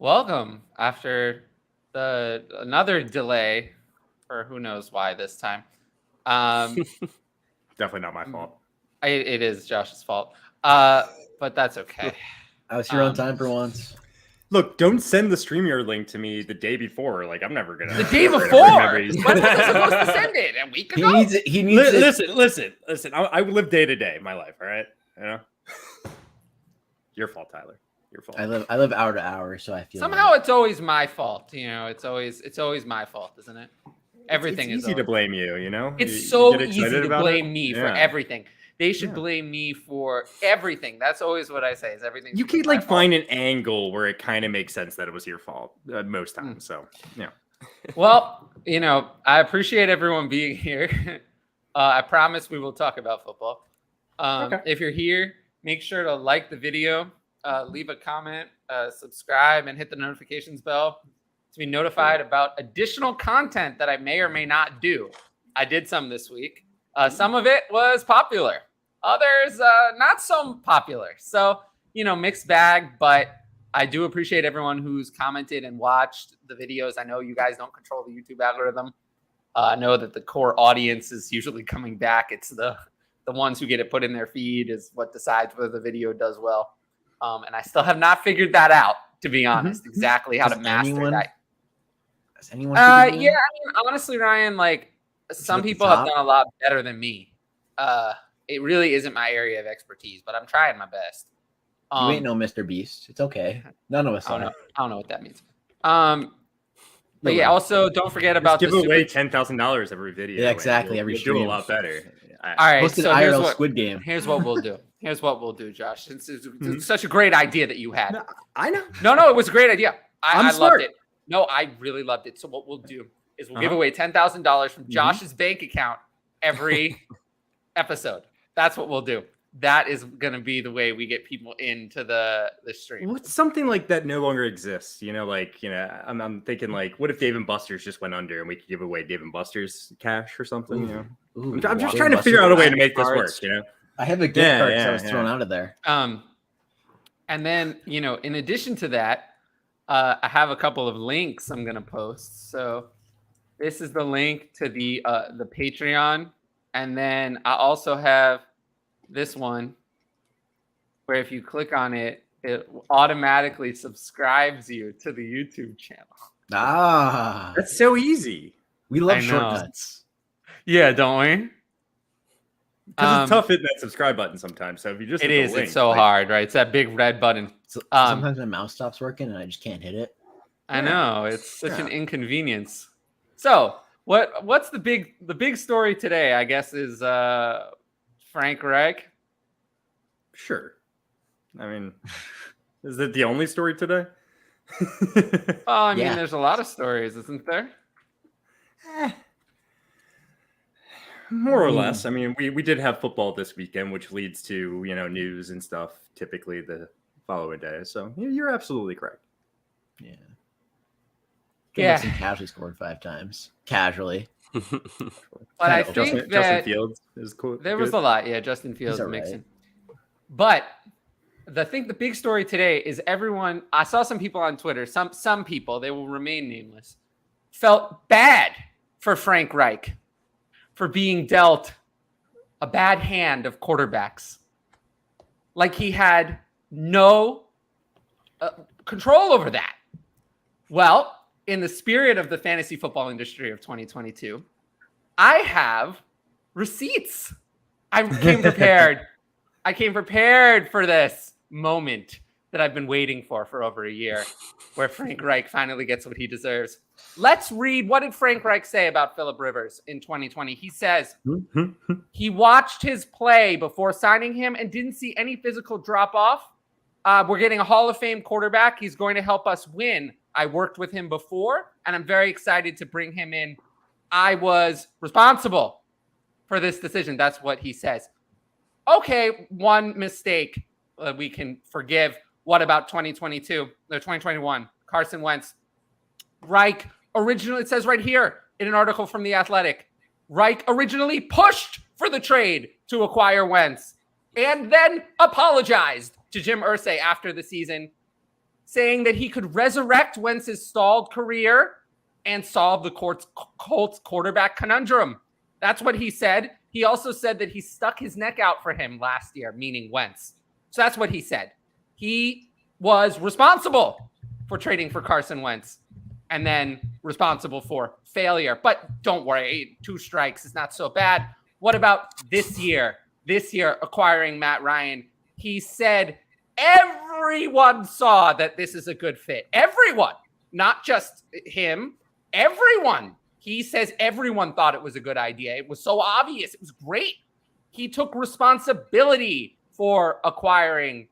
Welcome after another delay for who knows why this time. Definitely not my fault. It is Josh's fault, but that's okay. I was here on time for once. Look, don't send the StreamYard link to me the day before. Like, I'm never gonna. The day before? When was I supposed to send it? A week ago? He needs it. Listen. I live day to day, my life. All right, you know. Your fault, Tyler. Your fault. I live hour to hour, so I feel somehow it's always my fault. You know, it's always my fault, isn't it? Everything it's is easy to blame you. You know, it's so easy to about blame me for everything. They should blame me for everything. That's always what I say. Is everything? You can find an angle where it kind of makes sense that it was your fault most times. So yeah. Well, you know, I appreciate everyone being here. I promise we will talk about football. If you're here, make sure to like the video, leave a comment, subscribe, and hit the notifications bell to be notified about additional content that I may or may not do. I did some this week. Some of it was popular. Others, not so popular. So, you know, mixed bag, but I do appreciate everyone who's commented and watched the videos. I know you guys don't control the YouTube algorithm. I know that the core audience is usually coming back. It's the ones who get it put in their feed is what decides whether the video does well. And I still have not figured that out, to be honest, exactly how to master that. Has anyone? Yeah, I mean, honestly, Ryan, like some people have done a lot better than me. It really isn't my area of expertise, but I'm trying my best. You ain't no Mr. Beast. It's okay. None of us are. I don't know what that means. But yeah, also don't forget about give away $10,000 every video. Yeah, exactly. Every stream. Do a lot better. All right, so IRL Squid Game. Here's what we'll do, Josh. It's such a great idea that you had. No, I know. No, it was a great idea. I smart. loved it. No, I really loved it. So what we'll do is we'll give away $10,000 from Josh's bank account every episode. That's what we'll do. That is going to be the way we get people into the stream. What's something like that no longer exists? You know, like, you know, I'm thinking like, what if Dave & Buster's just went under and we could give away Dave & Buster's cash or something? You know, I'm just trying to figure out a way to make this work. You know, I have a gift card that was thrown out of there. And then, you know, in addition to that, I have a couple of links I'm going to post. So this is the link to the Patreon. And then I also have this one where if you click on it, it automatically subscribes you to the YouTube channel. That's so easy. We love shortcuts. Yeah, don't we? Because it's tough hitting that subscribe button sometimes. So if you just it's so hard, right? It's that big red button. Sometimes my mouse stops working and I just can't hit it. I know, it's such an inconvenience. So what's the big story today? I guess is Frank Reich. Sure. I mean, is it the only story today? I mean, there's a lot of stories, isn't there? More or less. I mean, we did have football this weekend, which leads to, you know, news and stuff typically the following day. So you're absolutely correct. Yeah. Yeah. Casually scored 5 times. Casually. But I think that Justin Fields is cool. There was a lot. Yeah, Justin Fields mixing. But the big story today is everyone. I saw some people on Twitter. Some people, they will remain nameless, felt bad for Frank Reich for being dealt a bad hand of quarterbacks, like he had no control over that. Well, in the spirit of the fantasy football industry of 2022, I have receipts. I came prepared. I came prepared for this moment that I've been waiting for over a year, where Frank Reich finally gets what he deserves. Let's read. What did Frank Reich say about Phillip Rivers in 2020? He says he watched his play before signing him and didn't see any physical drop off. We're getting a Hall of Fame quarterback. He's going to help us win. I worked with him before, and I'm very excited to bring him in. I was responsible for this decision. That's what he says. Okay, one mistake we can forgive. What about 2022 or 2021? Carson Wentz. Reich originally, it says right here in an article from The Athletic, Reich originally pushed for the trade to acquire Wentz and then apologized to Jim Irsay after the season. saying that he could resurrect Wentz's stalled career and solve the Colts quarterback conundrum. That's what he said. He also said that he stuck his neck out for him last year, meaning Wentz. So that's what he said. He was responsible for trading for Carson Wentz and then responsible for failure. But don't worry, 2 strikes is not so bad. What about this year? This year, acquiring Matt Ryan. He said everyone saw that this is a good fit. Everyone, not just him, everyone. He says everyone thought it was a good idea. It was so obvious. It was great. He took responsibility for acquiring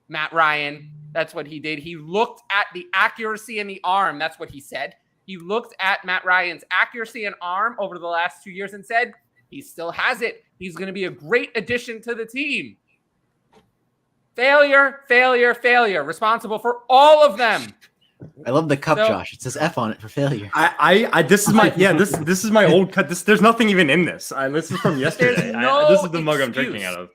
Matt Ryan. That's what he did. He looked at the accuracy in the arm. That's what he said. He looked at Matt Ryan's accuracy and arm over the last 2 years and said, he still has it. He's going to be a great addition to the team. Failure, failure, failure. Responsible for all of them. I love the cup, Josh. It says F on it for failure. This is my this is my old cut. There's nothing even in this. This is from yesterday. This is the mug I'm drinking out of.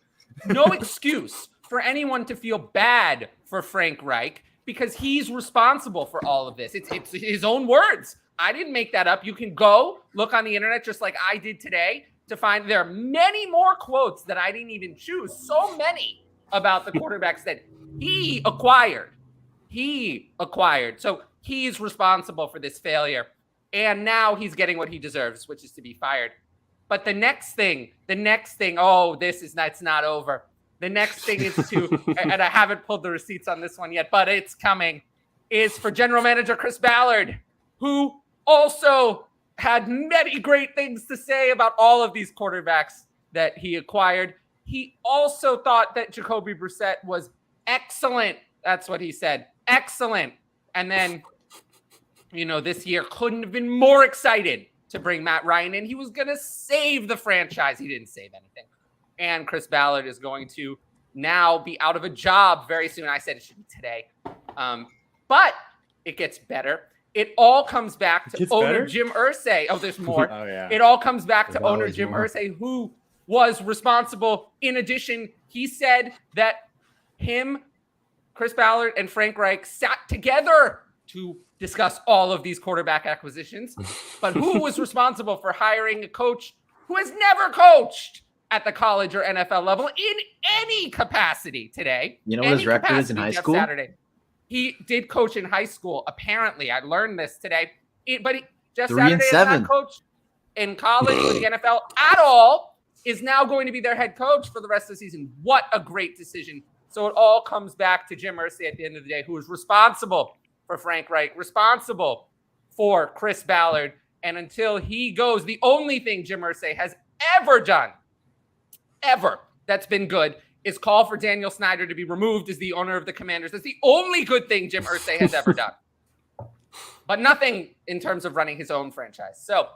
No excuse for anyone to feel bad for Frank Reich because he's responsible for all of this. It's his own words. I didn't make that up. You can go look on the internet just like I did today to find there are many more quotes that I didn't even choose. So many about the quarterbacks that he acquired. So he's responsible for this failure. And now he's getting what he deserves, which is to be fired. But the next thing, oh, it's not over. The next thing is and I haven't pulled the receipts on this one yet, but it's coming, is for general manager Chris Ballard, who also had many great things to say about all of these quarterbacks that he acquired. He also thought that Jacoby Brissett was excellent. That's what he said. Excellent. And then, this year couldn't have been more excited to bring Matt Ryan in. He was going to save the franchise. He didn't save anything. And Chris Ballard is going to now be out of a job very soon. I said it should be today. But it gets better. It all comes back to owner Jim Irsay. Oh, there's more. Oh, yeah. It all comes back to owner Jim Irsay, who was responsible. In addition, he said that him, Chris Ballard, and Frank Reich sat together to discuss all of these quarterback acquisitions. But who was responsible for hiring a coach who has never coached at the college or NFL level in any capacity today? You know what his record is in high school? Saturday. He did coach in high school, apparently. I learned this today. Jeff Saturday has not coached in college or the NFL at all, is now going to be their head coach for the rest of the season. What a great decision. So it all comes back to Jim Irsay at the end of the day, who is responsible for Frank Reich, responsible for Chris Ballard. And until he goes, the only thing Jim Irsay has ever done, that's been good, is call for Daniel Snyder to be removed as the owner of the Commanders. That's the only good thing Jim Irsay has ever done. But nothing in terms of running his own franchise. So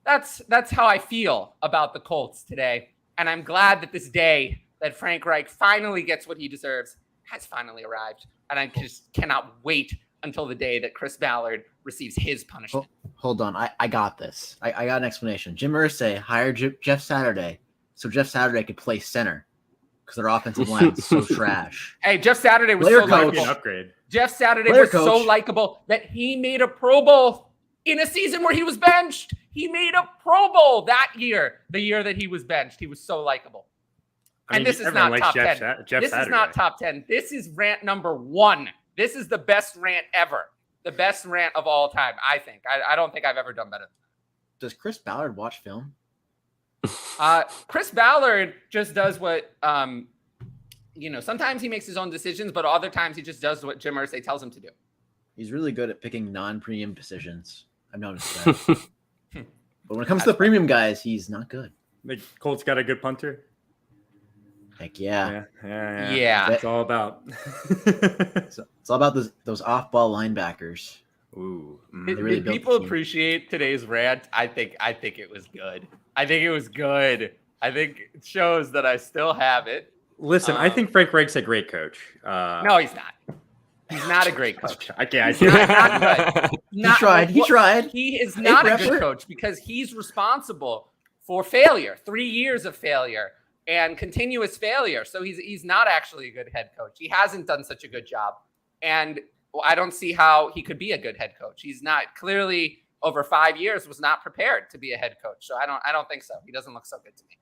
that's how I feel about the Colts today. And I'm glad that this day that Frank Reich finally gets what he deserves has finally arrived. And I just cannot wait until the day that Chris Ballard receives his punishment. Hold on. I got this. I got an explanation. Jim Irsay hired Jeff Saturday so Jeff Saturday could play center because their offensive line is so trash. Hey, Jeff Saturday was Player so coach. likable. Upgrade. Jeff Saturday was so likable that he made a Pro Bowl in a season where he was benched. He made a Pro Bowl that year, the year that he was benched. He was so likable. And this is not top 10. This is not top 10. This is rant number 1. This is the best rant ever. The best rant of all time, I think. I don't think I've ever done better. Does Chris Ballard watch film? Chris Ballard just does what, sometimes he makes his own decisions, but other times he just does what Jim Irsay tells him to do. He's really good at picking non-premium positions. I've noticed that. But when it comes to the premium guys, he's not good. The Colts got a good punter. Heck yeah. Yeah. It's all about. It's all about those off-ball linebackers. Ooh. Did people appreciate today's rant? I think it was good. I think it shows that I still have it. Listen, I think Frank Reich's a great coach. No, he's not. He's not a great coach. I can't. He tried. He is not a good coach because he's responsible for failure, 3 years of failure and continuous failure. So he's not actually a good head coach. He hasn't done such a good job. And I don't see how he could be a good head coach. He's not clearly over 5 years was not prepared to be a head coach. So I don't think so. He doesn't look so good to me.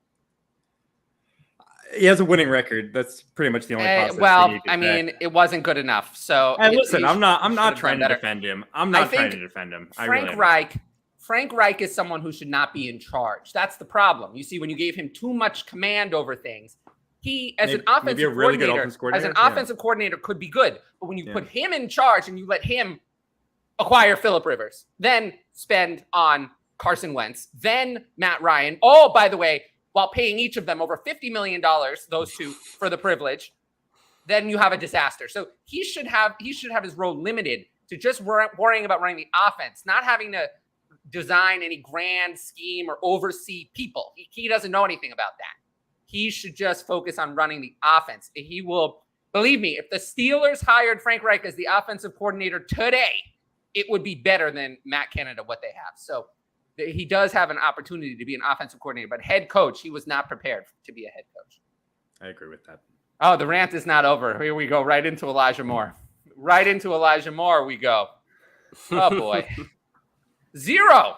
He has a winning record. That's pretty much the only process. Well, I mean, it wasn't good enough. So listen, I'm not trying to defend him. I'm not trying to defend him. Frank Reich is someone who should not be in charge. That's the problem. You see, when you gave him too much command over things, he, as an offensive coordinator, could be good. But when you put him in charge and you let him acquire Phillip Rivers, then spend on Carson Wentz, then Matt Ryan. Oh, by the way, while paying each of them over $50 million, those two, for the privilege, then you have a disaster. So he should have his role limited to just worrying about running the offense, not having to design any grand scheme or oversee people. He doesn't know anything about that. He should just focus on running the offense. He will, believe me, if the Steelers hired Frank Reich as the offensive coordinator today, it would be better than Matt Canada, what they have. So he does have an opportunity to be an offensive coordinator, but head coach, he was not prepared to be a head coach. I agree with that. Oh, the rant is not over. Here we go, right into Elijah Moore. Right into Elijah Moore we go. Oh, boy. Zero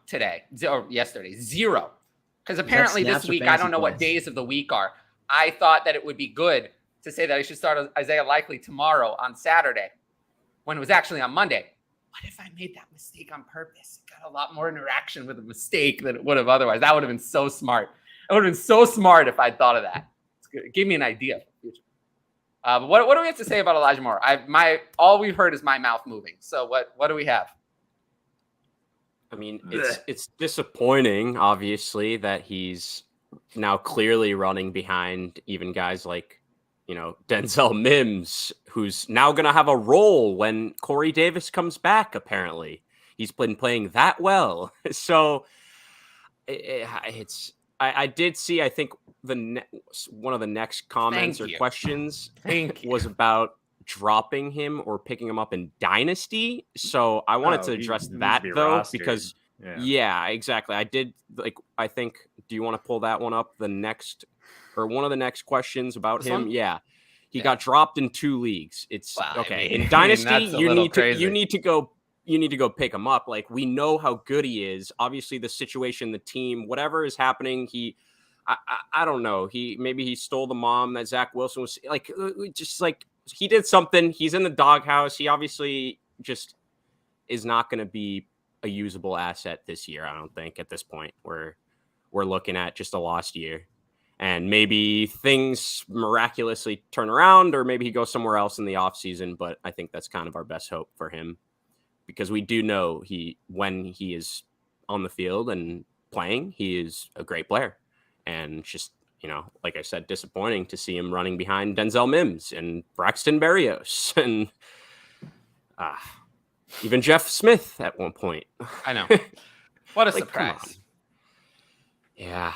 today. Or yesterday. Zero. Because apparently this week, I don't know what days of the week are. I thought that it would be good to say that I should start Isaiah Likely tomorrow on Saturday when it was actually on Monday. What if I made that mistake on purpose? It got a lot more interaction with a mistake than it would have otherwise. That would have been so smart. It would have been so smart if I'd thought of that. It gave me an idea for the future. But what do we have to say about Elijah Moore? All we've heard is my mouth moving. So what do we have? I mean, it's disappointing, obviously, that he's now clearly running behind even guys like, Denzel Mims, who's now going to have a role when Corey Davis comes back, apparently. He's been playing that well. So I did see, I think, one of the next comments or questions was about dropping him or picking him up in Dynasty. So I wanted to address that, though, because, yeah, exactly. I did, I think, do you want to pull that one up? One of the next questions about him? One? Yeah. He got dropped in 2 leagues. It's okay. In Dynasty, you need to go pick him up. Like, we know how good he is. Obviously, the situation, the team, whatever is happening, I don't know. Maybe he stole the mom that Zach Wilson was he did something. He's in the doghouse. He obviously just is not going to be a usable asset this year. I don't think at this point we're looking at just a lost year. And maybe things miraculously turn around, or maybe he goes somewhere else in the offseason. But I think that's kind of our best hope for him, because we do know when he is on the field and playing, he is a great player. And just, like I said, disappointing to see him running behind Denzel Mims and Braxton Berrios and even Jeff Smith at one point. I know. What a surprise. Yeah.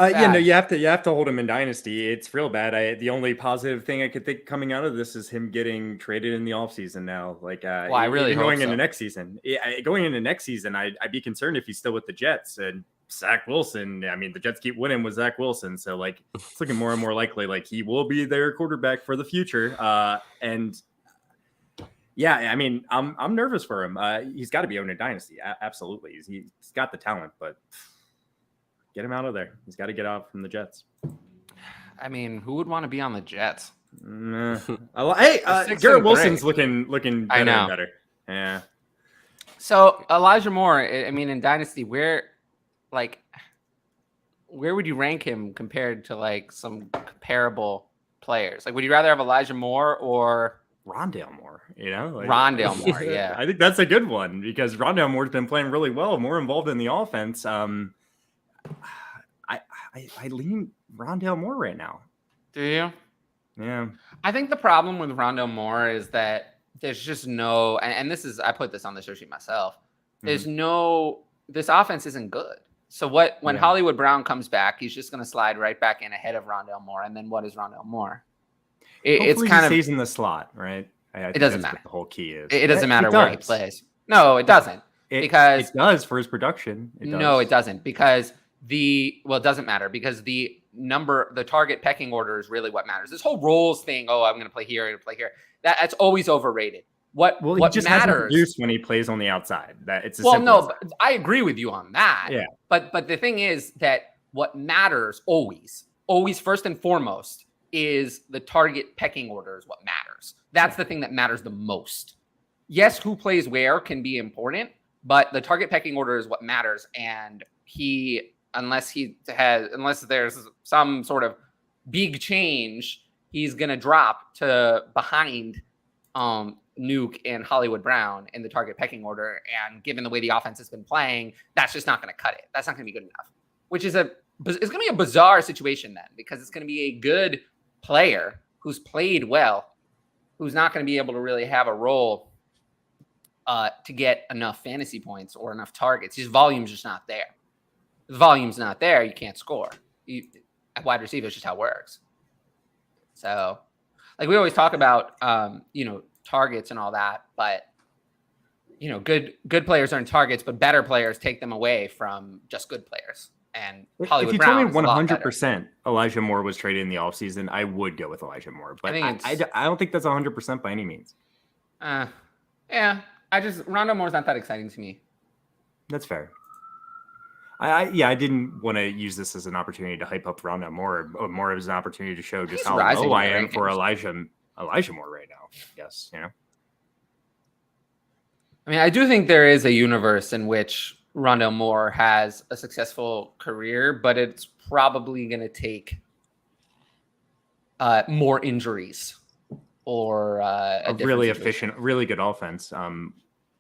You have to hold him in Dynasty. It's real bad. The only positive thing I could think coming out of this is him getting traded in the offseason now. I really hope going into next season. Going into next season, I'd be concerned if he's still with the Jets and Zach Wilson. I mean, the Jets keep winning with Zach Wilson, so it's looking more and more likely he will be their quarterback for the future. And yeah, I mean, I'm nervous for him. He's got to be owned in Dynasty. Absolutely, he's got the talent, but. Get him out of there. He's got to get out from the Jets. I mean, who would want to be on the Jets? Hey, Garrett Wilson's looking better and better. Yeah. So Elijah Moore, I mean, in Dynasty, where would you rank him compared to some comparable players? Would you rather have Elijah Moore or Rondale Moore? Rondale Moore, yeah. I think that's a good one because Rondale Moore's been playing really well, more involved in the offense. I lean Rondale Moore right now. Do you? Yeah. I think the problem with Rondale Moore is that there's just no, and I put this on the show sheet myself. There's this offense isn't good. So when Hollywood Brown comes back, he's just going to slide right back in ahead of Rondale Moore. And then what is Rondale Moore? It's kind of stays in the slot, right? It doesn't matter. The whole key is it doesn't matter where he plays. No, it doesn't. Because it does for his production. No, it doesn't because it doesn't matter because the the target pecking order is really what matters. This whole roles thing, oh, I'm going to play here, I'm going to play here. That's always overrated. What just matters hasn't produced when he plays on the outside. That it's but I agree with you on that. Yeah. But the thing is that what matters always first and foremost is the target pecking order is what matters. That's the thing that matters the most. Yes, who plays where can be important, but the target pecking order is what matters. And unless there's some sort of big change, he's going to drop to behind Nuke and Hollywood Brown in the target pecking order. And given the way the offense has been playing, that's just not going to cut it. That's not going to be good enough, which is it's going to be a bizarre situation then, because it's going to be a good player who's played well, who's not going to be able to really have a role to get enough fantasy points or enough targets. His volume's just not there. If the volume's not there, you can't score. At wide receiver is just how it works. So, like we always talk about, targets and all that, but good players earn targets, but better players take them away from just good players. And Hollywood if you Brown told me 100% Elijah Moore was traded in the offseason, I would go with Elijah Moore. But I don't think that's 100% by any means. Yeah. Rondo Moore's not that exciting to me. That's fair. I didn't want to use this as an opportunity to hype up Rondo Moore. More as an opportunity to show just how low I am for Elijah Moore right now. Yes, I mean, I do think there is a universe in which Rondo Moore has a successful career, but it's probably going to take more injuries or a really efficient, really good offense.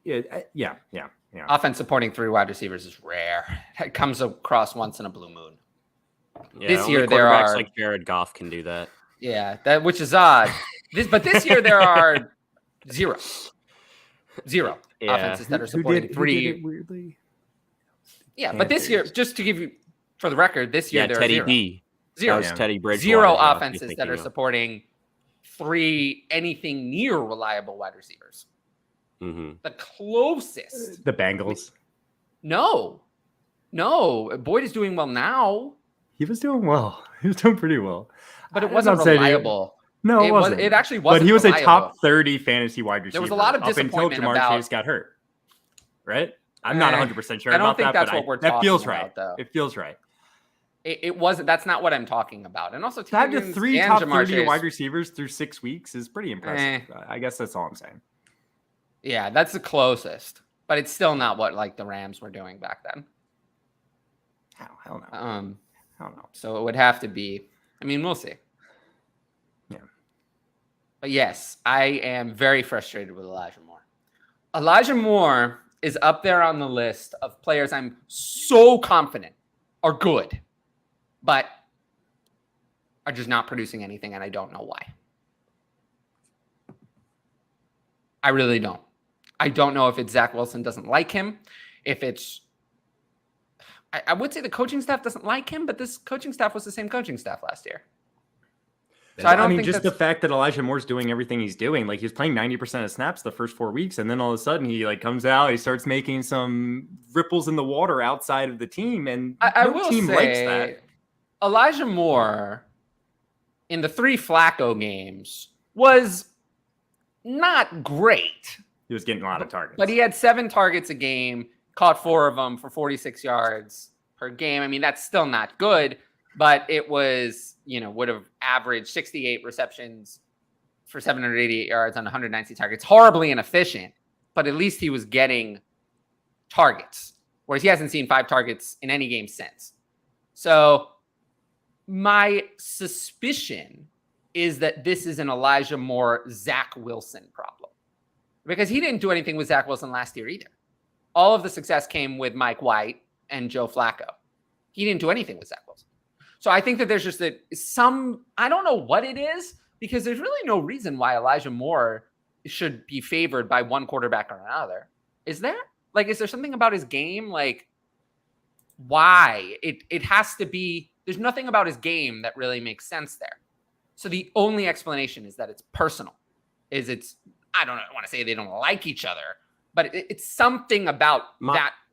Yeah. Offense supporting 3 wide receivers is rare. It comes across once in a blue moon. Yeah, this year there are like Jared Goff can do that. Yeah, which is odd. But this year there are zero offenses that are supporting 3. Who did it weirdly? Yeah, but this year, just to give you for the record, this year there Teddy are B. Zero. Teddy Bridgewater. 0 offenses that are supporting 3 anything near reliable wide receivers. Mm-hmm. The closest. The Bengals. No. Boyd is doing well now. He was doing well. He was doing pretty well. But it wasn't reliable. No, it wasn't. It actually wasn't. But he was reliable. A top 30 fantasy wide receiver. There was a lot of disappointment until Jamar Chase got hurt. Right? I'm not 100% sure I don't about think that, that's but what we're talking that feels about, right. Though. It feels right. It wasn't. That's not what I'm talking about. And also, to have the 3 top 30 wide receivers through 6 weeks is pretty impressive. I guess that's all I'm saying. Yeah, that's the closest, but it's still not what like the Rams were doing back then. Hell no. Hell no. So it would have to be. I mean, we'll see. Yeah. But yes, I am very frustrated with Elijah Moore. Elijah Moore is up there on the list of players I'm so confident are good, but are just not producing anything, and I don't know why. I really don't. I don't know if it's Zach Wilson doesn't like him, if it's I would say the coaching staff doesn't like him, but this coaching staff was the same coaching staff last year. So I don't think just the fact that Elijah Moore's doing everything he's doing, like he's playing 90% of snaps the first 4 weeks, and then all of a sudden he like comes out, he starts making some ripples in the water outside of the team, and no team likes that. Elijah Moore in the 3 Flacco games was not great. He was getting a lot of targets, but he had 7 targets a game, caught 4 of them for 46 yards per game. I mean, that's still not good, but it was, would have averaged 68 receptions for 788 yards on 190 targets. Horribly inefficient, but at least he was getting targets, whereas he hasn't seen 5 targets in any game since. So my suspicion is that this is an Elijah Moore, Zach Wilson problem, because he didn't do anything with Zach Wilson last year either. All of the success came with Mike White and Joe Flacco. He didn't do anything with Zach Wilson. So I think that there's just I don't know what it is, because there's really no reason why Elijah Moore should be favored by one quarterback or another. Is there? Like, is there something about his game? Like, why? It has to be, there's nothing about his game that really makes sense there. So the only explanation is that it's personal. I don't want to say they don't like each other, but it's something about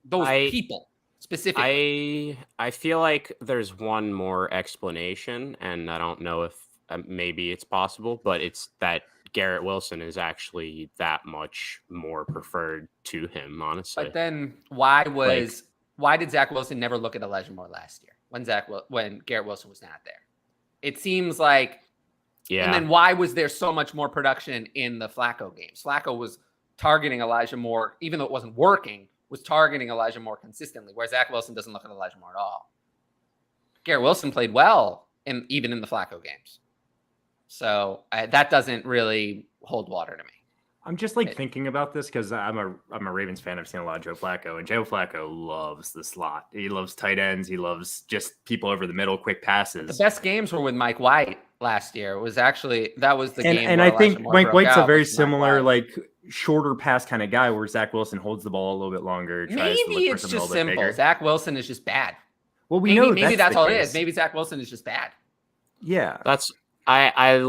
those people. specifically? I feel like there's one more explanation, and I don't know if maybe it's possible, but it's that Garrett Wilson is actually that much more preferred to him, honestly. But then why did Zach Wilson never look at Elijah Moore last year when Garrett Wilson was not there? It seems like, and then why was there so much more production in the Flacco games? Flacco was targeting Elijah Moore, even though it wasn't working, was targeting Elijah Moore consistently, where Zach Wilson doesn't look at Elijah Moore at all. Garrett Wilson played well even in the Flacco games. So that doesn't really hold water to me. I'm just thinking about this because I'm a Ravens fan. I've seen a lot of Joe Flacco, and Joe Flacco loves the slot. He loves tight ends. He loves just people over the middle, quick passes. The best games were with Mike White last year. It was actually that was the game. And I think Mike White's a very similar shorter pass kind of guy, where Zach Wilson holds the ball a little bit longer. Maybe it's just simple. Bigger. Zach Wilson is just bad. Well, maybe that's all it is. Maybe Zach Wilson is just bad. Yeah, that's. I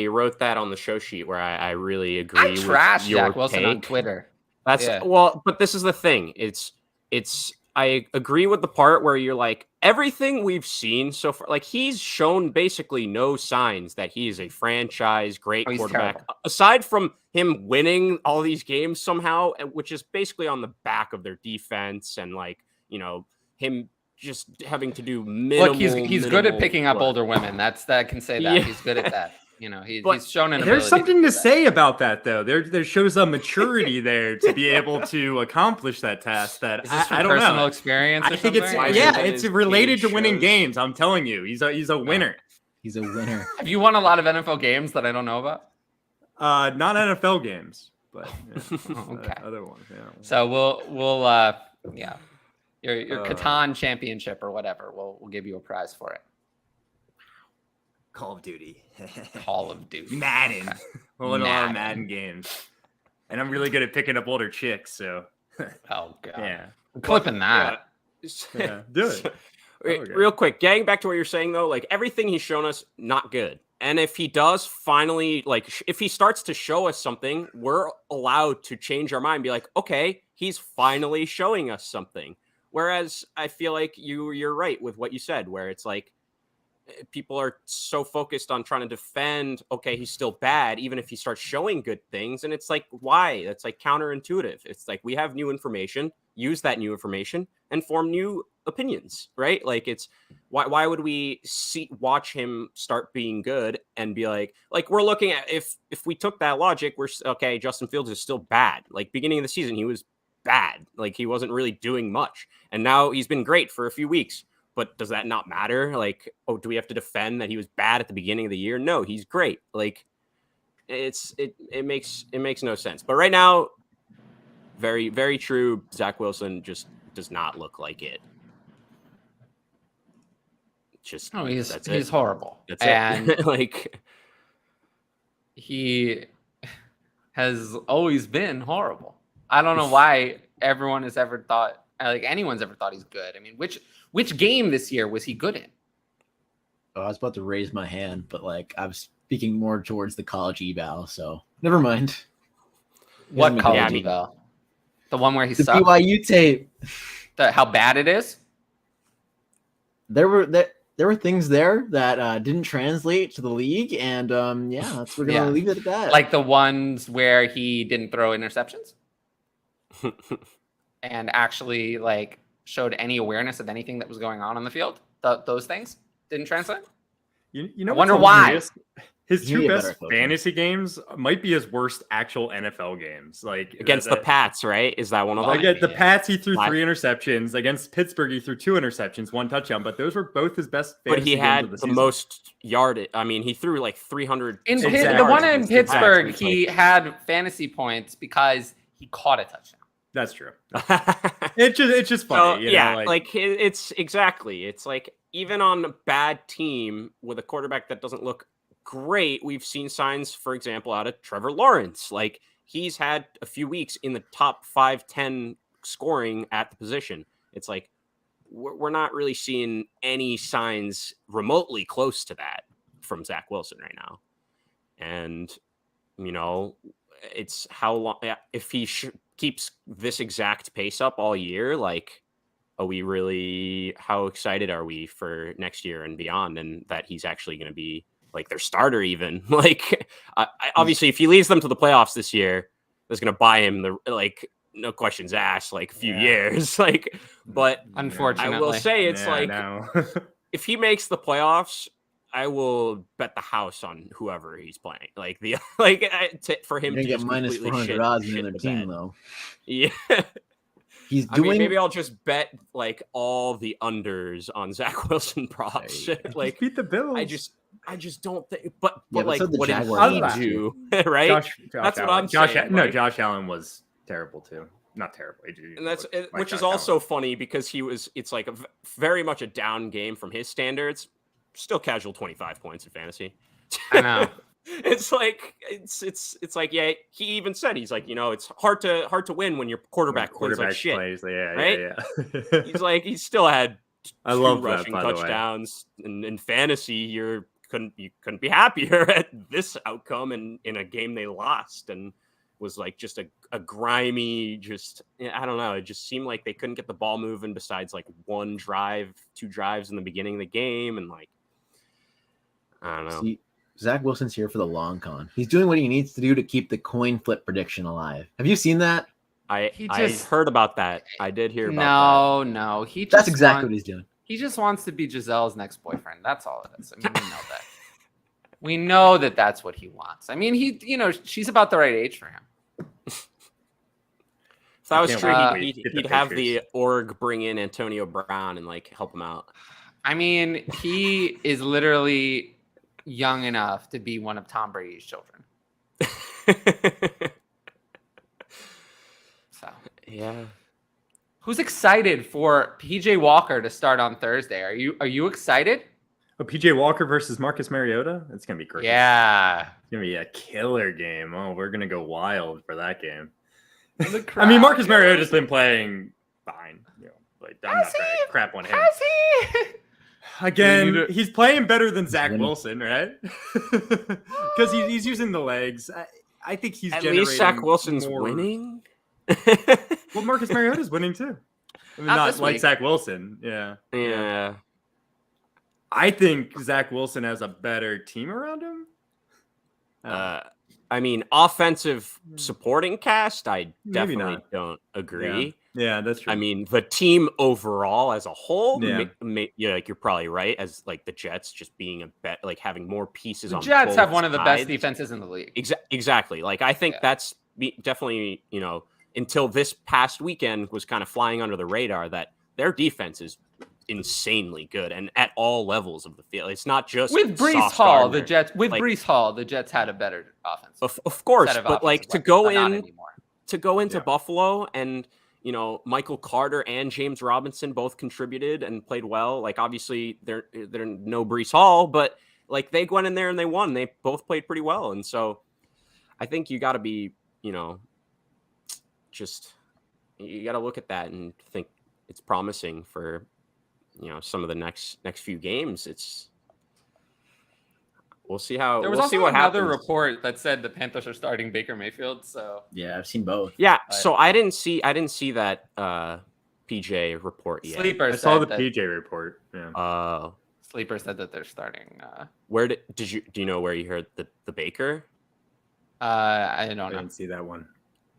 wrote that on the show sheet where I really agree. I trash with your Zach Wilson take. on Twitter. But this is the thing. I agree with the part where you're like, everything we've seen so far, like he's shown basically no signs that he is a franchise great quarterback, aside from him winning all these games somehow, which is basically on the back of their defense and him just having to do minimal. Look, he's good at picking up older women. I can say that. Yeah. He's good at that. He's shown an ability. There's something to say about that, though. There shows a maturity there to be able to accomplish that task. That I don't know. Personal experience. I think it's related to winning games. I'm telling you, he's a winner. He's a winner. Have you won a lot of NFL games that I don't know about? Not NFL games, but okay, other ones. Yeah. So we'll your Catan championship or whatever. We'll give you a prize for it. Call of Duty. Call of Duty. Madden. We'll win a lot of Madden games. And I'm really good at picking up older chicks, so. Oh, God. Yeah. I'm clipping that. Yeah, do it. Real quick, getting back to what you're saying, though, everything he's shown us, not good. And if he does finally, if he starts to show us something, we're allowed to change our mind and be like, okay, he's finally showing us something. Whereas I feel like you're right with what you said, where it's people are so focused on trying to defend, okay, he's still bad, even if he starts showing good things. And it's why? That's counterintuitive. It's we have new information, use that new information and form new opinions, right? It's why would we watch him start being good and be like we're looking at, if we took that logic, we're okay, Justin Fields is still bad. Beginning of the season, he was bad. He wasn't really doing much. And now he's been great for a few weeks. But does that not matter? Do we have to defend that he was bad at the beginning of the year? No, he's great. It makes no sense. But right now, very, very true. Zach Wilson just does not look like it. He's horrible. That's and it. He has always been horrible. I don't know why everyone has ever thought, anyone's ever thought he's good. I mean, which game this year was he good in? Oh, I was about to raise my hand, but I was speaking more towards the college eval, so never mind. What college eval? The one where he sucked? BYU tape. How bad it is? There were things there that didn't translate to the league, and we're gonna leave it at that. Like the ones where he didn't throw interceptions, and actually showed any awareness of anything that was going on the field. Those things didn't translate. You know, I wonder why. His two best fantasy games might be his worst actual NFL games. Against the Pats, right? Is that one of them? The Pats, he threw 3 interceptions. Against Pittsburgh, he threw 2 interceptions, 1 touchdown. But those were both his best fantasy games. But he had of the the most yardage. I mean, he threw 300. The one in Pittsburgh, he had fantasy points because he caught a touchdown. That's true. It's just funny. It's exactly. It's even on a bad team with a quarterback that doesn't look great, we've seen signs, for example, out of Trevor Lawrence. He's had a few weeks in the top 5-10 scoring at the position. It's we're not really seeing any signs remotely close to that from Zach Wilson right now. And, it's how long, if he keeps this exact pace up all year, how excited are we for next year and beyond, and that he's actually going to be like their starter even. Like, obviously, if he leads them to the playoffs this year, that's going to buy him no questions asked, like a few years. Like, but unfortunately, I will say it's if he makes the playoffs, I will bet the house on whoever he's playing. Like for him to get minus 400 odds in their team, though. Yeah. He's doing. Maybe I'll just bet like all the unders on Zach Wilson props. Like beat the Bills. I just don't think. But so like, the what did Jaguars he do? Right? Josh that's Allen. what I'm saying. No, Josh Allen was terrible too. Not terrible. And that's which is also funny because it's like very much a down game from his standards. Still casual 25 points in fantasy. I know. It's like yeah. He even said he's like, it's hard to win when your quarterback plays like shit. Right? Yeah. He's like, he still had I two love rushing that, by touchdowns. And in fantasy, you couldn't be happier at this outcome in a game they lost and was like just a grimy, I don't know. It just seemed like they couldn't get the ball moving besides like one drive, 2 drives in the beginning of the game. And like, I don't know. See, Zach Wilson's here for the long con. He's doing what he needs to do to keep the coin flip prediction alive. Have you seen that? I heard about that. I did hear about that. No. That's exactly what he's doing. He just wants to be Giselle's next boyfriend. That's all it is. I mean, we know that. We know that that's what he wants. I mean, she's about the right age for him. If that was true, he'd have the org bring in Antonio Brown and like help him out. I mean, he is literally young enough to be one of Tom Brady's children. So yeah. Who's excited for PJ Walker to start on Thursday? Are you excited? Oh, PJ Walker versus Marcus Mariota? It's gonna be great. Yeah. It's gonna be a killer game. Oh, we're gonna go wild for that game. I mean, Marcus Mariota's been playing fine. Like I'm not trying to crap on him. Has he? Again, he's playing better than Zach Wilson, right? Because he's using the legs. I think he's at least Zach Wilson's winning. Well, Marcus Mariota's winning too. I mean, not like Zach Wilson. Yeah. Yeah. I think Zach Wilson has a better team around him. I mean, offensive supporting cast, I definitely don't agree. Yeah, that's true. I mean, the team overall as a whole, like you're probably right. As like the Jets just being like having more pieces. The Jets have one of the best defenses in the league. Exactly. Like I think that's definitely until this past weekend was kind of flying under the radar that their defense is insanely good and at all levels of the field. It's not just with Breece Hall. The Jets Breece Hall, the Jets had a better offense. Of course, but like to go into Buffalo and Michael Carter and James Robinson both contributed and played well. Like obviously they're no Breece Hall, but like they went in there and they won. They both played pretty well, and so I think you got to be just you got to look at that and think it's promising for some of the next few games. We'll see how. There was also another report that said the Panthers are starting Baker Mayfield. So yeah, I've seen both. Yeah, so I didn't see that PJ report yet. Sleeper I saw the PJ report. Yeah. Sleeper said that they're starting. Where do you know where you heard the Baker? I don't know. I didn't see that one.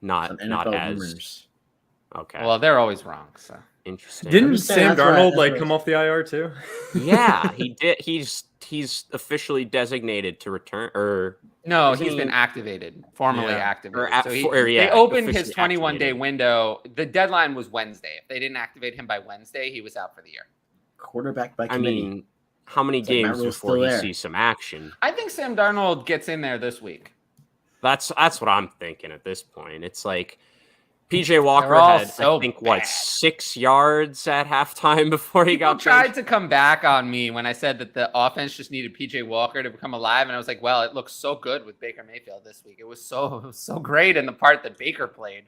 Not as rumors. Okay. Well, they're always wrong. So interesting. Didn't Sam Darnold come off the IR too? Yeah, he did. He's officially designated to return, or no, he's been activated, formally activated. They opened his 21-day window. The deadline was Wednesday. If they didn't activate him by Wednesday, he was out for the year. Quarterback by committee. I mean, how many games before he sees some action? I think Sam Darnold gets in there this week. That's what I'm thinking at this point. It's like PJ Walker had, I think, 6 yards at halftime before he got tried to come back on me when I said that the offense just needed PJ Walker to become alive. And I was like, well, it looks so good with Baker Mayfield this week. It was so great in the part that Baker played.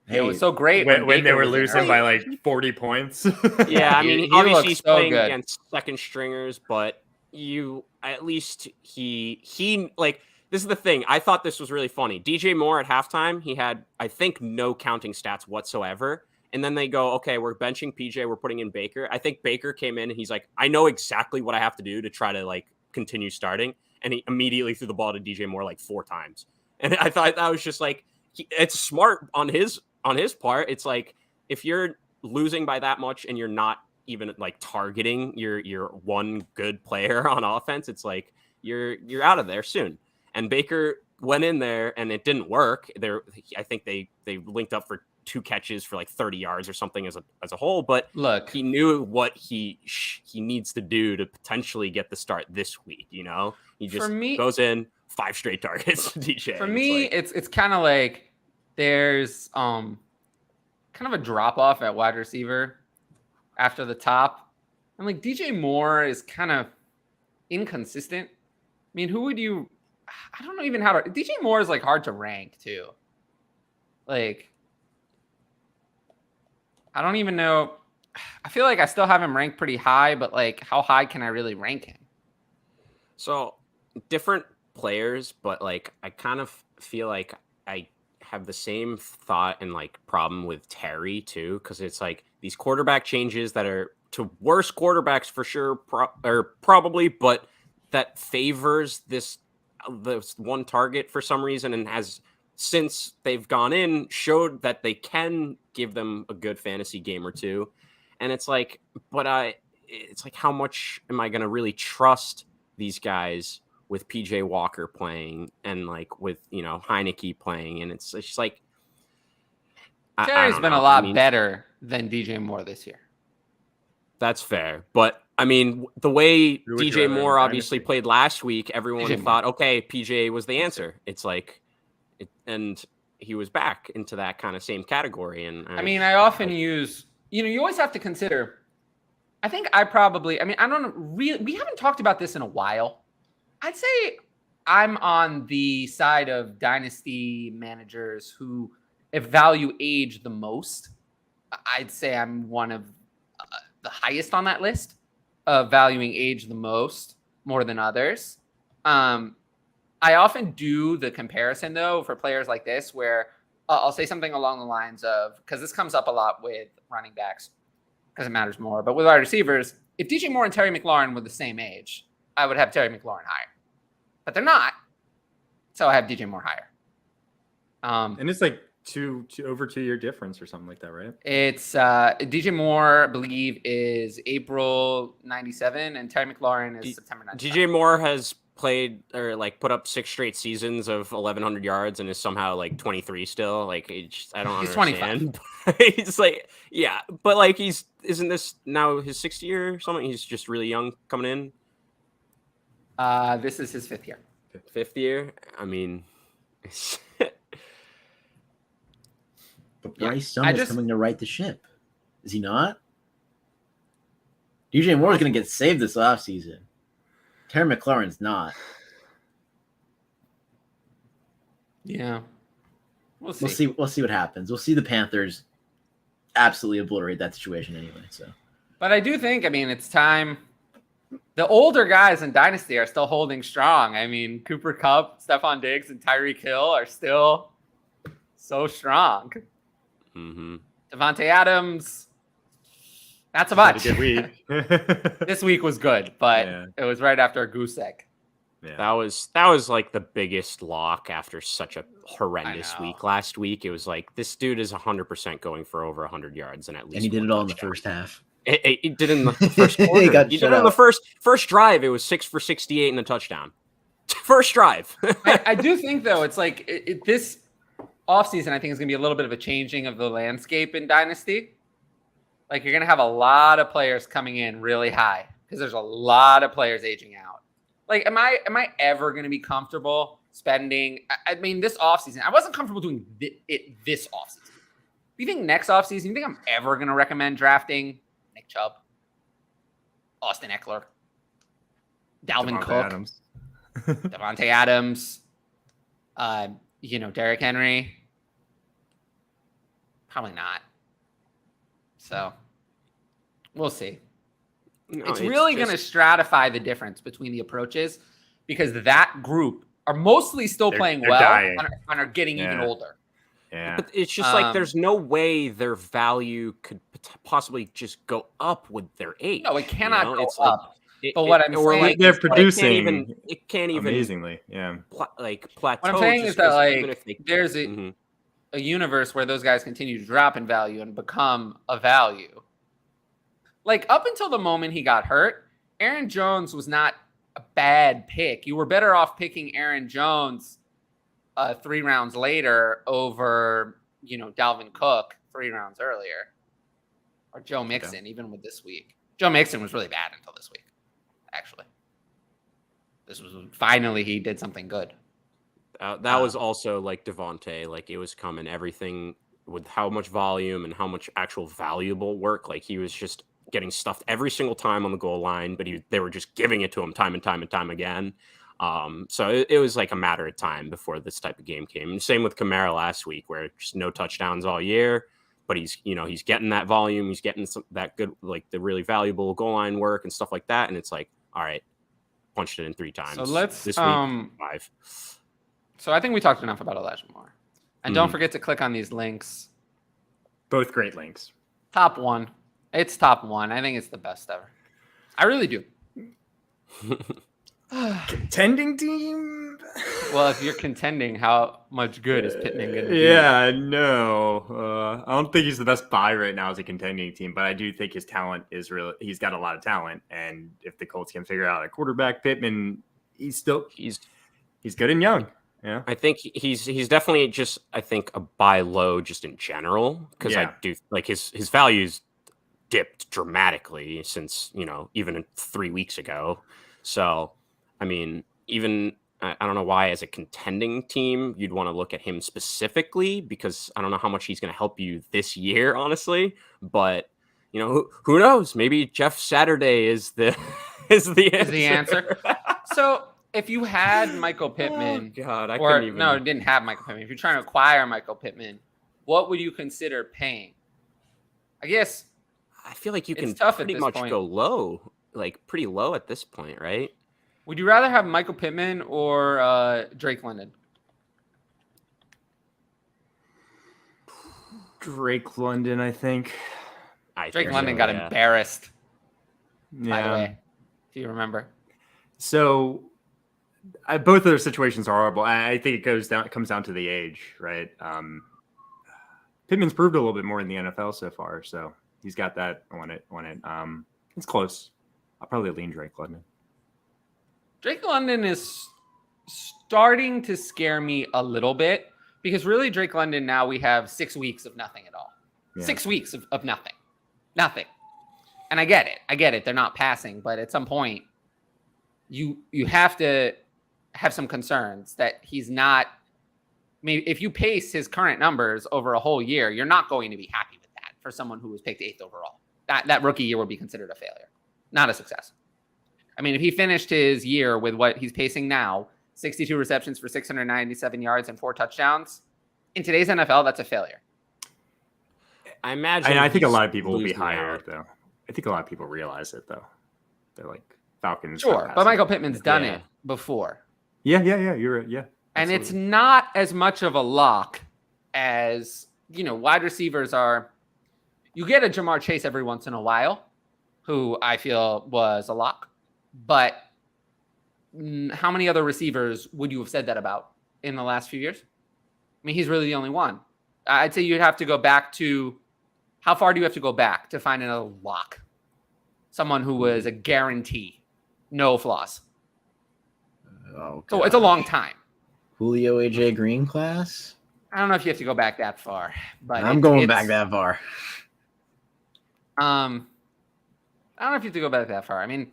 It was so great when they were losing by like 40 points. Yeah, I mean, obviously he's playing against second stringers, but at least he like, this is the thing. I thought this was really funny. DJ Moore at halftime, he had, I think, no counting stats whatsoever. And then they go, okay, we're benching PJ, we're putting in Baker. I think Baker came in and he's like, I know exactly what I have to do to try to like continue starting. And he immediately threw the ball to DJ Moore like 4 times. And I thought that was just like, it's smart on his part. It's like, if you're losing by that much and you're not even like targeting your one good player on offense, it's like you're out of there soon. And Baker went in there and it didn't work. I think they linked up for 2 catches for like 30 yards or something as a whole. But look, he knew what he needs to do to potentially get the start this week. You know, he just goes in 5 straight targets to DJ. For me, it's kind of like there's kind of a drop off at wide receiver after the top. And like DJ Moore is kind of inconsistent. I mean, who would you? I don't know even how to. DJ Moore is like hard to rank too. Like, I don't even know. I feel like I still have him ranked pretty high, but like, how high can I really rank him? So different players, but like, I kind of feel like I have the same thought and like problem with Terry too, because it's like these quarterback changes that are to worse quarterbacks for sure, probably, but that favors this one target for some reason, and has, since they've gone in, showed that they can give them a good fantasy game or two. And it's like, it's like, how much am I going to really trust these guys with PJ Walker playing and like with, Heineke playing? And it's just like, Terry's been a lot better than DJ Moore this year. That's fair. But I mean, the way DJ Moore obviously played last week, everyone thought, okay, PJ was the answer. It's like, and he was back into that kind of same category. And I often use, you always have to consider, I don't know, really, we haven't talked about this in a while. I'd say I'm on the side of dynasty managers who value age the most. I'd say I'm one of the highest on that list of valuing age the most, more than others. I often do the comparison, though, for players like this, where I'll say something along the lines of, because this comes up a lot with running backs, because it matters more, but with wide receivers, if DJ Moore and Terry McLaurin were the same age, I would have Terry McLaurin higher. But they're not, so I have DJ Moore higher. And it's like over 2 year difference or something like that, right? It's DJ Moore, I believe, is April 97, and Terry McLaurin is September 95. DJ Moore has played or like put up 6 straight seasons of 1,100 yards and is somehow like 23 still. Like, I don't understand. 25. He's like, yeah, but like isn't this now his 6th year or something? He's just really young coming in. This is his 5th year. 5th year. I mean. But Bryce Young is coming to right the ship. Is he not? DJ Moore is going to get saved this offseason. Terry McLaurin's not. Yeah. We'll see. We'll see what happens. We'll see the Panthers absolutely obliterate that situation anyway. So, but I do think, it's time. The older guys in Dynasty are still holding strong. Cooper Kupp, Stephon Diggs, and Tyreek Hill are still so strong. Mm-hmm. Devontae Adams, not so much. Good week. This week was good, but It was right after a goose egg. Yeah. That was like the biggest lock after such a horrendous week last week. It was like, this dude is 100% going for over 100 yards and at least. And he did it all in the first half. He did in the first quarter. He did it on the first drive. It was 6 for 68 and a touchdown. First drive. I do think, though, it's like this offseason, I think, is going to be a little bit of a changing of the landscape in Dynasty. Like, you're going to have a lot of players coming in really high because there's a lot of players aging out. Like, am I ever going to be comfortable spending? This offseason, I wasn't comfortable doing it this offseason. Do you think next offseason, you think I'm ever going to recommend drafting Nick Chubb, Austin Eckler, Dalvin Cook, Devontae Adams, Derrick Henry? Probably not. So we'll see. No, it's really going to stratify the difference between the approaches because that group are mostly still playing well and are getting even older. Yeah. But it's just like there's no way their value could possibly just go up with their age. No, it cannot go it's up. Like, but what I'm saying, like they're producing. It can't even amazingly. Yeah. Plateau. What I'm saying is that there's mm-hmm. a universe where those guys continue to drop in value and become a value. Like up until the moment he got hurt, Aaron Jones was not a bad pick. You were better off picking Aaron Jones 3 rounds later over, Dalvin Cook 3 rounds earlier, or Joe Mixon, even with this week. Joe Mixon was really bad until this week, actually. This was finally he did something good. That was also like Devontae, like it was coming, everything with how much volume and how much actual valuable work. Like he was just getting stuffed every single time on the goal line, but they were just giving it to him time and time and time again. So it was like a matter of time before this type of game came. And same with Kamara last week, where just no touchdowns all year, but he's getting that volume, he's getting that good, like the really valuable goal line work and stuff like that. And it's like, all right, punched it in 3 times. So let's this week 5. So I think we talked enough about Elijah Moore, and don't forget to click on these links. Both great links. Top 1. It's top 1. I think it's the best ever. I really do. Contending team? Well, if you're contending, how much good is Pittman going to do? Yeah, no. I don't think he's the best buy right now as a contending team, but I do think his talent is real. He's got a lot of talent, and if the Colts can figure out a quarterback, Pittman, he's good and young. Yeah, I think he's definitely just a buy low just in general, because I do like his values dipped dramatically since even 3 weeks ago. So I mean, even I don't know why as a contending team you'd want to look at him specifically, because I don't know how much he's going to help you this year, honestly. But who knows? Maybe Jeff Saturday is the answer. So if you had Michael Pittman, didn't have Michael Pittman. If you're trying to acquire Michael Pittman, what would you consider paying? I guess I feel like you can pretty much go low, like pretty low at this point, right? Would you rather have Michael Pittman or Drake London? Drake London, I think. Drake London got embarrassed. Yeah. By the way, if you remember. So both of their situations are horrible. I think it comes down to the age, right? Pittman's proved a little bit more in the NFL so far, so he's got that on it. It's close. I'll probably lean Drake London. Drake London is starting to scare me a little bit, because really Drake London, now we have 6 weeks of nothing at all. Yeah. 6 weeks of nothing. Nothing. And I get it. They're not passing, but at some point you have to have some concerns that he's not. Maybe if you pace his current numbers over a whole year, you're not going to be happy with that for someone who was picked 8th overall. That rookie year would be considered a failure, not a success. I mean, if he finished his year with what he's pacing now, 62 receptions for 697 yards and 4 touchdowns, in today's NFL, that's a failure. I imagine. I think a lot of people will be higher, though. I think a lot of people realize it, though. They're like Falcons. Sure, but Michael Pittman's done it before. Yeah. You're right. Yeah. And it's not as much of a lock as, wide receivers are. You get a Jamar Chase every once in a while, who I feel was a lock. But how many other receivers would you have said that about in the last few years? I mean, he's really the only one. I'd say you'd have to go back to, how far do you have to go back to find another lock? Someone who was a guarantee, no flaws. Oh, so it's a long time. Julio AJ Green class? I don't know if you have to go back that far, but I'm going back that far. I don't know if you have to go back that far. I mean,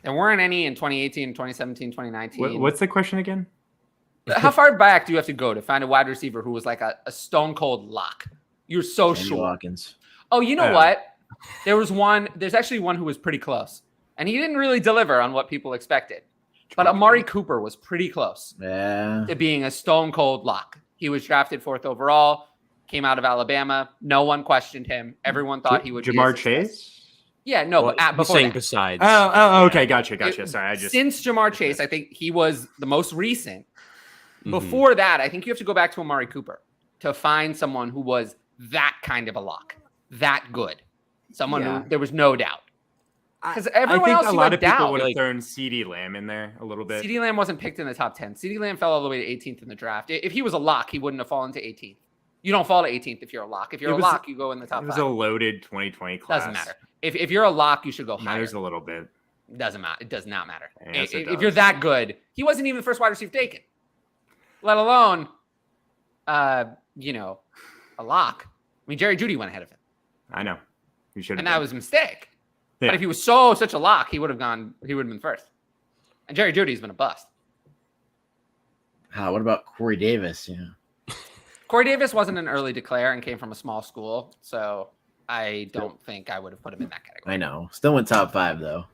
there weren't any in 2018, 2017, 2019. What's the question again? How far back do you have to go to find a wide receiver who was like a stone cold lock? You're so sure. Watkins. Oh, you know what? There's actually one who was pretty close, and he didn't really deliver on what people expected. But Amari Cooper was pretty close to being a stone cold lock. He was drafted 4th overall, came out of Alabama. No one questioned him. Everyone thought he would be Jamar Chase? Yeah, no, but before saying that. Besides. Oh, okay, gotcha. Sorry, Since Jamar Chase, I think he was the most recent. Before that, I think you have to go back to Amari Cooper to find someone who was that kind of a lock, that good. Someone who there was no doubt. Because everyone else, a lot of people would have like, thrown CeeDee Lamb in there a little bit. CeeDee Lamb wasn't picked in the top 10. CeeDee Lamb fell all the way to 18th in the draft. If he was a lock, he wouldn't have fallen to 18th. You don't fall to 18th if you're a lock. If you're a lock, you go in the top 5. It was a loaded 2020 class. Doesn't matter. If you're a lock, you should go higher. Matters a little bit. Doesn't matter. It does not matter. Yes, if you're that good, he wasn't even the first wide receiver taken, let alone, a lock. I mean, Jerry Jeudy went ahead of him. I know. He should have. And that was a mistake. Yeah. But if he was such a lock, he would have been first. And Jerry Judy's been a bust. What about Corey Davis? Corey Davis wasn't an early declare and came from a small school, so I don't think I would have put him in that category. I know. Still went top 5 though.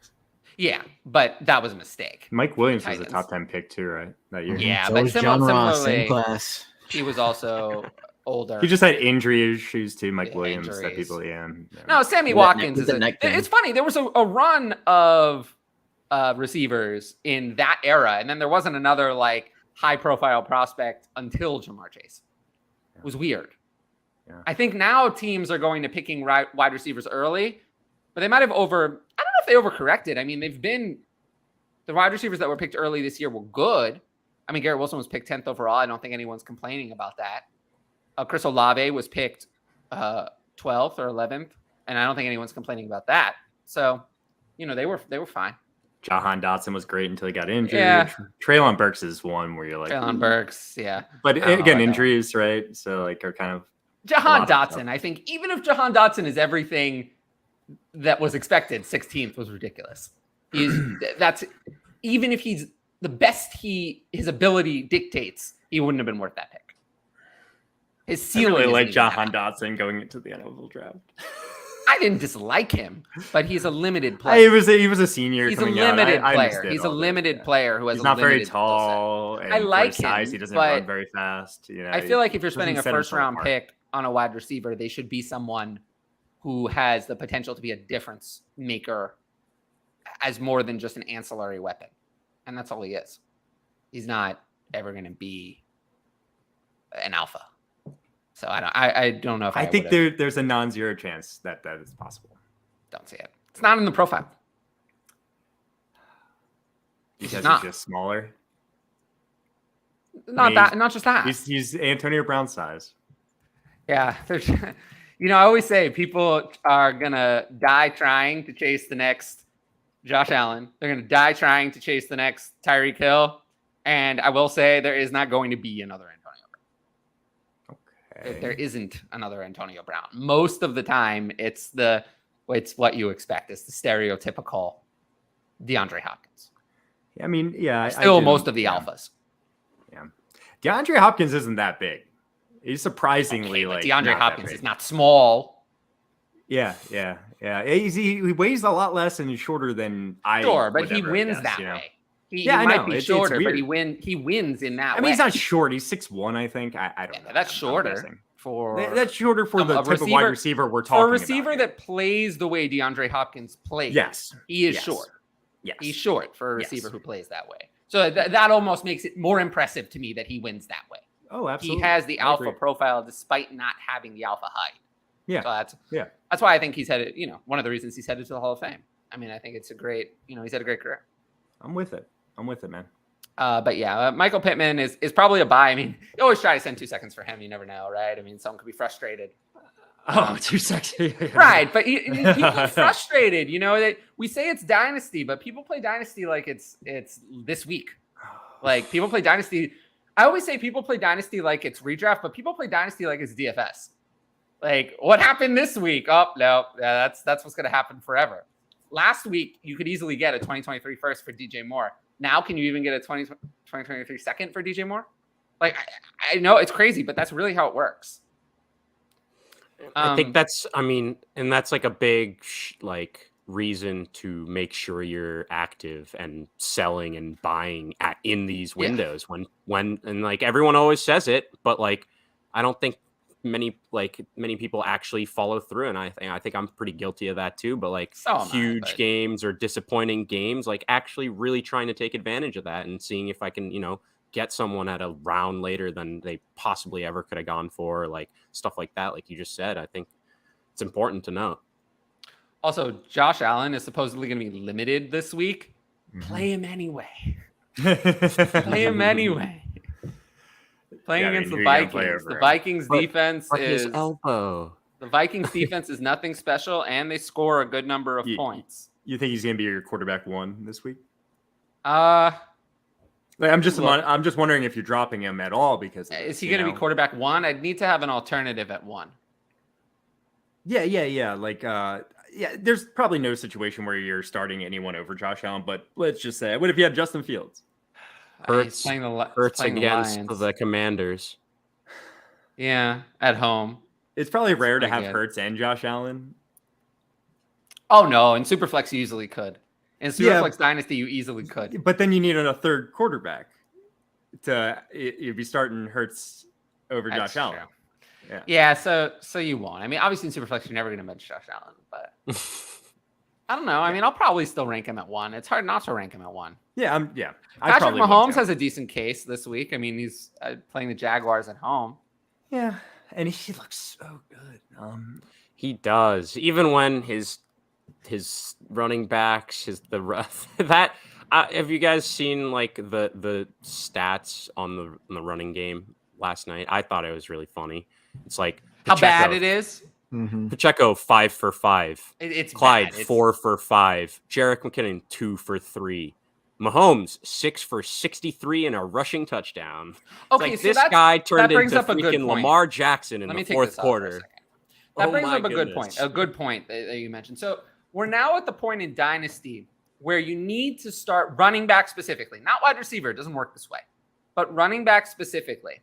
Yeah, but that was a mistake. Mike Williams was a top 10 pick too, right? That year. Yeah, so but was John Ross, similarly, same class. He was also older. He just had injury issues too, Mike Williams. Injuries. That people, No, Sammy Watkins is it's funny. There was a run of receivers in that era, and then there wasn't another like high-profile prospect until Jamar Chase. It was weird. Yeah. I think now teams are going to picking wide receivers early, but they might have I don't know if they overcorrected. I mean, the wide receivers that were picked early this year were good. I mean, Garrett Wilson was picked 10th overall. I don't think anyone's complaining about that. Chris Olave was picked 12th or 11th, and I don't think anyone's complaining about that. So, they were fine. Jahan Dotson was great until he got injured. Yeah. Treylon Burks is one where you're like, Treylon Burks, yeah. But again, injuries, right? So like are kind of Jahan Dotson. I think even if Jahan Dotson is everything that was expected, 16th was ridiculous. Even if he's the best his ability dictates, he wouldn't have been worth that pick. His ceiling. I really like Jahan Dotson going into the NFL draft. I didn't dislike him, but he's a limited player. He was a senior. He's a limited player. He's a limited player who has. He's not very tall. I like him. He doesn't run very fast. I feel like if you're spending a first-round pick on a wide receiver, they should be someone who has the potential to be a difference maker, as more than just an ancillary weapon, and that's all he is. He's not ever going to be an alpha. So I don't know if I think there's a non-zero chance that is possible. Don't see it. It's not in the profile. Because he's just smaller. Not just that. He's Antonio Brown size. Yeah, I always say people are gonna die trying to chase the next Josh Allen. They're gonna die trying to chase the next Tyreek Hill, and I will say there is not going to be another Antonio Brown. Okay. There isn't another Antonio Brown. Most of the time, it's what you expect. It's the stereotypical DeAndre Hopkins. I mean, yeah, still most of the alphas. Yeah, DeAndre Hopkins isn't that big. He's surprisingly DeAndre Hopkins is not small. Yeah. He weighs a lot less and is shorter than I. Sure, but he wins that way. He might be shorter, but he wins in that way. I mean, he's not short. He's 6'1", I think. I don't know. That's shorter that's shorter for the type of wide receiver we're talking about. For a receiver that plays the way DeAndre Hopkins plays, yes, he is short. Yes. He's short for a receiver who plays that way. So that almost makes it more impressive to me that he wins that way. Oh, absolutely. He has the alpha profile despite not having the alpha height. Yeah. So that's why I think he's headed, one of the reasons he's headed to the Hall of Fame. I mean, I think it's a great, he's had a great career. I'm with it, man. But yeah, Michael Pittman is probably a buy. I mean, you always try to send 2 seconds for him. You never know, right? I mean, someone could be frustrated. 2 seconds. Right. But people are frustrated, that we say it's Dynasty, but people play Dynasty like it's this week. Like people play Dynasty. I always say people play Dynasty like it's redraft, but people play Dynasty like it's DFS. Like what happened this week? Oh, no, that's what's going to happen forever. Last week, you could easily get a 2023 first for DJ Moore. Now, can you even get a 2023 second for DJ Moore? Like, I know it's crazy, but that's really how it works. I think that's like a big, reason to make sure you're active and selling and buying in these windows when everyone always says it, but I don't think many people actually follow through, and I think I'm pretty guilty of that too, but huge games or disappointing games, actually really trying to take advantage of that and seeing if I can get someone at a round later than they possibly ever could have gone for, like stuff like that, like you just said, I think it's important to note. Also, Josh Allen is supposedly going to be limited this week. Play him anyway. Play him anyway. Playing against the Vikings. The Vikings defense is his elbow. The Vikings defense is nothing special, and they score a good number of points. You think he's going to be your quarterback 1 this week? I'm just wondering if you're dropping him at all because is he going to be quarterback 1? I'd need to have an alternative at 1. Yeah. Like, there's probably no situation where you're starting anyone over Josh Allen, but let's just say, what if you had Justin Fields? Hurts against the Commanders. Yeah, at home. It's probably rare to have Hurts and Josh Allen. Oh, no. In Superflex, you easily could. In Superflex Dynasty, you easily could. But then you need a third quarterback. You'd be starting Hurts over Josh Allen. Yeah, so you won't. I mean, obviously in Superflex, you're never going to bench Josh Allen, but I don't know. I mean, I'll probably still rank him at 1. It's hard not to rank him at 1. Patrick Mahomes has a decent case this week. I mean, he's playing the Jaguars at home. Yeah, and he looks so good. He does. Even when his running backs, have you guys seen like the stats on the running game last night? I thought it was really funny. It's like Pacheco, how bad it is. Pacheco 5 for 5. It's Clyde bad. 4 for 5. Jerick McKinnon 2 for 3. Mahomes 6 for 63 and a rushing touchdown. Okay, like so this guy turned into up freaking Lamar Jackson in the fourth quarter. That brings up a good point. A good point that you mentioned. So we're now at the point in Dynasty where you need to start running back specifically, not wide receiver. It doesn't work this way, but running back specifically.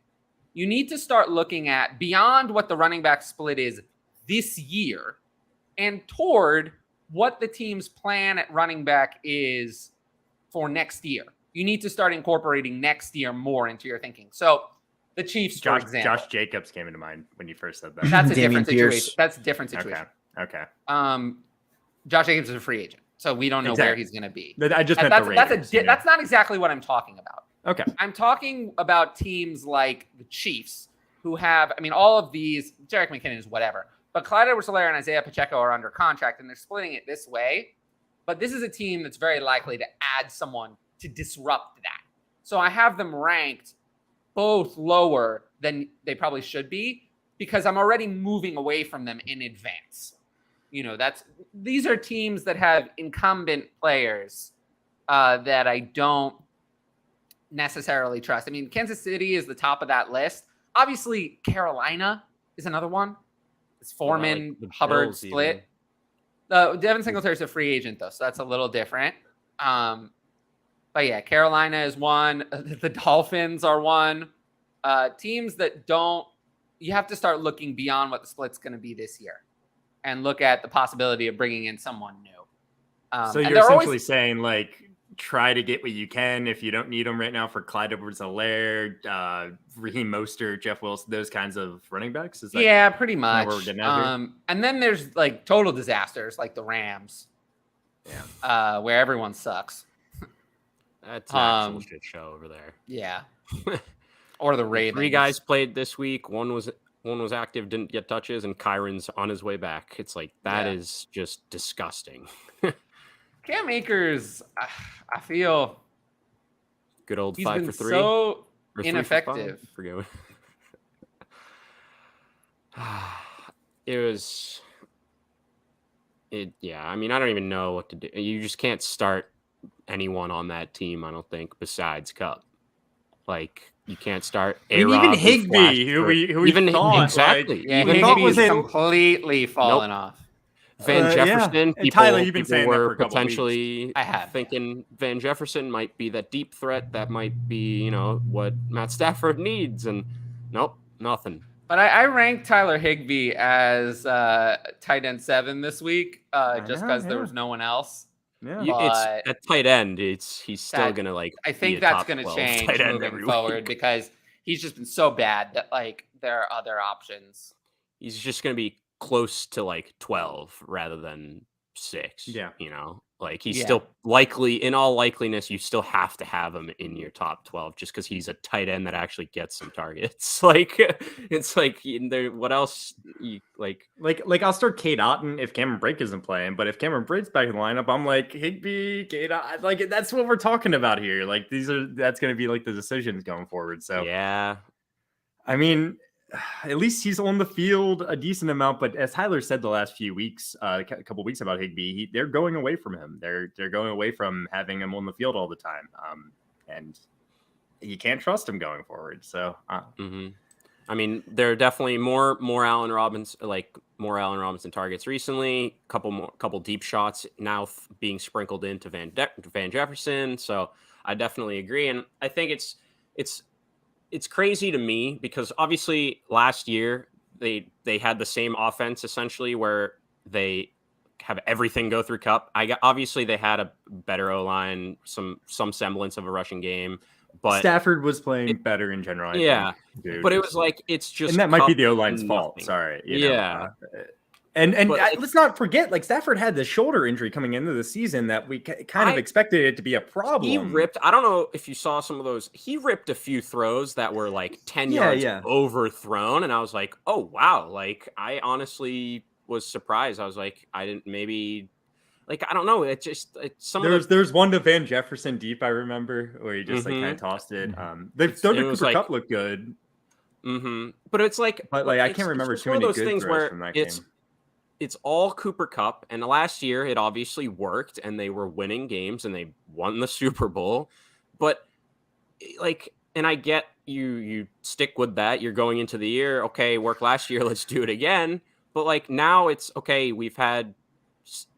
You need to start looking at beyond what the running back split is this year and toward what the team's plan at running back is for next year. You need to start incorporating next year more into your thinking. So the Chiefs, for example. Josh Jacobs came into mind when you first said that. That's a different situation. That's a different situation. Okay. Josh Jacobs is a free agent, so we don't know where he's going to be. I just meant the Raiders, that's not exactly what I'm talking about. Okay. I'm talking about teams like the Chiefs who have, I mean, all of these, Jerick McKinnon is whatever, but Clyde Edwards-Helaire and Isaiah Pacheco are under contract, and they're splitting it this way. But this is a team that's very likely to add someone to disrupt that. So I have them ranked both lower than they probably should be because I'm already moving away from them in advance. You know, these are teams that have incumbent players that I don't necessarily trust. I mean, Kansas City is the top of that list. Obviously, Carolina is another one. It's Foreman, Hubbard split. Devin Singletary's a free agent, though, so that's a little different. But yeah, Carolina is one. The Dolphins are one. Teams that you have to start looking beyond what the split's going to be this year and look at the possibility of bringing in someone new. So you're essentially saying, like, try to get what you can if you don't need them right now for Clyde Edwards-Helaire, Raheem Mostert, Jeff Wilson, those kinds of running backs? Is that pretty much. Where we're getting at here? And then there's like total disasters like the Rams, where everyone sucks. That's an actual shit show over there. Yeah. Or the Ravens. 3 guys played this week. One was active, didn't get touches, and Kyron's on his way back. It's like that is just disgusting. Cam Akers, I feel good old he's 5 been for 3. So ineffective. Forget it. Yeah, I mean, I don't even know what to do. You just can't start anyone on that team, I don't think, besides Cup. Like, you can't start even Higbee, who we thought, exactly. Higbee's completely fallen off. Van Jefferson, Tyler, you've been saying were that for potentially thinking Van Jefferson might be that deep threat that might be, what Matt Stafford needs, and nope, nothing. But I ranked Tyler Higbee as tight end 7 this week, just because there was no one else. Yeah, it's at tight end. He's still gonna I think that's gonna change moving forward because he's just been so bad that like there are other options. He's just gonna be close to like 12 rather than 6. Yeah, Like he's still likely, in all likeliness, you still have to have him in your top 12 just because he's a tight end that actually gets some targets. Like it's like what else? Like I'll start Kate Otten if Cameron Brake isn't playing, but if Cameron Brake's back in the lineup, I'm like Higbee, Kate Otten. Like that's what we're talking about here. Like that's going to be like the decisions going forward. So yeah, I mean, at least he's on the field a decent amount, but as Tyler said the last few weeks, a couple weeks about Higbee, they're going away from him. They're going away from having him on the field all the time, and you can't trust him going forward. So, I mean, there are definitely more Allen Robinson targets recently. Couple deep shots now being sprinkled into Van Jefferson. So I definitely agree, and I think it's crazy to me because obviously last year they had the same offense essentially where they have everything go through Cup. Obviously they had a better O-line, some semblance of a rushing game, but Stafford was playing better in general. I think, but it was like it's just and that might be the O-line's fault. Sorry, you know? And let's not forget, like Stafford had the shoulder injury coming into the season that we kind of expected it to be a problem. He ripped. I don't know if you saw some of those. He ripped a few throws that were like 10 yards overthrown, and I was like, oh wow! Like I honestly was surprised. I was like, I didn't maybe. Like I don't know. There's one to Van Jefferson deep. I remember where he just like kind of tossed it. The Cooper Cup looked good. But it's like, I can't remember too many good things throws from that game. It's all Cooper Cup, and last year it obviously worked, and they were winning games, and they won the Super Bowl. But like, and I get you stick with that. You're going into the year, okay, worked last year, let's do it again. But like now it's okay. We've had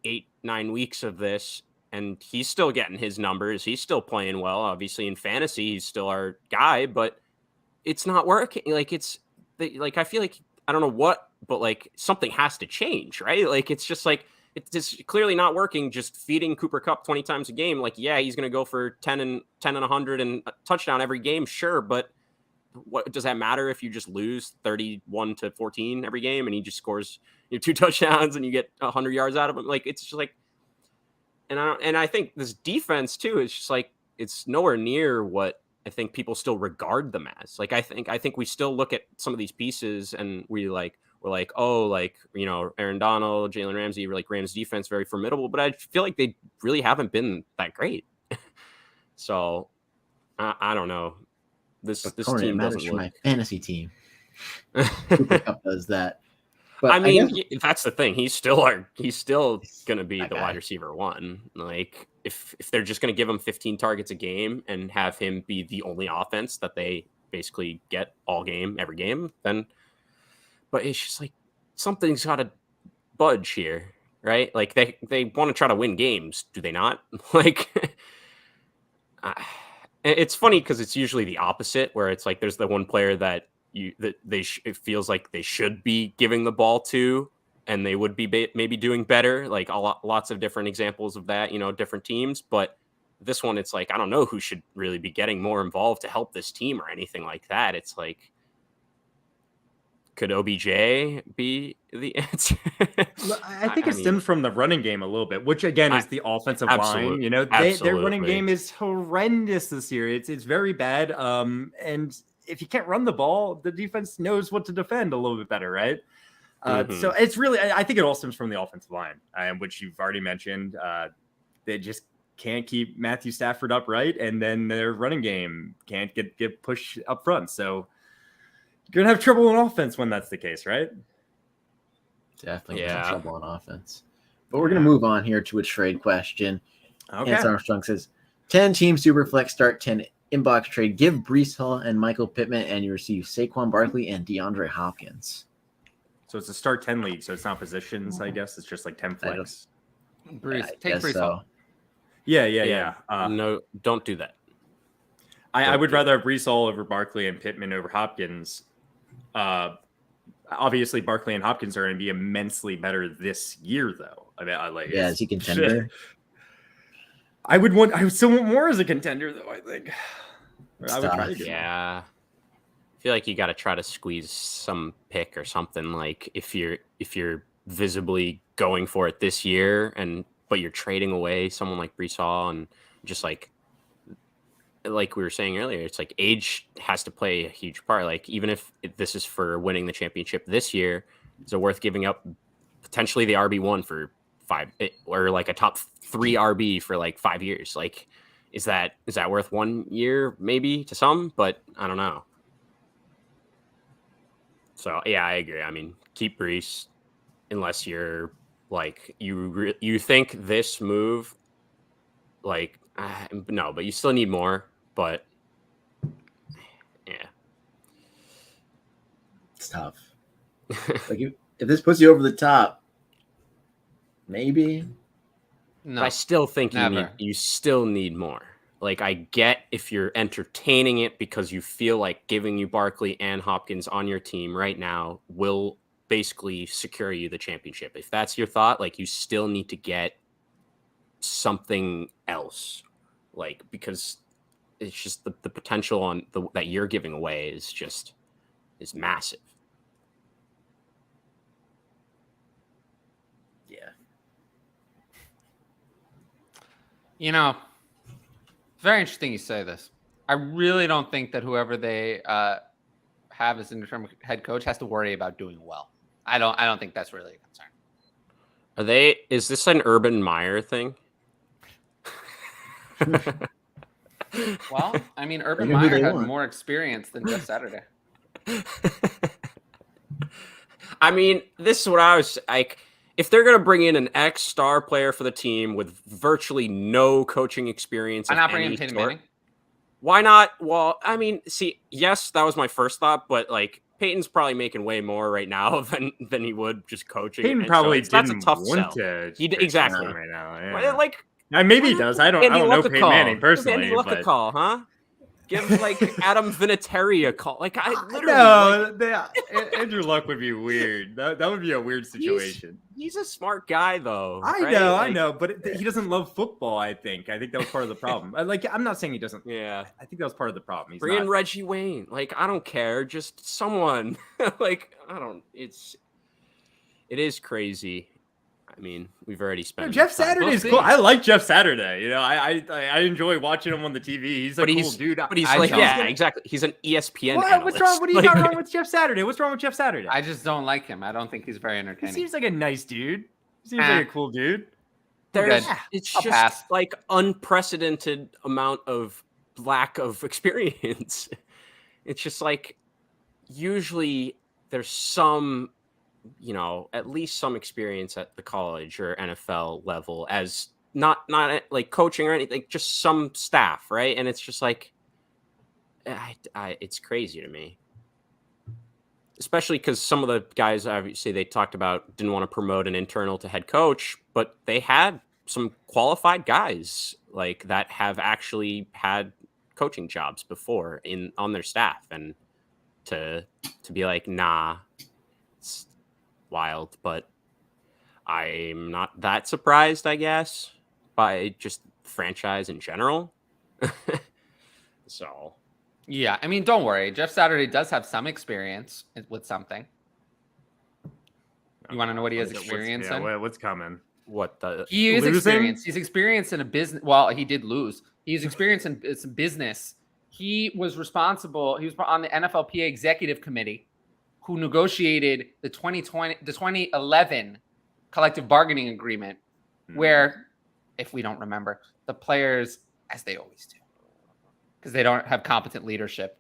8-9 weeks of this, and he's still getting his numbers. He's still playing well. Obviously, in fantasy, he's still our guy, but it's not working. Like I feel like I don't know what, but like something has to change, right? Like it's just like it's clearly not working. Just feeding Cooper Cup 20 times a game, like he's going to go for 10 and 100 and a touchdown every game, sure, but what does that matter if you just lose 31-14 every game and he just scores 2 touchdowns and you get 100 yards out of him? Like it's just like, and I think this defense too is just like it's nowhere near what I think people still regard them as. Like I think we still look at some of these pieces and we're like, oh, like, you know, Aaron Donald, Jalen Ramsey, like Rams defense, very formidable, but I feel like they really haven't been that great. So I don't know. This team doesn't look... my fantasy team. Cooper Cup does that. But I mean, that's the thing. He's still going to be the wide receiver one. Like if they're just going to give him 15 targets a game and have him be the only offense that they basically get all game, every game, then, but it's just like something's got to budge here, right? Like they want to try to win games, do they not? Like, it's funny because it's usually the opposite, where it's like there's the one player that it feels like they should be giving the ball to, and they would be maybe doing better. Like lots of different examples of that, you know, different teams. But this one, it's like I don't know who should really be getting more involved to help this team or anything like that. It's like, could OBJ be the answer? I think it stems from the running game a little bit, which again is the offensive line. You know, their running game is horrendous this year. It's very bad. And if you can't run the ball, the defense knows what to defend a little bit better, right? So it's really, I think it all stems from the offensive line, which you've already mentioned. They just can't keep Matthew Stafford upright, and then their running game can't get pushed up front. So you're gonna have trouble on offense when that's the case, right? Definitely have trouble on offense. But we're gonna move on here to a trade question. Okay. Lance Armstrong says 10-team Superflex start 10 inbox trade. Give Breece Hall and Michael Pittman, and you receive Saquon Barkley and DeAndre Hopkins. So it's a start 10 league, so it's not positions, I guess. It's just like 10 flex. Take Breece Hall. Yeah. No, don't do that. I would rather have Breece Hall over Barkley and Pittman over Hopkins. Obviously, Barkley and Hopkins are going to be immensely better this year, though. I mean, is he contender? I would still want more as a contender, though. I think. I would try to get I feel like you got to try to squeeze some pick or something. Like if you're visibly going for it this year, but you're trading away someone like Breece Hall, and just like we were saying earlier, it's like age has to play a huge part. Like even if this is for winning the championship this year, is it worth giving up potentially the RB1 for 5 or like a top 3 RB for like 5 years? Like, is that worth 1 year maybe to some? But I don't know. So yeah, I agree. I mean, keep Breece unless you're like you think this move, like no, but you still need more. But yeah, it's tough. Like if this puts you over the top, maybe. No, but I still think you still need more. Like, I get if you're entertaining it because you feel like giving you Barkley and Hopkins on your team right now will basically secure you the championship. If that's your thought, like, you still need to get something else, like, because it's just the potential on that you're giving away is massive. Yeah. You know, very interesting you say this. I really don't think that whoever they have as interim head coach has to worry about doing well. I don't think that's really a concern. Is this an Urban Meyer thing? Well, I mean, Urban Meyer had more experience than Jeff Saturday. I mean, this is what I was like. If they're going to bring in an ex-star player for the team with virtually no coaching experience, why not bring in Peyton Manning? Why not? Well, I mean, see, yes, that was my first thought, but like Peyton's probably making way more right now than he would just coaching. Peyton probably that's a tough want sell. To exactly right now. Yeah. Like maybe he does. I don't know Peyton Manning personally. Give Andy Luck a call, huh? Give like Adam Vinatieri a call. Like Andrew Luck would be weird. That would be a weird situation. He's a smart guy, though. I know, but he doesn't love football. I think that was part of the problem. I'm not saying he doesn't. Yeah, I think that was part of the problem. Bring in Reggie Wayne. Like, I don't care. Just someone. Like, I don't. It is crazy. I mean, we've already spent. Jeff Saturday's cool. I like Jeff Saturday. You know, I enjoy watching him on the TV. He's a cool dude. But he's like, exactly. He's an ESPN analyst. What's wrong? What do you got wrong with Jeff Saturday? What's wrong with Jeff Saturday? I just don't like him. I don't think he's very entertaining. He seems like a nice dude. He seems like a cool dude. It's just like unprecedented amount of lack of experience. It's just like usually there's some, at least some experience at the college or NFL level as not like coaching or anything, like just some staff, right? And it's just like, it's crazy to me, especially because some of the guys obviously they talked about didn't want to promote an internal to head coach, but they had some qualified guys like that have actually had coaching jobs before on their staff, and to be like, nah, it's wild. But I'm not that surprised, I guess, by just franchise in general. So yeah, I mean, don't worry, Jeff Saturday does have some experience with something. You want to know what he has experience in? What's coming? He is experienced. He's experienced in a business. Well, he did lose. He's experienced in some business. He was responsible. He was on the NFLPA executive committee, who negotiated the 2011 collective bargaining agreement, where, if we don't remember, the players, as they always do, because they don't have competent leadership,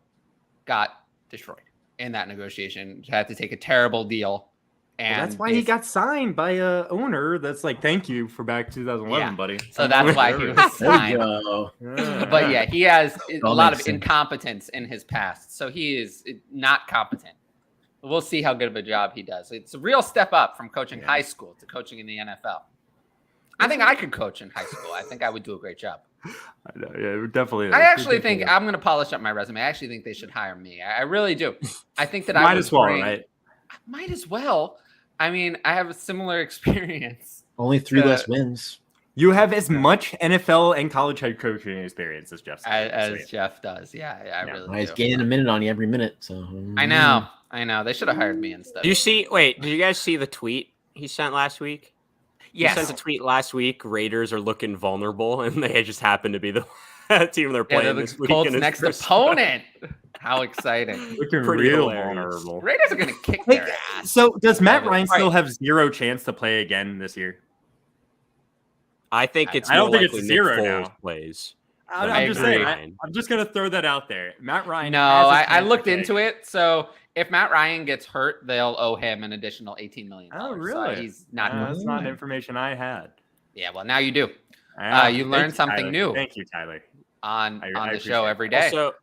got destroyed in that negotiation. Had to take a terrible deal. And that's why he got signed by a owner that's like, thank you for back 2011, buddy. So that's why he was signed. But yeah, he has a lot of incompetence in his past. So he is not competent. We'll see how good of a job he does. It's a real step up from coaching high school to coaching in the NFL. I think I could coach in high school. I think I would do a great job. I know, yeah, definitely. I actually think I'm going to polish up my resume. I actually think they should hire me. I really do. I think that might as well, right? Might as well. I mean, I have a similar experience. Only 3 less wins. You have as much NFL and college head coaching experience as Jeff. As Jeff does. Yeah, I really do. He's gaining a minute on you every minute. So I know. They should have hired me instead. Did you guys see the tweet he sent last week? Yes. You sent a tweet last week. Raiders are looking vulnerable, and they just happen to be the team they're playing this week. Colts' next opponent. How exciting! Looking Pretty real hilarious. vulnerable. Raiders are going to kick their ass. So does Matt Ryan Right. still have zero chance to play again this year? I think it's I don't more think likely it's Nick zero Foles now. plays. I'm just agree. saying. I'm just gonna throw that out there. Matt Ryan. No, I looked into it. So if Matt Ryan gets hurt, they'll owe him an additional $18 million. Oh, really? So he's not. That's not information I had. Yeah, well, now you do. Yeah, You learn something new. Thank you, Tyler. On I the show every day. Also,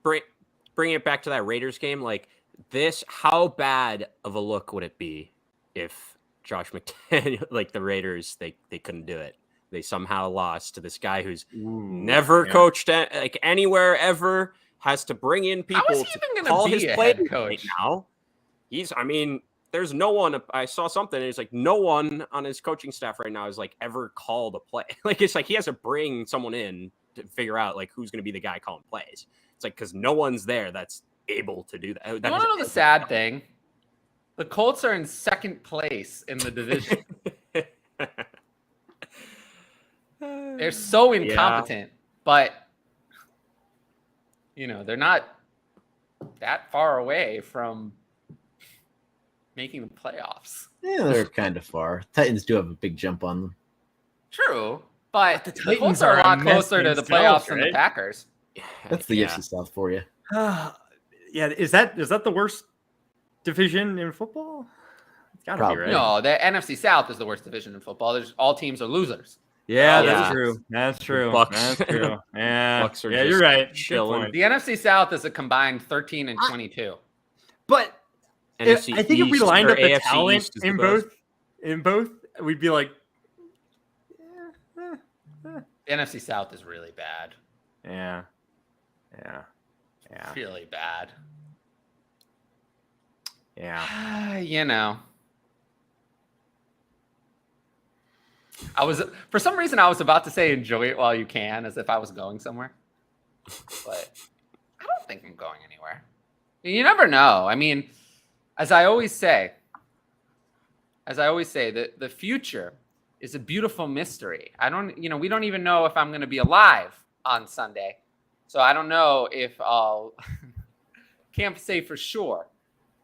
bring it back to that Raiders game. Like this, how bad of a look would it be if Josh McDaniel, like the Raiders, they couldn't do it. They somehow lost to this guy who's never coached like anywhere ever, has to bring in people to call his play right now. There's no one. I saw something. And it's like no one on his coaching staff right now is like ever called a play. Like it's like he has to bring someone in to figure out like who's going to be the guy calling plays. It's like because no one's there that's able to do that. You want to know the sad thing? The Colts are in second place in the division. They're so incompetent, but they're not that far away from making the playoffs. Yeah, they're kind of far. Titans do have a big jump on them. True, but the Titans Colts are a lot closer to the playoffs than right? the Packers. That's the NFC South for you. Yeah, is that the worst division in football? It's gotta be, right? No, the NFC South is the worst division in football. All teams are losers. Yeah, Yeah. that's true. That's true. Bucks. That's true. Yeah, Bucks are you're just right. chilling. Good point. The NFC South is a combined 13 and 22. But NFC I think if we East lined or up the AFC talent East is the in best. both, we'd be like, The NFC South is really bad. yeah. Really bad. Yeah. For some reason, I was about to say enjoy it while you can, as if I was going somewhere. But I don't think I'm going anywhere. You never know. I mean, as I always say, the future is a beautiful mystery. We don't even know if I'm going to be alive on Sunday. So I don't know if I'll, can't say for sure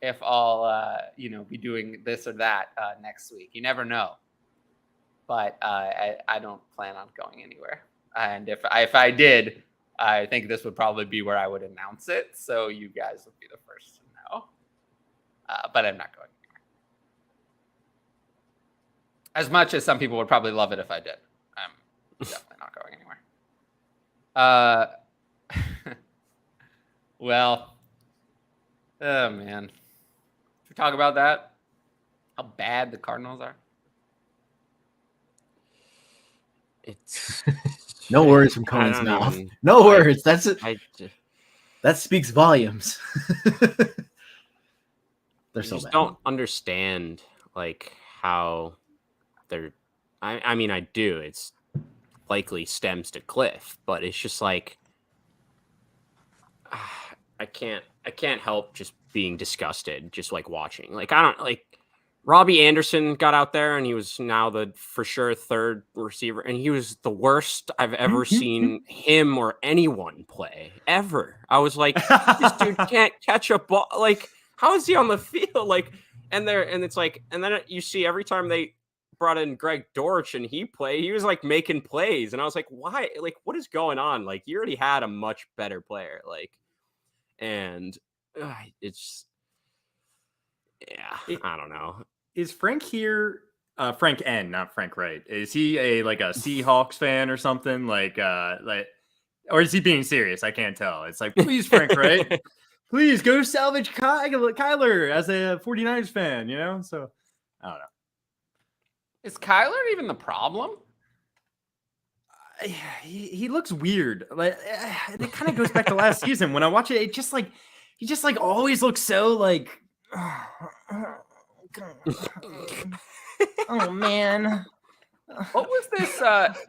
if I'll, be doing this or that next week. You never know. But I don't plan on going anywhere. And if I did, I think this would probably be where I would announce it. So you guys would be the first to know. But I'm not going anywhere. As much as some people would probably love it if I did. I'm definitely not going anywhere. Well, oh man. Should we talk about that? How bad the Cardinals are? It's No words from Cohen's mouth. No words. That's it. That speaks volumes. They're so bad. Don't understand like how they're. I do. It's likely stems to Cliff, but it's just like I can't help just being disgusted, just like watching. Like I don't like. Robbie Anderson got out there and he was now the for sure third receiver, and he was the worst I've ever seen him or anyone play ever. I was like, this dude can't catch a ball. Like, how is he on the field? Like, and it's like, and then you see every time they brought in Greg Dortch and he was like making plays, and I was like, why? Like, what is going on? Like, you already had a much better player. Like, and it's. Yeah, I don't know. Is Frank here? Frank N, not Frank Wright. Is he a Seahawks fan or something? Or is he being serious? I can't tell. It's like, please, Frank Wright, please go salvage Kyler as a 49ers fan. So I don't know. Is Kyler even the problem? He looks weird. Like it kind of goes back to last season when I watch it. It just like he just like always looks so like. Oh man. What was this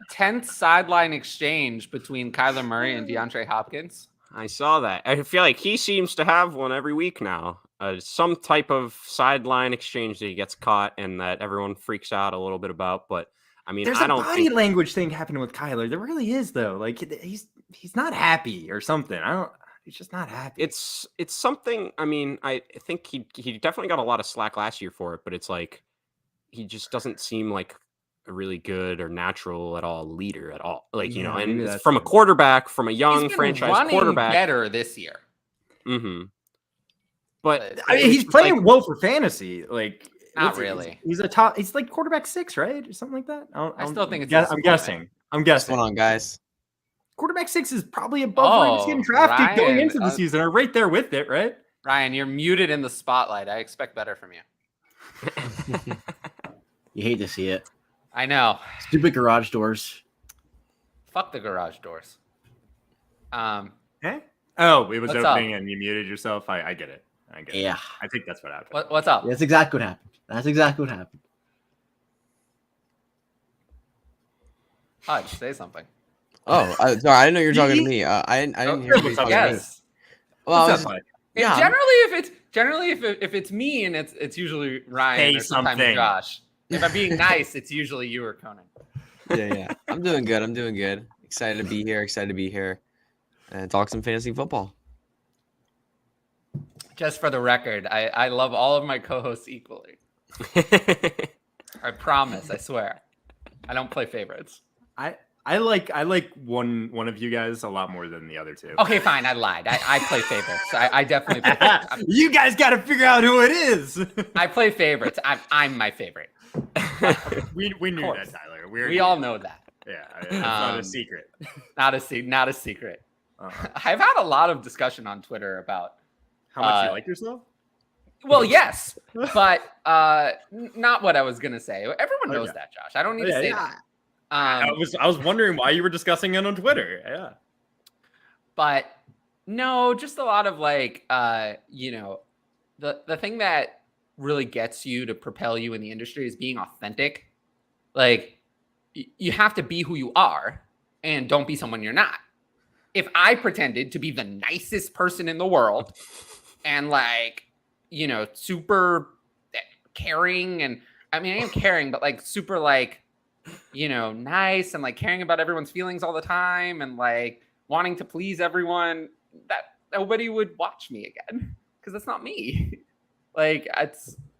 tense sideline exchange between Kyler Murray and DeAndre Hopkins? I saw that. I feel like he seems to have one every week now. some type of sideline exchange that he gets caught and that everyone freaks out a little bit about. But I mean, there's I a don't body think language thing happening with Kyler. There really is, though. Like he's not happy or something. He's just not happy. it's something. I mean, I think he definitely got a lot of slack last year for it, but it's like he just doesn't seem like a really good or natural at all leader at all. Like, you know, and it's from a quarterback, from a young franchise quarterback. Better this year. Mm-hmm. But I mean, he's playing well for fantasy. Like, not really. He's like quarterback 6, right, or something like that. I still think it's. I'm guessing. What's going on, guys? Quarterback 6 is probably above where he was getting drafted Ryan, going into the season, or right there with it, right? Ryan, you're muted in the spotlight. I expect better from you. You hate to see it. I know. Stupid garage doors. Fuck the garage doors. Eh? Oh, it was What's opening up? and you muted yourself. I get it. Yeah. I think that's what happened. What's up? That's exactly what happened. Hodge, say something. Oh, sorry, I didn't know you were talking to me. I didn't hear you talking to me. Yes. Well, What's up, bud? yeah. Generally, if it's me and it's usually Ryan Say or sometimes something. Josh. If I'm being nice, it's usually you or Conan. Yeah. I'm doing good. Excited to be here and talk some fantasy football. Just for the record, I love all of my co-hosts equally. I promise. I swear. I don't play favorites. I like one of you guys a lot more than the other two. Okay, fine. I lied. I play favorites. I definitely play favorites. You guys got to figure out who it is. I play favorites. I'm my favorite. we knew that, Tyler. We all know that. Yeah, it's not a secret. Not a secret. I've had a lot of discussion on Twitter about How much you like yourself? Well, yes, but not what I was gonna say. Everyone knows that, Josh. I don't need to say that. I was wondering why you were discussing it on Twitter. Yeah, but no, just a lot of like, the thing that really gets you to propel you in the industry is being authentic. Like, you have to be who you are and don't be someone you're not. If I pretended to be the nicest person in the world and like, super caring, and I mean, I am caring, but like super like, nice and like caring about everyone's feelings all the time and like wanting to please everyone, that nobody would watch me again because that's not me. Like,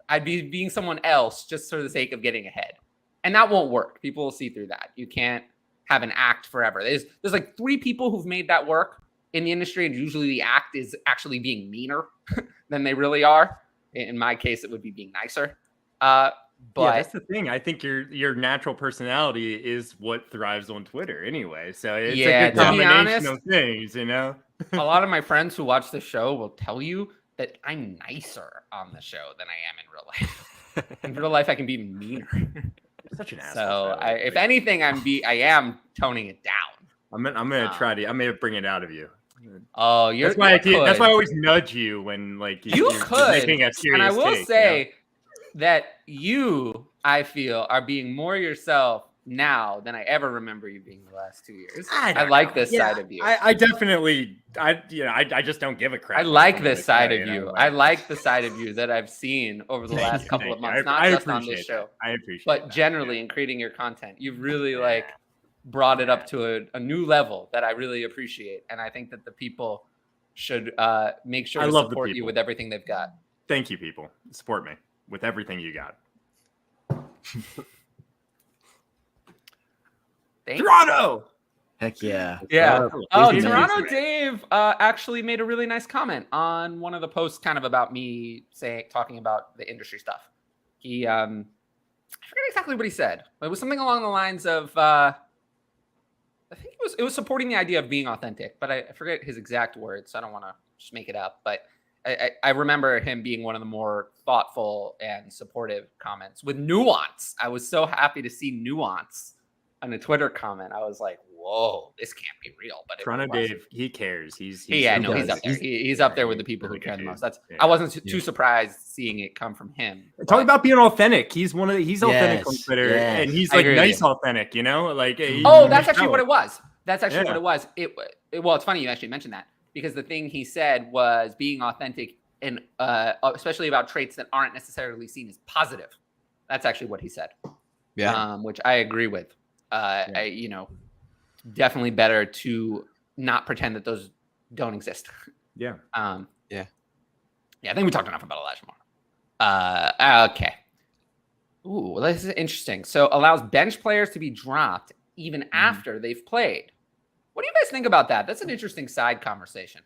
I'd be being someone else just for the sake of getting ahead. And that won't work. People will see through that. You can't have an act forever. There's like 3 people who've made that work in the industry, and usually the act is actually being meaner than they really are. In my case, it would be being nicer. But that's the thing. I think your natural personality is what thrives on Twitter anyway. So it's a good combination of things, A lot of my friends who watch the show will tell you that I'm nicer on the show than I am in real life. In real life, I can be even meaner. Such an asshole. So if anything, I am toning it down. I'm gonna try to. I'm gonna bring it out of you. Oh, that's why I always nudge you when like you're making a serious. And I will take, say that you, I feel, are being more yourself now than I ever remember you being the last 2 years. I like this side of you. I definitely, I just don't give a crap. I like this side of you. I like the side of you that I've seen over the last couple of months, not just on this show. I appreciate but generally in creating your content. You've really like brought it up to a new level that I really appreciate. And I think that the people should make sure to support you with everything they've got. Thank you, people. Support me with everything you got. Toronto! Heck yeah. Yeah. Toronto Dave actually made a really nice comment on one of the posts kind of about me talking about the industry stuff. He, I forget exactly what he said, but it was something along the lines of, I think it was supporting the idea of being authentic, but I forget his exact words, so I don't want to just make it up. But I remember him being one of the more thoughtful and supportive comments with nuance. I was so happy to see nuance on a Twitter comment. I was like, whoa, this can't be real. But Toronto Dave, he cares. He's up there. He's up there with the people who care the most. I wasn't too surprised seeing it come from him. Talk about being authentic. He's authentic on Twitter, and he's like nice authentic, Like, that's actually what it was. That's actually what it was. Well, it's funny you actually mentioned that, because the thing he said was being authentic and especially about traits that aren't necessarily seen as positive. That's actually what he said. Yeah. Which I agree with. Definitely better to not pretend that those don't exist. Yeah. Yeah, I think we talked enough about Elijah Moore. Okay. Ooh, this is interesting. So allows bench players to be dropped even after they've played. What do you guys think about that? That's an interesting side conversation.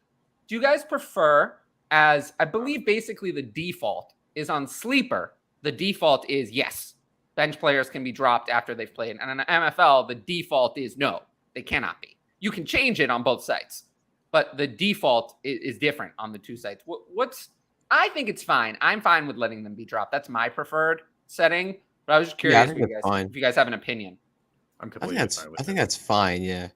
Do you guys prefer, as I believe basically the default is on Sleeper, the default is yes, bench players can be dropped after they've played. And on MFL, the default is no, they cannot be. You can change it on both sites, but the default is different on the two sites. I think it's fine. I'm fine with letting them be dropped. That's my preferred setting. But I was just curious if you guys have an opinion. I'm completely fine with I think that's fine. Yeah.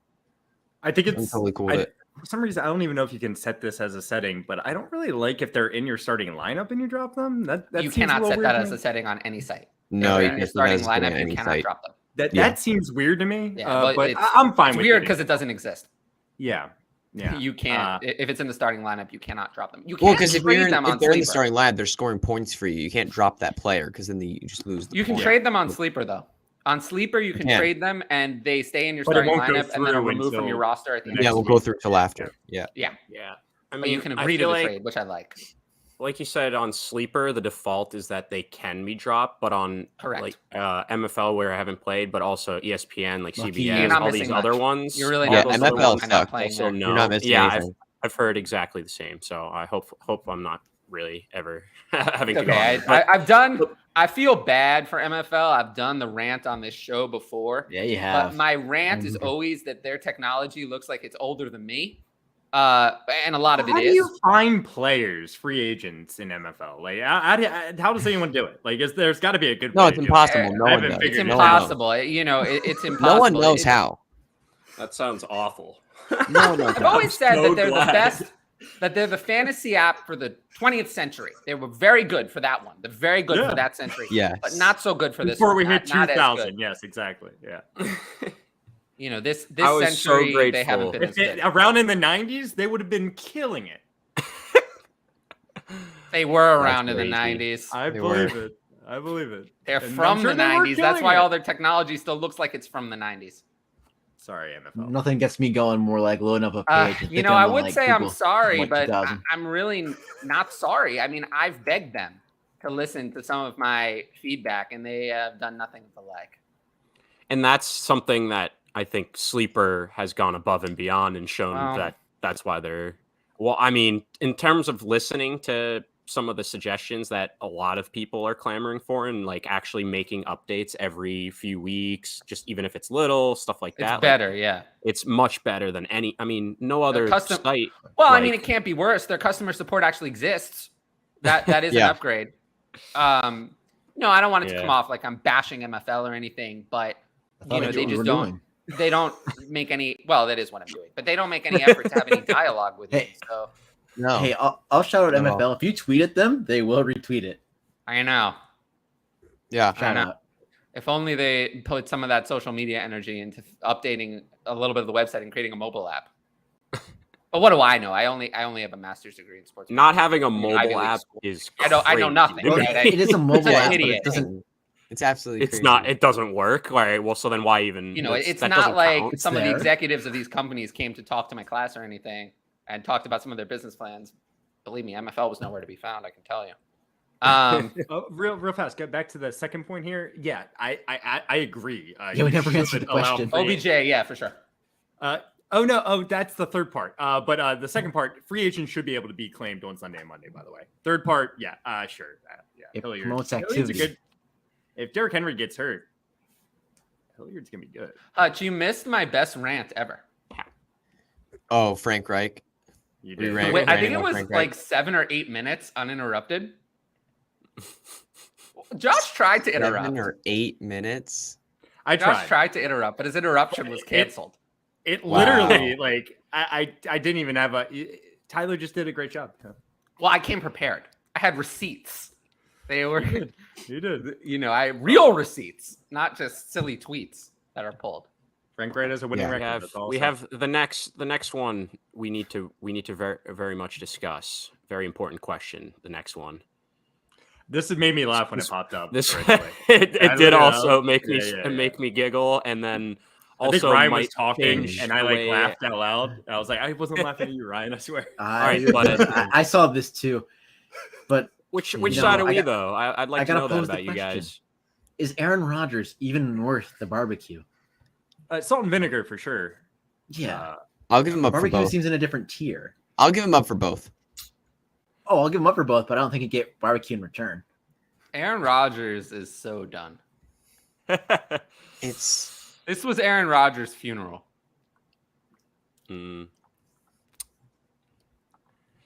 I think it's I'm totally cool with it. For some reason, I don't even know if you can set this as a setting, but I don't really like if they're in your starting lineup and you drop them. That you cannot set that as a setting on any site. No, in your starting lineup, you cannot drop them. That seems weird to me. Yeah, but I'm fine with it. It's weird because it doesn't exist. Yeah. Yeah. You can't if it's in the starting lineup, you cannot drop them. You can't because if trade them on they're in the Sleeper. starting lineup, they're scoring points for you. You can't drop that player because then you just lose the You can point. trade them on Sleeper though. On Sleeper, you can trade them and they stay in your But it starting won't go lineup and then are through removed from your roster at the end. Yeah, of we'll the go season. through till after. Yeah. Yeah. I But you can agree to the trade, which I like. Like you said, on Sleeper, the default is that they can be dropped, but on like MFL, where I haven't played, but also ESPN, like CBS, all these other ones. You're really not MFL sucks. Also, no. You're not missing anything. I've heard exactly the same, so I hope I'm not really ever having to go. I feel bad for MFL. I've done the rant on this show before. Yeah, you have. But my rant is always that their technology looks like it's older than me. And a lot of it is. How do you find players, free agents in MFL? Like, how does anyone do it? Like, there's got to be a good way. No, it's impossible. No one knows. It's impossible. It's impossible. No one knows how. That sounds awful. No, I've always said that they're the best. That they're the fantasy app for the 20th century. They were very good for that one. They're very good for that century. Yes. But not so good for this Before one. we hit 2000. Yes, exactly. Yeah. This century, they haven't been as good. Around in the 90s, they would have been killing it. They were around in the 90s. I believe it. They're from the 90s. That's why all their technology still looks like it's from the 90s. Sorry, MFL. Nothing gets me going more like loading up a page. I would say I'm sorry, but I'm really not sorry. I mean, I've begged them to listen to some of my feedback, and they have done nothing to like. And that's something that I think Sleeper has gone above and beyond and shown that that's why they're... Well, I mean, in terms of listening to some of the suggestions that a lot of people are clamoring for and like actually making updates every few weeks, just even if it's little stuff like that. It's better, yeah. It's much better than no other site. Well, I mean, it can't be worse. Their customer support actually exists. That is an upgrade. No, I don't want it to come off like I'm bashing MFL or anything, but they just don't. They don't make any. Well, that is what I'm doing, but they don't make any effort to have any dialogue with me. So. No. Hey, I'll shout out MFL. If you tweet at them, they will retweet it. I know. Yeah. I know. If only they put some of that social media energy into updating a little bit of the website and creating a mobile app. But what do I know? I only have a master's degree in sports. Not having a mobile app is crazy. I know nothing. It is a mobile app. But it doesn't. It's absolutely. It's crazy. Not. It doesn't work. All right. Well, so then why even? It's not like some of the executives of these companies came to talk to my class or anything. And talked about some of their business plans. Believe me, MFL was nowhere to be found. I can tell you. Real fast. Get back to the second point here. Yeah, I agree. We never answered the question. OBJ, yeah, for sure. That's the third part. But the second part, free agents should be able to be claimed on Sunday and Monday. By the way, third part, sure, It promotes activity. If Derrick Henry gets hurt, Hilliard's gonna be good. You missed my best rant ever. Oh, Frank Reich. You did. Wait, I think it was like 7 or 8 minutes uninterrupted. Josh tried to interrupt. 7 or 8 minutes. Josh tried to interrupt, but his interruption was canceled. It literally, I didn't even have Tyler just did a great job. Well, I came prepared. I had receipts. They were. You did. Real receipts, not just silly tweets that are pulled. Frank Wright has a winning record. We have the next one we need to very, very much discuss. very important question. The next one. This has made me laugh when it popped up. It did also make me giggle, and then also I think Ryan was talking, and I like laughed out loud. I was like, I wasn't laughing at you, Ryan. I swear. I saw this too, but which side are we though? I'd like to know that about you guys. Is Aaron Rodgers even worth the barbecue? Salt and vinegar for sure. Yeah, I'll give him up for both. Barbecue seems in a different tier. I'll give him up for both. Oh, I'll give him up for both, but I don't think he'd get barbecue in return. Aaron Rodgers is so done. This was Aaron Rodgers' funeral.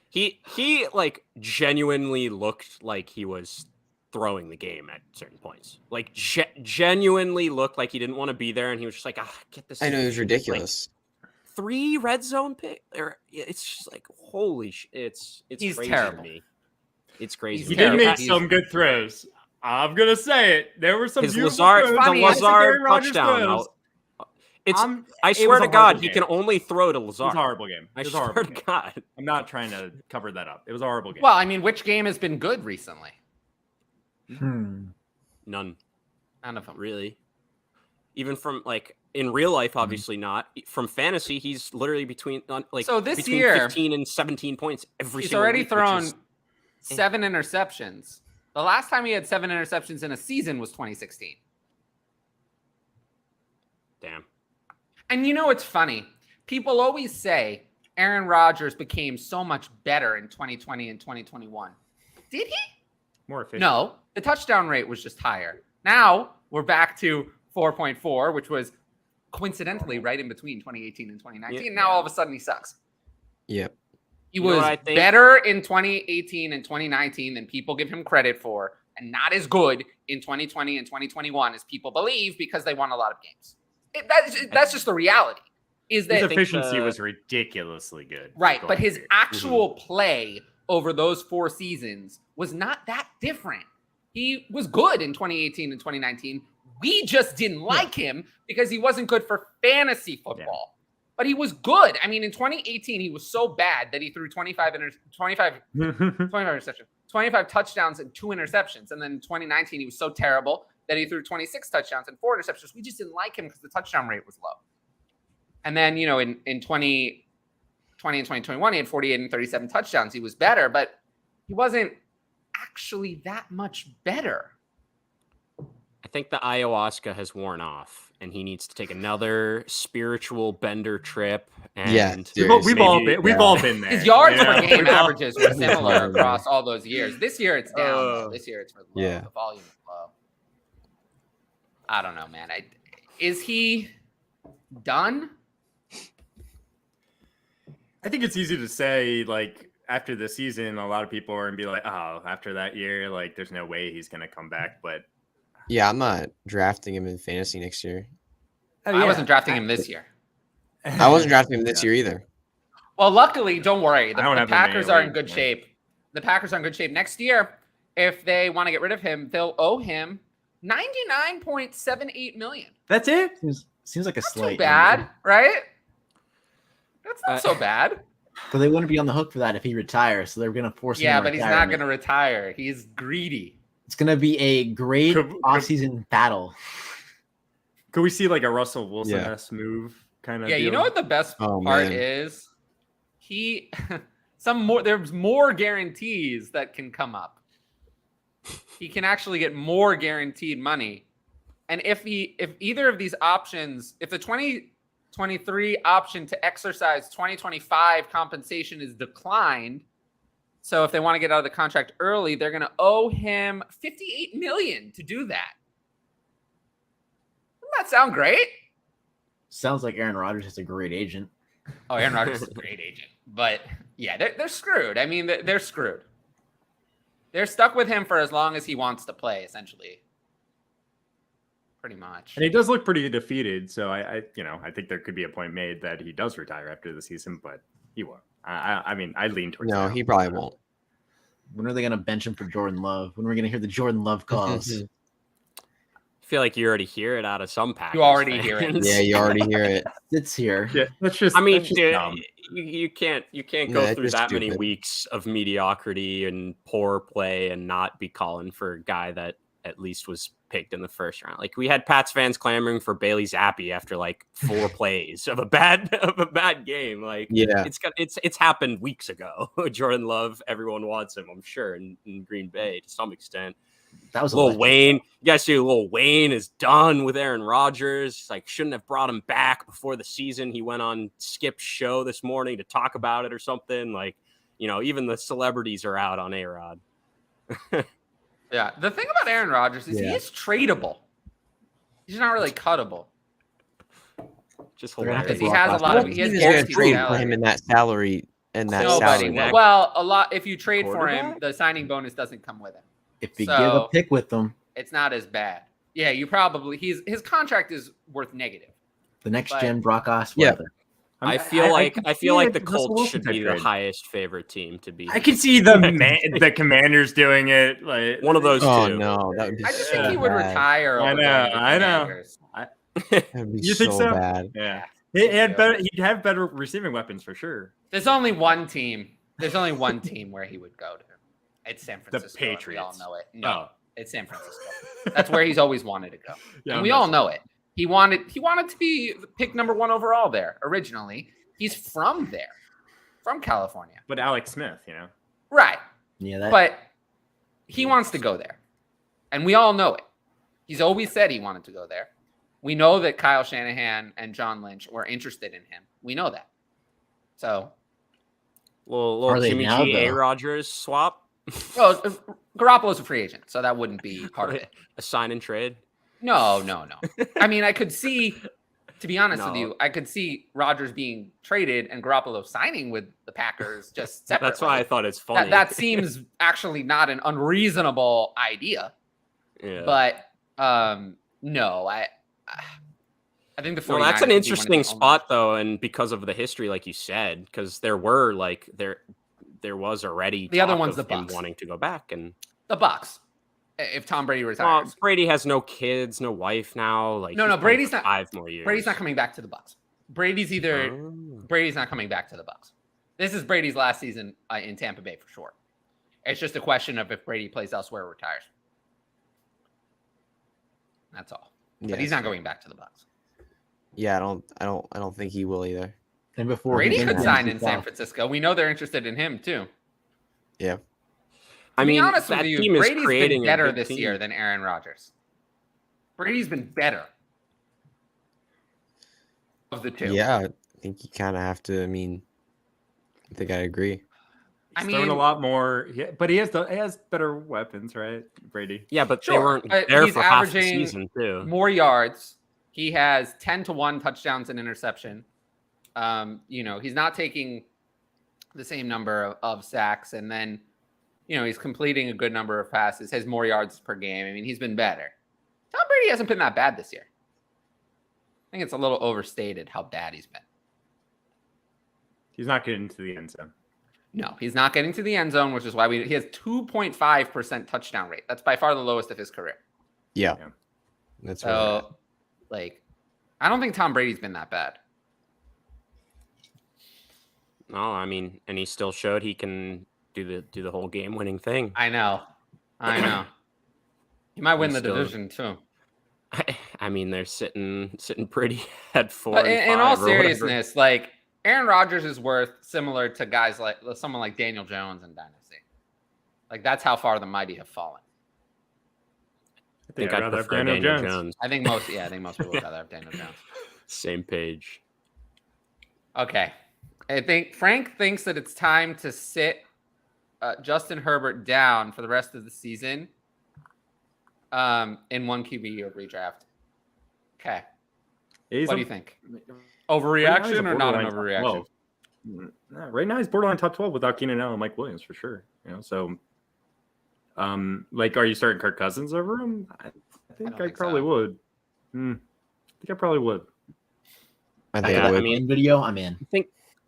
He like genuinely looked like he was throwing the game at certain points. Like genuinely looked like he didn't want to be there, and he was just like, get this. I know, it was ridiculous. Like, 3 red zone pick. It's just like holy shit. It's He's crazy terrible. to me. It's crazy. He did make some good throws. I'm gonna say it. There were some beautiful throws. The Lazard touchdown. I swear to God, he can only throw to Lazard. It was a horrible game. I swear to God. I'm not trying to cover that up. It was a horrible game. Well, I mean, which game has been good recently? None. None of them. Really. Even from like in real life, obviously not. From fantasy, he's literally between this year 15 and 17 points every he's single already week, thrown 7 interceptions. The last time he had 7 interceptions in a season was 2016. Damn. And you know what's funny? People always say Aaron Rodgers became so much better in 2020 and 2021. Did he? More efficient. No, the touchdown rate was just higher. Now we're back to 4.4, which was coincidentally right in between 2018 and 2019. Yeah. Now all of a sudden he sucks. Yep. He was better in 2018 and 2019 than people give him credit for, and not as good in 2020 and 2021 as people believe because they won a lot of games. That's just the reality. Is that his efficiency was ridiculously good. Right, but his actual play over those 4 seasons was not that different. He was good in 2018 and 2019. We just didn't like him because he wasn't good for fantasy football. Yeah. But he was good. I mean, in 2018, he was so bad that he threw 25 touchdowns and 2 interceptions. And then in 2019, he was so terrible that he threw 26 touchdowns and 4 interceptions. We just didn't like him because the touchdown rate was low. And then, you know, in 2020 and 2021, he had 48 and 37 touchdowns. He was better, but he wasn't actually that much better. I think the ayahuasca has worn off, and he needs to take another spiritual bender trip. And we've all been there. His yards per game averages were similar across all those years. This year it's down. This year it's low. The volume is low. I don't know, man. Is he done? I think it's easy to say, like, after the season, a lot of people are going to be like, oh, after that year, like, there's no way he's going to come back. But yeah, I'm not drafting him in fantasy next year. I wasn't drafting him this year. I wasn't drafting him this year either. Well, luckily, don't worry. The Packers are in good shape. The Packers are in good shape. Next year, if they want to get rid of him, they'll owe him $99.78 million. That's it? Seems like a slight. Not too bad, right? That's not so bad. But they wouldn't be on the hook for that if he retires, so they're going to force him to retire. Yeah, but he's not going to retire. He's greedy. It's going to be a great offseason battle. Could we see like a Russell Wilson-esque move kind of deal? You know what the best part is? There's more guarantees that can come up. He can actually get more guaranteed money. And if either of these options, if the 2023 option to exercise 2025 compensation is declined, so if they want to get out of the contract early, they're going to owe him $58 million to do that. Doesn't that sound great? Sounds like Aaron Rodgers is a great agent. Oh, Aaron Rodgers is a great agent. But yeah, they're screwed. I mean, they're screwed. They're stuck with him for as long as he wants to play, essentially. Pretty much. And he does look pretty defeated, so I think there could be a point made that he does retire after the season, but he won't. I mean, I lean towards no, he probably won't. When are they going to bench him for Jordan Love? When are we going to hear the Jordan Love calls? feel like you already hear it out of some Packers. You already hear it. Yeah, you already hear it. It's here. Yeah, that's just. I mean, that's just dude, dumb. you can't Yeah, go it's through just that many stupid. weeks of mediocrity and poor play and not be calling for a guy that at least was picked in the first round. Like we had Pats fans clamoring for Bailey Zappi after like 4 plays of a bad game. Like Yeah. it's happened weeks ago. Jordan Love, everyone wants him, I'm sure, in Green Bay to some extent. That was Lil Wayne. You guys see Lil Wayne is done with Aaron Rodgers. He's like, shouldn't have brought him back before the season. He went on Skip's show this morning to talk about it or something. Like, even the celebrities are out on A-Rod. Yeah. The thing about Aaron Rodgers is he is tradable. He's not really cuttable. Just hilarious. He has a lot of. He has guaranteed trade for salary. him in that salary. Nobody. Salary. Well, a lot. If you trade for him, the signing bonus doesn't come with him. If you give a pick with them, it's not as bad. Yeah, you probably his contract is worth negative. The next gen Brock Osweiler. Yeah. I feel like the Colts should be the highest favorite team to be. I can see the Commanders doing it. Like one of those two. Oh no, that would be I just so think he would bad. retire. I know. That'd be You think so? bad. Yeah. He'd have better receiving weapons for sure. There's only one team where he would go to. It's San Francisco. The Patriots. We all know it. No, it's San Francisco. That's where he's always wanted to go. Yeah, and we all know it. He wanted to be picked number 1 overall there originally. He's from there, from California. But Alex Smith, Right. Yeah, but he wants to go there. And we all know it. He's always said he wanted to go there. We know that Kyle Shanahan and John Lynch were interested in him. We know that. So little Jimmy G, A. Rodgers swap. Well, Garoppolo's a free agent, so that wouldn't be part of it. A sign and trade? No. I mean, I could see, to be honest with you, I could see Rodgers being traded and Garoppolo signing with the Packers just separately. That's why I thought it's funny. That seems actually not an unreasonable idea. Yeah. But no, I think the 49ers that's an interesting spot though, and because of the history, like you said, because there was already the other one's the him Bucs wanting to go back, and the Bucs. If Tom Brady retires, Brady has no kids, no wife now. Like no, Brady's not 5 more years. Brady's not coming back to the Bucs. Brady's not coming back to the Bucs. This is Brady's last season in Tampa Bay for sure. It's just a question of if Brady plays elsewhere or retires. That's all. Yeah. But he's not going back to the Bucs. Yeah, I don't think he will either. And before Brady could sign in San Francisco. We know they're interested in him too. Yeah. To be honest with you, Brady's been better this year than Aaron Rodgers. Brady's been better of the two. Yeah, I think you kind of have to. I think I agree. He's throwing a lot more, but he has better weapons, right, Brady? Yeah, but they weren't there for half the season too. More yards. He has 10-1 touchdowns and interception. He's not taking the same number of sacks, and then he's completing a good number of passes, has more yards per game. I mean, he's been better. Tom Brady hasn't been that bad this year. I think it's a little overstated how bad he's been. He's not getting to the end zone. No, he's not getting to the end zone, which is why he has 2.5% touchdown rate. That's by far the lowest of his career. Yeah. That's so, I don't think Tom Brady's been that bad. No, and he still showed he can do the whole game-winning thing. I know. He might win the division too. They're sitting pretty at 4. But in all seriousness, Aaron Rodgers is worth similar to guys like someone like Daniel Jones in Dynasty. That's how far the mighty have fallen. I think I'd prefer Daniel Jones. I think most people would rather have Daniel Jones. Same page. Okay. I think Frank thinks that it's time to sit Justin Herbert down for the rest of the season in 1 QB or redraft. Okay. What do you think? Overreaction or not an overreaction? Right now he's borderline top 12 without Keenan Allen and Mike Williams for sure. So are you starting Kirk Cousins over him? I think I probably would. I think I probably would. I think video. I'm in.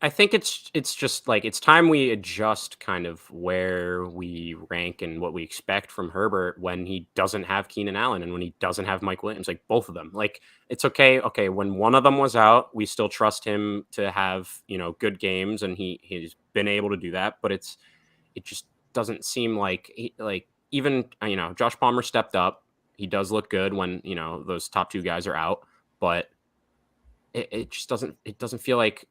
I think it's just like it's time we adjust kind of where we rank and what we expect from Herbert when he doesn't have Keenan Allen and when he doesn't have Mike Williams, like both of them. Like it's okay. Okay, when one of them was out, we still trust him to have, good games, and he's been able to do that, but it just doesn't seem like even Josh Palmer stepped up. He does look good when, those top two guys are out, but it just doesn't feel like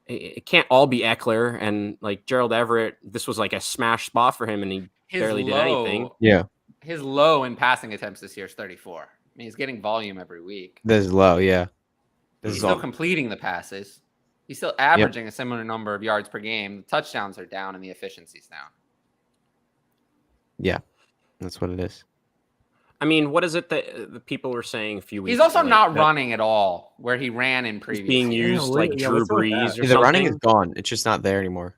it can't all be Eckler and like Gerald Everett. This was like a smash spot for him, and he barely did anything. Yeah, his low in passing attempts this year is 34. I mean, he's getting volume every week. this is low. Yeah, he's still completing the passes. He's still averaging a similar number of yards per game. The touchdowns are down, and the efficiency's down. Yeah, that's what it is. I mean, what is it that the people were saying a few weeks ago? He's also ago, not running at all, where he ran in previous. Being used like Drew Brees or the running is gone. It's just not there anymore.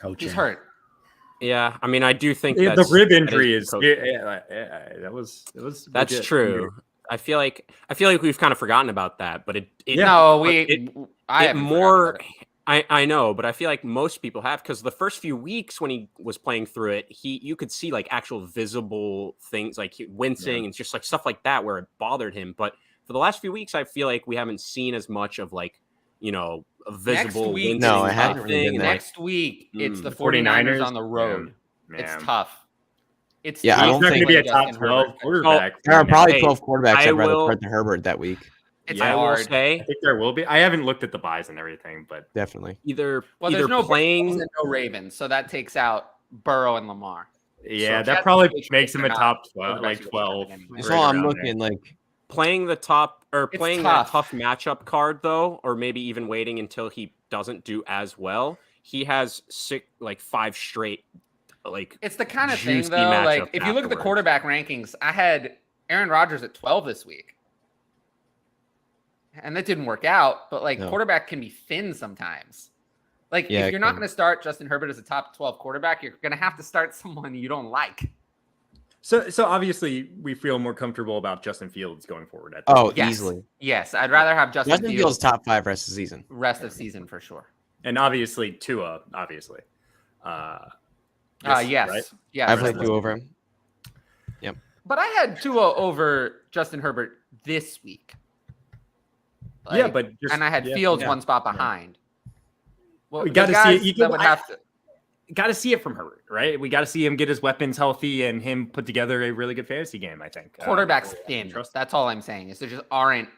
Coaching. He's hurt. Yeah, I mean, I do think the rib injury is that was that's legit true. injury. I feel like we've kind of forgotten about that, but I know, but I feel like most people have, because the first few weeks when he was playing through it, you could see like actual visible things, like wincing and just like stuff like that where it bothered him. But for the last few weeks, I feel like we haven't seen as much of like, a visible wincing. No, it hasn't really been Next week, it's the 49ers on the road. Yeah. It's tough. It's I don't he's not going to be a Justin top 12 Herbert. quarterback. There are probably Hey, 12 quarterbacks I'd rather will- start than Herbert that week. It's I will hard. say I think there will be. I haven't looked at the buys and everything, but Definitely. either There's no playing Bengals and no Ravens, so that takes out Burrow and Lamar. yeah, So that Jets probably Patriots makes him are a not top the 12, rest like of the 12. anymore. That's right all I'm around looking there. like. playing the top or It's playing tough. that tough matchup card though, or maybe even waiting until he doesn't do as well. He has 5 straight It's the kind of thing, juicy though. Like, matchups if you look at the afterwards. quarterback rankings, I had Aaron Rodgers at 12 this week. And that didn't work out, but No. quarterback can be thin sometimes. Like, Yeah, if you're it not can. going to start Justin Herbert as a top 12 quarterback, you're going to have to start someone you don't like. So obviously we feel more comfortable about Justin Fields going forward. At Oh, Yes. easily. Yes, I'd rather have Justin Justin Fields Fields top 5 rest of the season. rest of season for sure. and obviously Tua, obviously. Yes. right? Yeah. I rest played of the you over season. him. But I had Tua over Justin Herbert this week. Yeah, but just, and I had yeah, Fields yeah. one spot behind. Well, We the got to see guys it. You that can, would have to. got to see it from Herbert, right? We got to see him get his weapons healthy and him put together a really good fantasy game. I think Quarterback's thin. trust- That's all I'm saying. Is there just aren't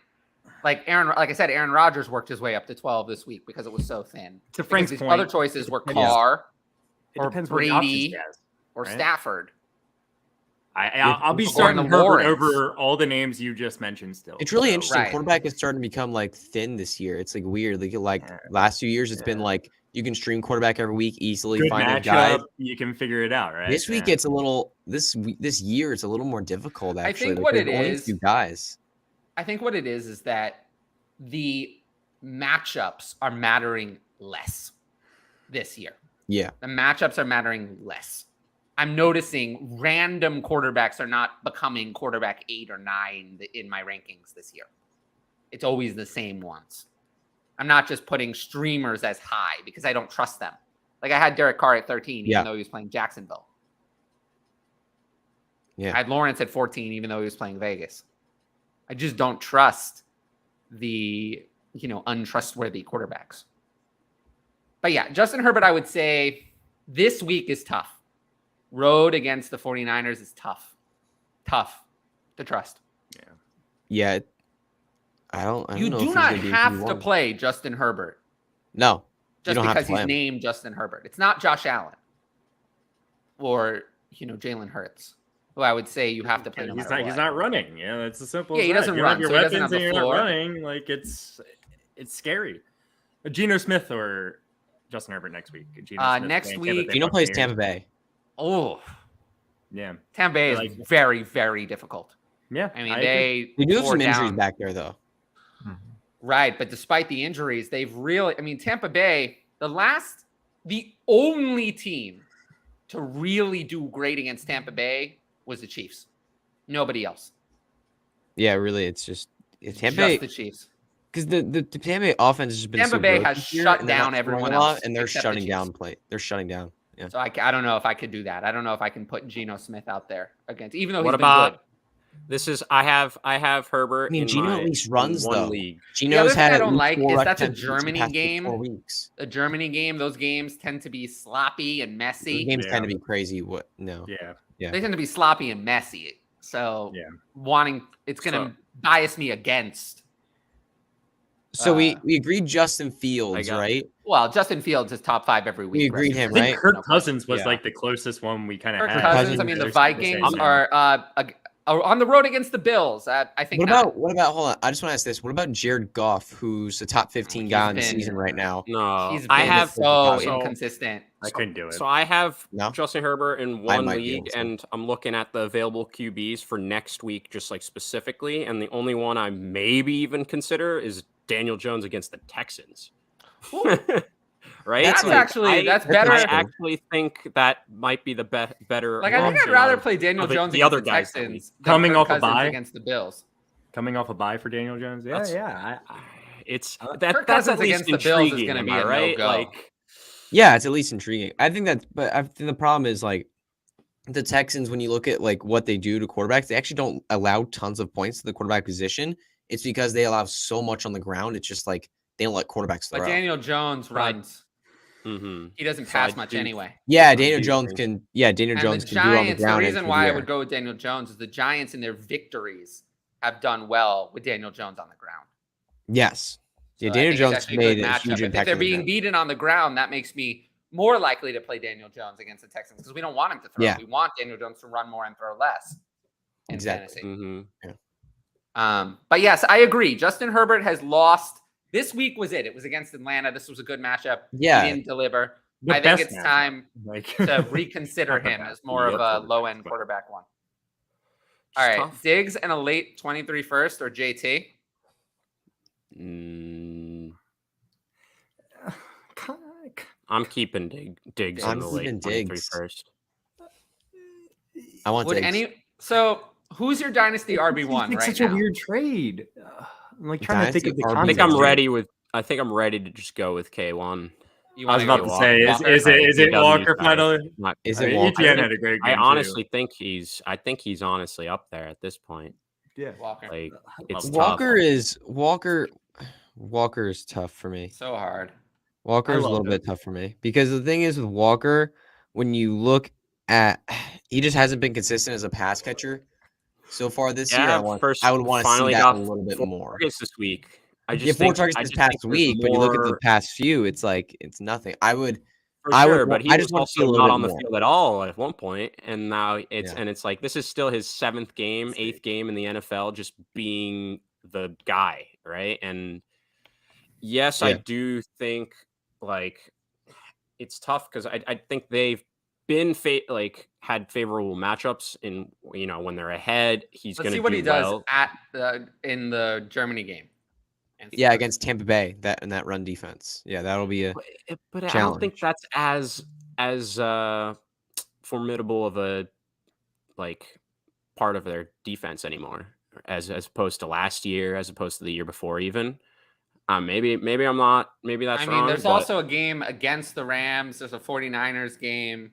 like I said, Aaron Rodgers worked his way up to 12 this week because it was so thin. To Because Frank's these point, other choices were Yeah. Carr it or depends what the options Brady he has. or right? Stafford. I'll be Or starting Herbert Lawrence. over all the names you just mentioned. Still, It's really So, interesting. Right. Quarterback is starting to become thin this year. It's weird. Last few years, it's been you can stream quarterback every week easily. Good Find a guy. matchup, you can figure it out, right? This week, it's a little. This year, it's a little more difficult. Actually, think what there's it only a is- few guys. I think what it is that the matchups are mattering less this year. Yeah, The matchups are mattering less. I'm noticing random quarterbacks are not becoming quarterback 8 or 9 in my rankings this year. It's always the same ones. I'm not just putting streamers as high because I don't trust them. Like I had Derek Carr at 13, Yeah. even though he was playing Jacksonville. Yeah. I had Lawrence at 14, even though he was playing Vegas. I just don't trust the, untrustworthy quarterbacks. But yeah, Justin Herbert, I would say this week is tough. Road against the 49ers is tough. Tough to trust. yeah. I don't You know if do he's not gonna be have who to you play Justin Herbert No, you just don't have because to play he's him. named Justin Herbert. It's not Josh Allen or, Jalen Hurts, who I would say you have to play no he's matter not. what. He's not running. Yeah, it's as simple. Yeah, as he that. doesn't You don't run, have your so he doesn't weapons have the and you're floor. not running. It's scary. Geno Smith or Justin Herbert next week. Geno Smith next playing week- Tampa Bay Geno plays Buccaneers. Tampa Bay. Oh, Yeah, Tampa Bay is Like- very, very difficult. yeah. I mean, agree. We do have tore some injuries down- back there, though. Right, but despite the injuries, they've really, Tampa Bay, the only team to really do great against Tampa Bay was the Chiefs. Nobody else. Yeah, really, it's just Tampa Just Bay. the Chiefs. because the Tampa Bay offense has been Tampa so Bay good has this year, shut and they're down not everyone throwing a lot, else and they're except the shutting Chiefs. down play. They're shutting down. Yeah. So I don't know if I could do that. I don't know if I can put Geno Smith out there against, even though he's What been about good. this? Is I have Herbert. I mean, in Geno my at least in runs one though. league. The other Geno's thing had I at don't least like 4 is that's a receptions the Germany past, like, game. 4 weeks. A Germany game, those games tend to be sloppy and Those messy. games Yeah. tend to be crazy. What? No. Yeah. They tend to be sloppy and messy. So it's going to bias me against. So we agreed Justin Fields, right? Well, Justin Fields is top 5 every week. We agreed him, I think right? Kirk Cousins was like the closest one we kind of had. Kirk Cousins. I mean, the Vikings are on the road against the Bills. I think. What about? Hold on. I just want to ask this. What about Jared Goff, who's a top 15 guy in the season right now? No, he's been so inconsistent. I couldn't do it. So I have Justin Herbert in one league, and to. I'm looking at the available QBs for next week, just like specifically. And the only one I maybe even consider is Daniel Jones against the Texans. Right? That's better. I actually think that might be the better. Like, I think I'd rather play Daniel Jones the against other the guys Texans coming off a bye against the Bills. Coming off a bye for Daniel Jones. It's Kirk that's at Cousins least against the Bills is intriguing, going to be am I a right? no-go. Like, yeah, it's at least intriguing. I think the problem is like the Texans, when you look at like what they do to quarterbacks, they actually don't allow tons of points to the quarterback position. It's because they allow so much on the ground. It's just like they don't let quarterbacks throw. But Daniel Jones runs. He doesn't pass much anyway. Yeah, Daniel Jones can. Yeah, Daniel Jones can do on the ground. The reason why I would go with Daniel Jones is the Giants in their victories have done well with Daniel Jones on the ground. Yes. So yeah, Daniel Jones made a huge impact. If they're being beaten on the ground, that makes me more likely to play Daniel Jones against the Texans because we don't want him to throw. Yeah. We want Daniel Jones to run more and throw less. Exactly. But yes, I agree. Justin Herbert has lost. This week was it. It was against Atlanta. This was a good matchup. Yeah. He didn't deliver. I think it's time to reconsider him as more of a low-end quarterback one. All right. Tough. Diggs and a late 23 first or JT? I'm keeping Diggs in the late 23 first. I want Diggs. So who's your dynasty RB1 right now? Such a weird trade. I'm like trying to think of the I think I'm ready to just go with K1. I was about to say, is it Walker finally? Is it Walker? ETN had a great game. I honestly think he's honestly up there at this point. Yeah, Walker. Like it's Walker is tough for me. So hard. Walker is a little bit tough for me because the thing is with Walker, when you look at, he just hasn't been consistent as a pass catcher so far this year. I would want to see that a little bit more. This week. I just think 4 targets this past week, but you look at the past few, it's like it's nothing. I just want to see a little not bit on the more. field at all at one point, and now it's like this is still his 7th game, 8th game in the NFL, just being the guy, right? And yes, I do think like it's tough because I think they've been had favorable matchups in when they're ahead. He's going to see what he does in the Germany game. Yeah, against Tampa Bay, that run defense. Yeah, that'll be a but challenge. I don't think that's as formidable of a part of their defense anymore as opposed to last year, as opposed to the year before even. Maybe I'm not. Maybe that's wrong. There's also a game against the Rams. There's a 49ers game.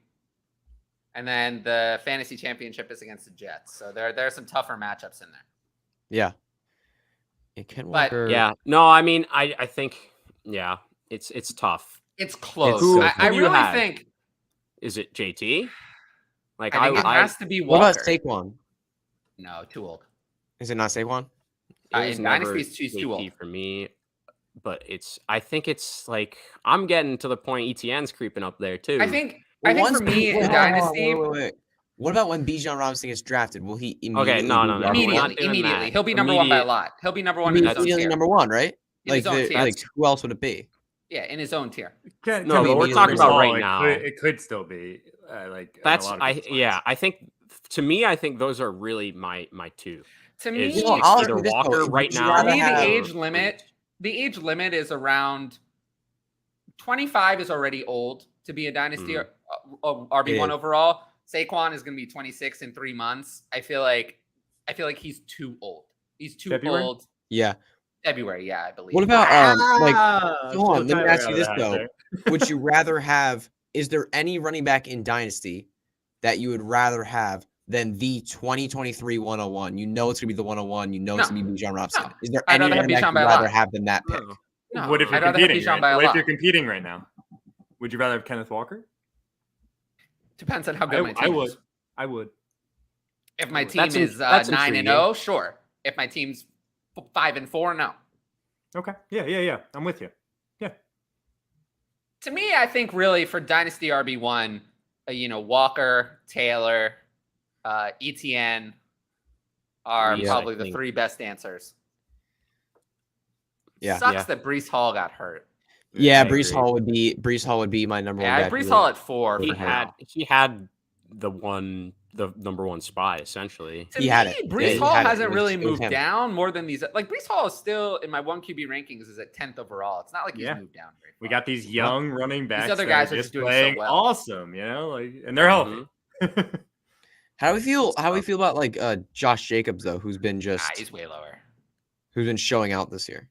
And then the fantasy championship is against the Jets. So there are some tougher matchups in there. Yeah. I think it's tough. It's close. I really think. Is it JT? Like I think it has to be Walker. What about Saquon? No, too old. Is it not Saquon? In Dynasty, he's too old for me. But I think it's like I'm getting to the point ETN's creeping up there too. I think for me in Dynasty. Wait. What about when Bijan Robinson gets drafted? Will he immediately? No. Immediately. He'll be number 1 by a lot. He'll be number 1 in his own tier. Number 1, right? Like who else would it be? Yeah, in his own tier. But we're talking about right now. It could still be I think to me, I think those are really my 2. To me, either Walker right now. For me, the age limit is around 25 is already old to be a dynasty RB1 overall. Saquon is going to be 26 in 3 months. I feel like he's too old. He's too old. Yeah. February, yeah, I believe. What about hold on, let me ask you this though. Would you rather have, is there any running back in Dynasty that you would rather have than the 2023 101? You know it's gonna be the 101, you know it's gonna be Bijan Robinson. No. Is there I'd any rather running have back Bijan you'd by a rather lot. have than that pick? No, What if you're I'd rather have competing? Bijan by a What if lot. you're competing right now? Would you rather have Kenneth Walker? Depends on how good my team is. I would. If my team is 9-0, sure. If my team's 5-4, no. Okay. Yeah. I'm with you. Yeah. To me, I think really for Dynasty RB1, Walker, Taylor, ETN are probably the three best answers. Yeah. Sucks that Breece Hall got hurt. Yeah, Breece Hall would be my number one. Yeah, Breece Hall at 4. He had the number one spy essentially. He had it. Breece Hall hasn't really moved down more than these. Like Breece Hall is still in my 1 QB rankings is at 10th overall. It's not like he's moved down very far. We got these young running backs. These other guys are just doing playing so well. Awesome, and they're healthy. How do we feel about Josh Jacobs though, who's been he's way lower. Who's been showing out this year?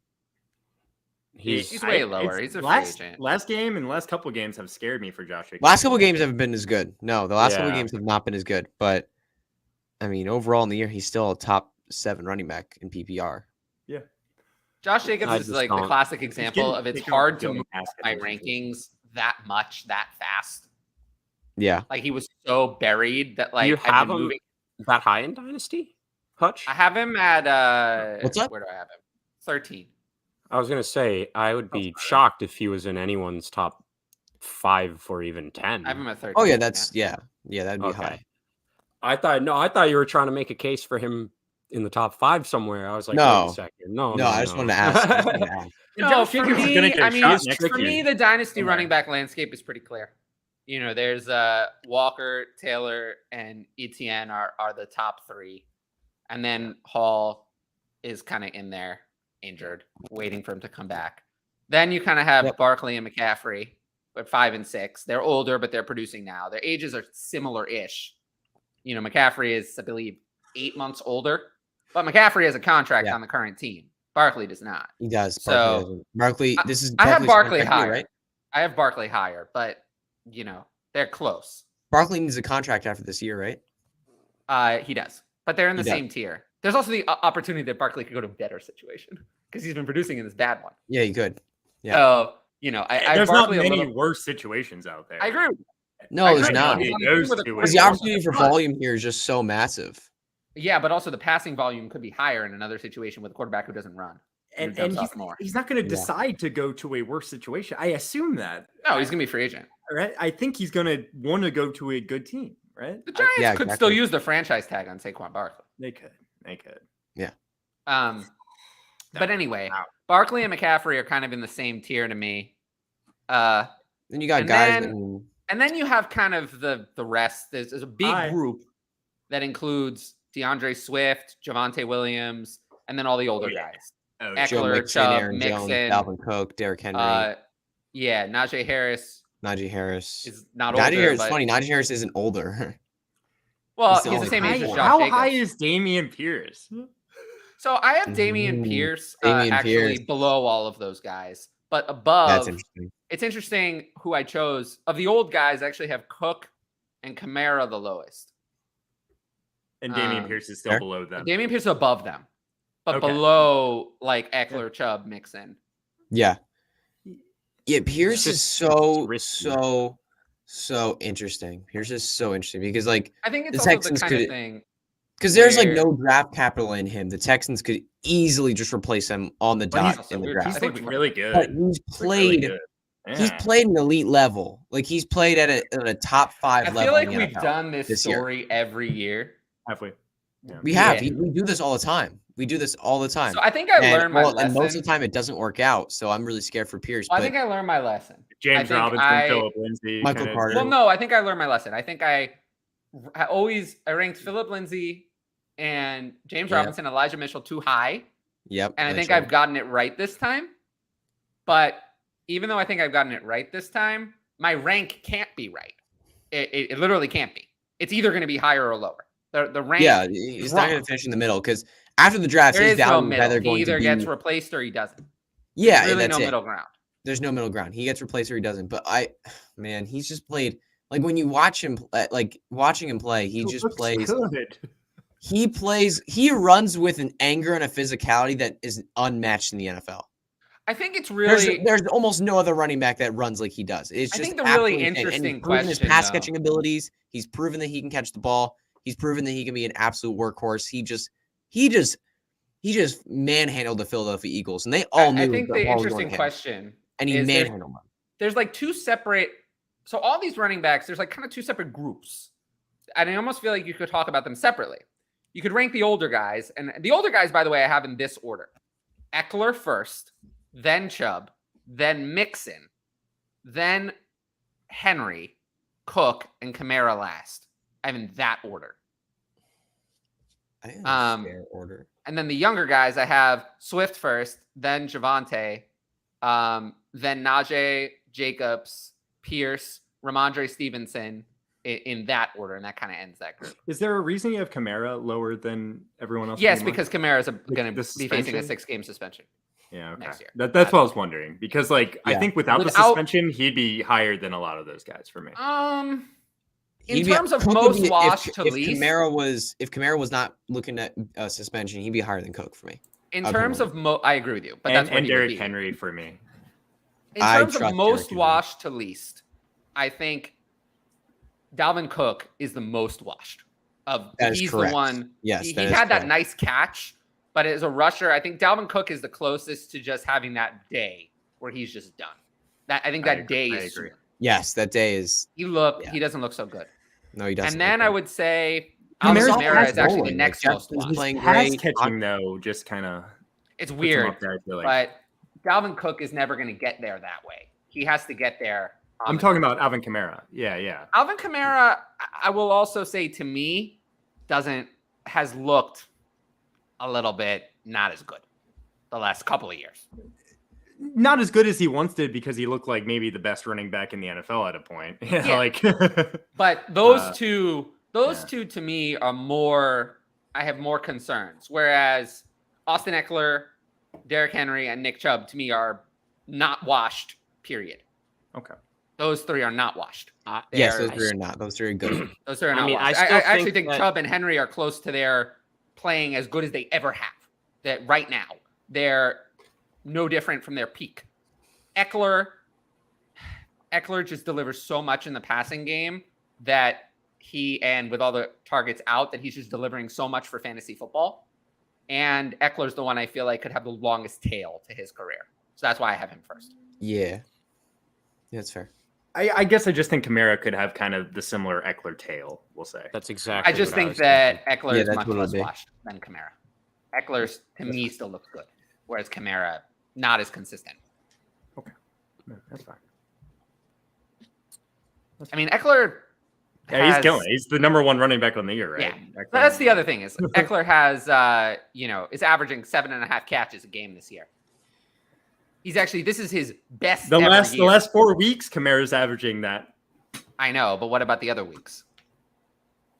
He's way lower. He's a free agent. Last game and last couple of games have scared me for Josh Jacobs. Last couple of games haven't been as good. No, the last couple of games have not been as good. But I mean, overall in the year, he's still a top 7 running back in PPR. Yeah. Josh Jacobs is like the classic example of it's hard to move my rankings that much that fast. Yeah. Like he was so buried that you have him that high in Dynasty? Hutch? I have him at what's up? Where do I have him? 13. I was gonna say I would be shocked if he was in anyone's top 5 or even 10. I have him at 13. Oh yeah, that'd be high. I thought you were trying to make a case for him in the top 5 somewhere. I was like, no, wait a second. No, I just wanted to ask. No, for me, the Dynasty running back landscape is pretty clear. There's Walker, Taylor, and ETN are the top 3. And then Hall is kind of in there, injured, waiting for him to come back. Then you kind of have Barkley and McCaffrey at 5 and 6. They're older, but they're producing now. Their ages are similar-ish. McCaffrey is, I believe, 8 months older, but McCaffrey has a contract on the current team. Barkley does not. He does. Barkley, this is. I have Barkley higher, right? I have Barkley higher, but they're close. Barkley needs a contract after this year, right? He does, but they're in the same tier. There's also the opportunity that Barkley could go to a better situation because he's been producing in this bad one. Yeah, he could. Yeah. So there's not many worse situations out there. I agree. No, there's not. Because the opportunity for volume here is just so massive. Yeah, but also the passing volume could be higher in another situation with a quarterback who doesn't run. And he's not going to decide to go to a worse situation. I assume that. No, he's going to be a free agent. Right? I think he's going to want to go to a good team, right? The Giants could still use the franchise tag on Saquon Barkley. They could. Yeah. But anyway, Barkley and McCaffrey are kind of in the same tier to me. Then you got guys. And then you have kind of the rest. There's a big group that includes DeAndre Swift, Javonte Williams, and then all the older guys. Eckler, Chubb, Mixon, Dalvin Cook, Derrick Henry. Najee Harris. Najee Harris is not older. Najee Harris, funny. Najee Harris isn't older. Well, he's the same age as Josh How Jacobs. high is Dameon Pierce? So I have Dameon Pierce actually below all of those guys, but above. That's interesting. It's interesting who I chose. Of the old guys, I actually have Cook and Kamara the lowest. And Dameon Pierce is still below them. Dameon Pierce is above them, but below like Eckler, Chubb, Mixon. Yeah. Yeah, Pierce is so interesting. Pierce is so interesting because like I think it's the also Texans the kind of thing. Because there's like no draft capital in him. The Texans could easily just replace him on the dot in the draft. He's looked really good. But he's played. He's played an elite level. Like he's played at a top 5 level. I feel like we've done this story every year. Have we? Yeah. We have. We do this all the time. We do this all the time. So I think I learned my lesson. And most of the time it doesn't work out. So I'm really scared for Pierce. I think I learned my lesson. James Robinson, Philip Lindsay, Michael Carter. Well, no, I think I learned my lesson. I think I ranked Philip Lindsay and James Robinson, Elijah Mitchell too high. Yep. And I think I've gotten it right this time. But even though I think I've gotten it right this time, my rank can't be right. It literally can't be. It's either going to be higher or lower. The rank. Yeah, he's not going to finish in the middle because After the draft, There his is no value is middle. either He going either to be gets replaced or he doesn't. yeah, There's really that's no it. middle ground. There's no middle ground. He gets replaced or he doesn't. But man, he's just played like when you watch him, like watching him play, he just plays good. He runs with an anger and a physicality that is unmatched in the NFL. I think it's really there's almost no other running back that runs like he does. It's just I think the really interesting. interesting And he's proven question, his pass catching abilities. He's proven that he can catch the ball. He's proven that he can be an absolute workhorse. He just manhandled the Philadelphia Eagles, and they all knew. I think the interesting question and he manhandled them. There's like two separate. So all these running backs, there's like kind of two separate groups, and I almost feel like you could talk about them separately. You could rank the older guys, and the older guys, by the way, I have in this order: Eckler first, then Chubb, then Mixon, then Henry, Cook, and Kamara last. I have in that order. I think that's fair order. And then the younger guys, I have Swift first, then Javonte, then Najee, Jacobs, Pierce, Ramondre Stevenson in that order, and that kind of ends that group. Is there a reason you have Kamara lower than everyone else? Yes, because Kamara is going to be suspension? facing a 6-game suspension. Yeah, okay. Next year. That's what I was wondering, because like I think without the suspension, he'd be higher than a lot of those guys for me. In terms of most washed to least, if Kamara was not looking at suspension, he'd be higher than Cook for me. In terms of I agree with you, but that's what Derrick Henry for me. In terms of most washed to least, I think Dalvin Cook is the most washed. He's the one. Yes, he had that nice catch, but as a rusher, I think Dalvin Cook is the closest to just having that day where he's just done. I think that day is. Agree. Yes, that day is. He doesn't look so good. No, he doesn't. And then I would say Kamara is actually the next most watched. Playing great. Catching though, just kind of. It's weird, but Dalvin Cook is never going to get there that way. He has to get there. I'm talking about Alvin Kamara. Yeah. Alvin Kamara, I will also say to me, has looked a little bit not as good the last couple of years. Not as good as he once did because he looked like maybe the best running back in the NFL at a point. But those two to me are more. I have more concerns. Whereas Austin Eckler, Derrick Henry, and Nick Chubb to me are not washed. Period. Okay. Those three are not washed. Yes, those three are not. Those three are good. Those three are not washed. I actually think Chubb and Henry are close to their playing as good as they ever have. That right now they're no different from their peak. Eckler just delivers so much in the passing game that and with all the targets out, that he's just delivering so much for fantasy football. And Eckler's the one I feel like could have the longest tail to his career. So that's why I have him first. Yeah, that's fair. I guess I just think Kamara could have kind of the similar Eckler tail, we'll say. That's exactly. I just think that Eckler is much less washed than Kamara. Eckler's, to me, still looks good, whereas Kamara, not as consistent. Okay. No, that's fine. I mean, Eckler. He's killing it. He's the number one running back on the year, right? Yeah. That's the other thing is Eckler has, is averaging 7.5 catches a game this year. This is his best. The last 4 weeks, Kamara's averaging that. I know, but what about the other weeks?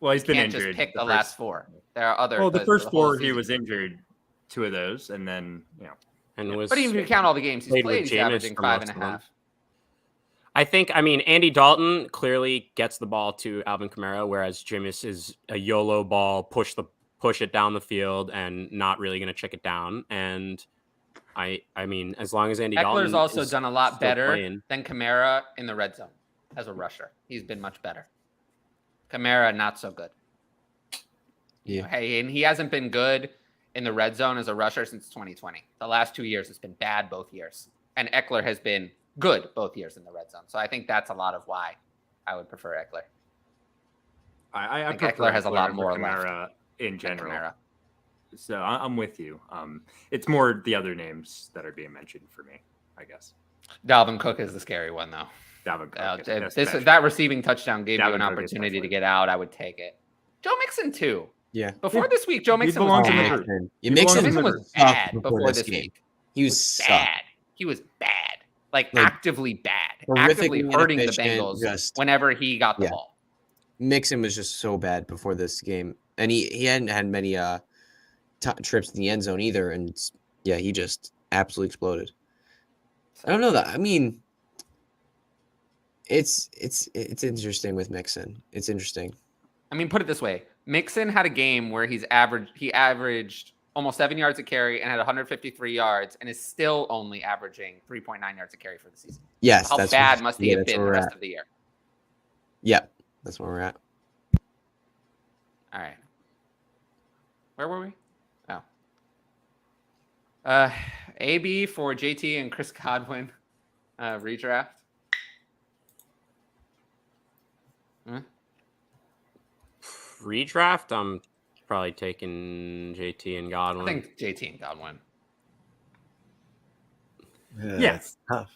Well, he's been injured. Just pick the last 4. There are other. Well, the first 4 he was injured. 2 of those, and then but even if you count all the games he's played, he's averaging 5.5. I mean, Andy Dalton clearly gets the ball to Alvin Kamara, whereas Jameis is a YOLO ball, push it down the field, and not really going to check it down. And I mean, as long as Andy Dalton's also done a lot better than Kamara in the red zone as a rusher. He's been much better. Kamara, not so good. Yeah. Hey, and he hasn't been good in the red zone as a rusher since 2020. The last 2 years, it's been bad both years. And Eckler has been good both years in the red zone. So I think that's a lot of why I would prefer Eckler. I think Eckler has a lot more left in general. So I'm with you. It's more the other names that are being mentioned for me, I guess. Dalvin Cook is the scary one, though. Dalvin Cook. If that receiving touchdown gave you an opportunity to get out, I would take it. Joe Mixon, too. Yeah. Before this week, Joe Mixon was bad. Mixon was bad before this week. He was bad. He was bad. Like actively bad. Actively hurting the Bengals whenever he got the ball. Mixon was just so bad before this game. And he hadn't had many trips in the end zone either. And yeah, he just absolutely exploded. I don't know that. I mean, it's interesting with Mixon. It's interesting. I mean, put it this way: Mixon had a game where he averaged almost 7 yards a carry and had 153 yards, and is still only averaging 3.9 yards a carry for the season. Yes, how bad must he have been the rest of the year? Yeah, that's where we're at. All right, where were we? AB for JT and Chris Godwin redraft. Redraft, I'm probably taking JT and Godwin. I think JT and Godwin. Yeah, it's tough.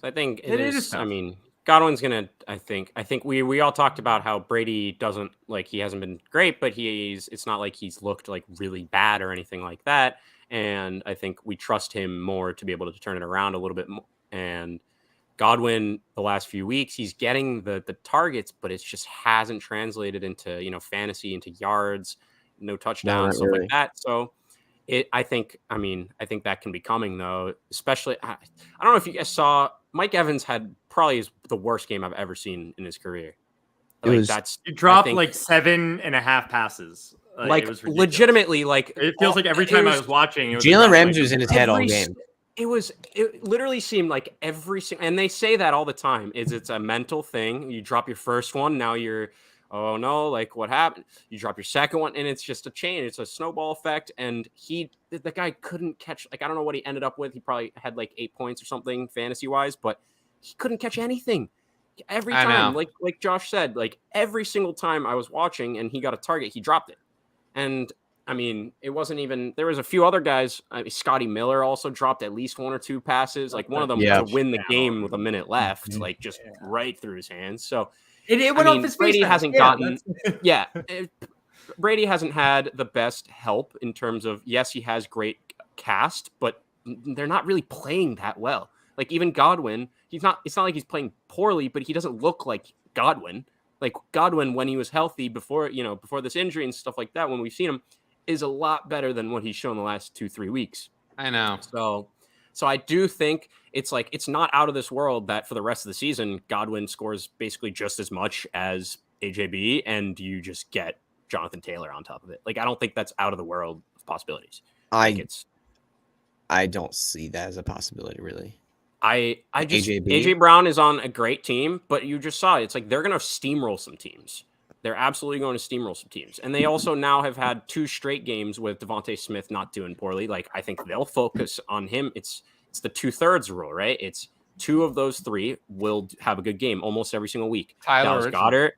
So I think it is. I mean, Godwin's gonna. I think we all talked about how Brady doesn't he hasn't been great, but it's not like he's looked like really bad or anything like that. And I think we trust him more to be able to turn it around a little bit more. And Godwin, the last few weeks, he's getting the targets, but it just hasn't translated into fantasy, into yards, no touchdowns, stuff like that. So I think that can be coming though. Especially, I don't know if you guys saw, Mike Evans had probably the worst game I've ever seen in his career. He dropped 7.5 passes. It legitimately, it feels like every time I was watching, Jalen Ramsey was in his head all game. It literally seemed like and they say that all the time, it's a mental thing. You drop your first one, now you're, oh no, what happened? You drop your second one, and it's just a chain. It's a snowball effect. And the guy couldn't catch, I don't know what he ended up with. He probably had 8 points or something fantasy wise, but he couldn't catch anything. Every time, like Josh said, every single time I was watching and he got a target, he dropped it. And I mean, it wasn't even, there was a few other guys. Scotty Miller also dropped at least 1 or 2 passes, one of them to win the game with a minute left, right through his hands. So it went off his face. Brady hasn't gotten, Brady hasn't had the best help in terms of, yes, he has great cast, but they're not really playing that well. Even Godwin, it's not like he's playing poorly, but he doesn't look like Godwin. Godwin, when he was healthy before this injury and stuff like that, when we've seen him, is a lot better than what he's shown the last 2-3 weeks. I know. So I do think it's not out of this world that for the rest of the season, Godwin scores basically just as much as AJB, and you just get Jonathan Taylor on top of it. I don't think that's out of the world of possibilities. I don't see that as a possibility, really. AJ Brown is on a great team, but you just saw it's they're going to steamroll some teams. They're absolutely going to steamroll some teams. And they also now have had 2 straight games with Devontae Smith not doing poorly. I think they'll focus on him. It's the 2/3 rule, right? It's 2 of those 3 will have a good game almost every single week. Dallas Goedert.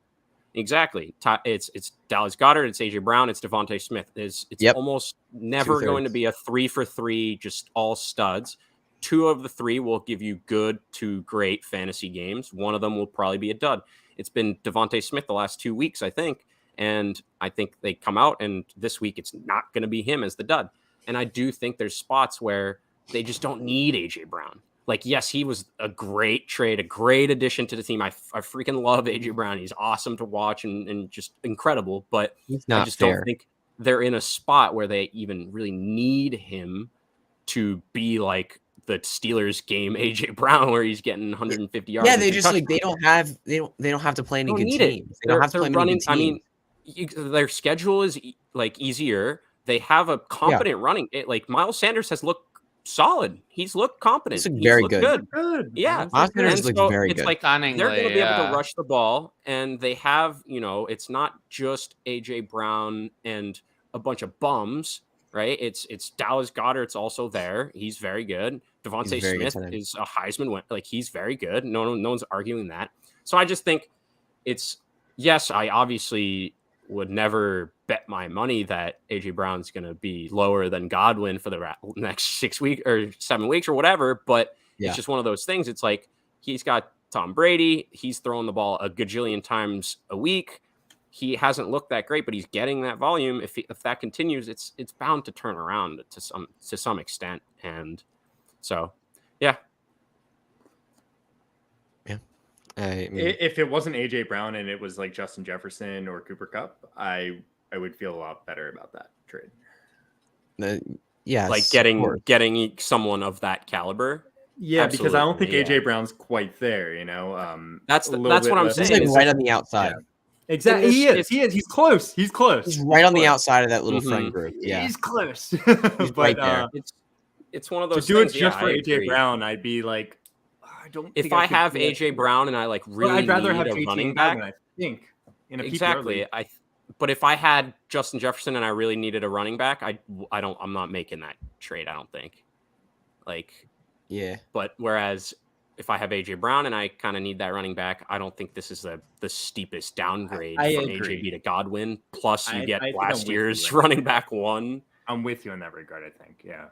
Exactly. It's Dallas Goedert, it's AJ Brown, it's Devontae Smith. It's almost never going to be a 3 for 3, just all studs. 2 of the 3 will give you good to great fantasy games. 1 of them will probably be a dud. It's been Devontae Smith the last 2 weeks, I think. And I think they come out, and this week it's not going to be him as the dud. And I do think there's spots where they just don't need AJ Brown. Yes, he was a great trade, a great addition to the team. I freaking love AJ Brown. He's awesome to watch and just incredible. But I just don't think they're in a spot where they even really need him to be the Steelers game AJ Brown, where he's getting 150 yards. Yeah, they just they don't have to play any good teams. They don't have to play any good teams. I mean, their schedule is easier. They have a competent running. Miles Sanders has looked solid. He's looked competent. He's very good. Yeah, Miles Sanders looks very good. They're going to be able to rush the ball, and they have it's not just AJ Brown and a bunch of bums. Right, it's Dallas Goedert's also there. He's very good. Devontae Smith is a Heisman winner. He's very good. No one's arguing that. So I just think yes, I obviously would never bet my money that AJ Brown's going to be lower than Godwin for the next 6 weeks or 7 weeks or whatever. But it's just one of those things. It's he's got Tom Brady. He's throwing the ball a gajillion times a week. He hasn't looked that great, but he's getting that volume. If that continues, it's bound to turn around to some extent. And so, yeah. If it wasn't AJ Brown and it was Justin Jefferson or Cooper Kupp, I would feel a lot better about that trade. Yeah, like getting someone of that caliber. Yeah, Absolutely. because I don't think AJ Brown's quite there. That's what I'm saying. He's like right on the outside. Yeah. Exactly. He is. He's close. He's close. He's right on the outside of that little friend group. Yeah, he's close. He's right there. It's one of those to do things. it just for AJ Brown, I'd be like, I don't. If I have AJ Brown and I like really I'd rather have need a running back. back, I think exactly. But if I had Justin Jefferson and I really needed a running back, I'm not making that trade. I don't think. Yeah. But whereas if I have AJ Brown and I kind of need that running back, I don't think this is the steepest downgrade from AJB to Godwin. Plus, you get last year's running back one. I'm with you in that regard. I think, yeah.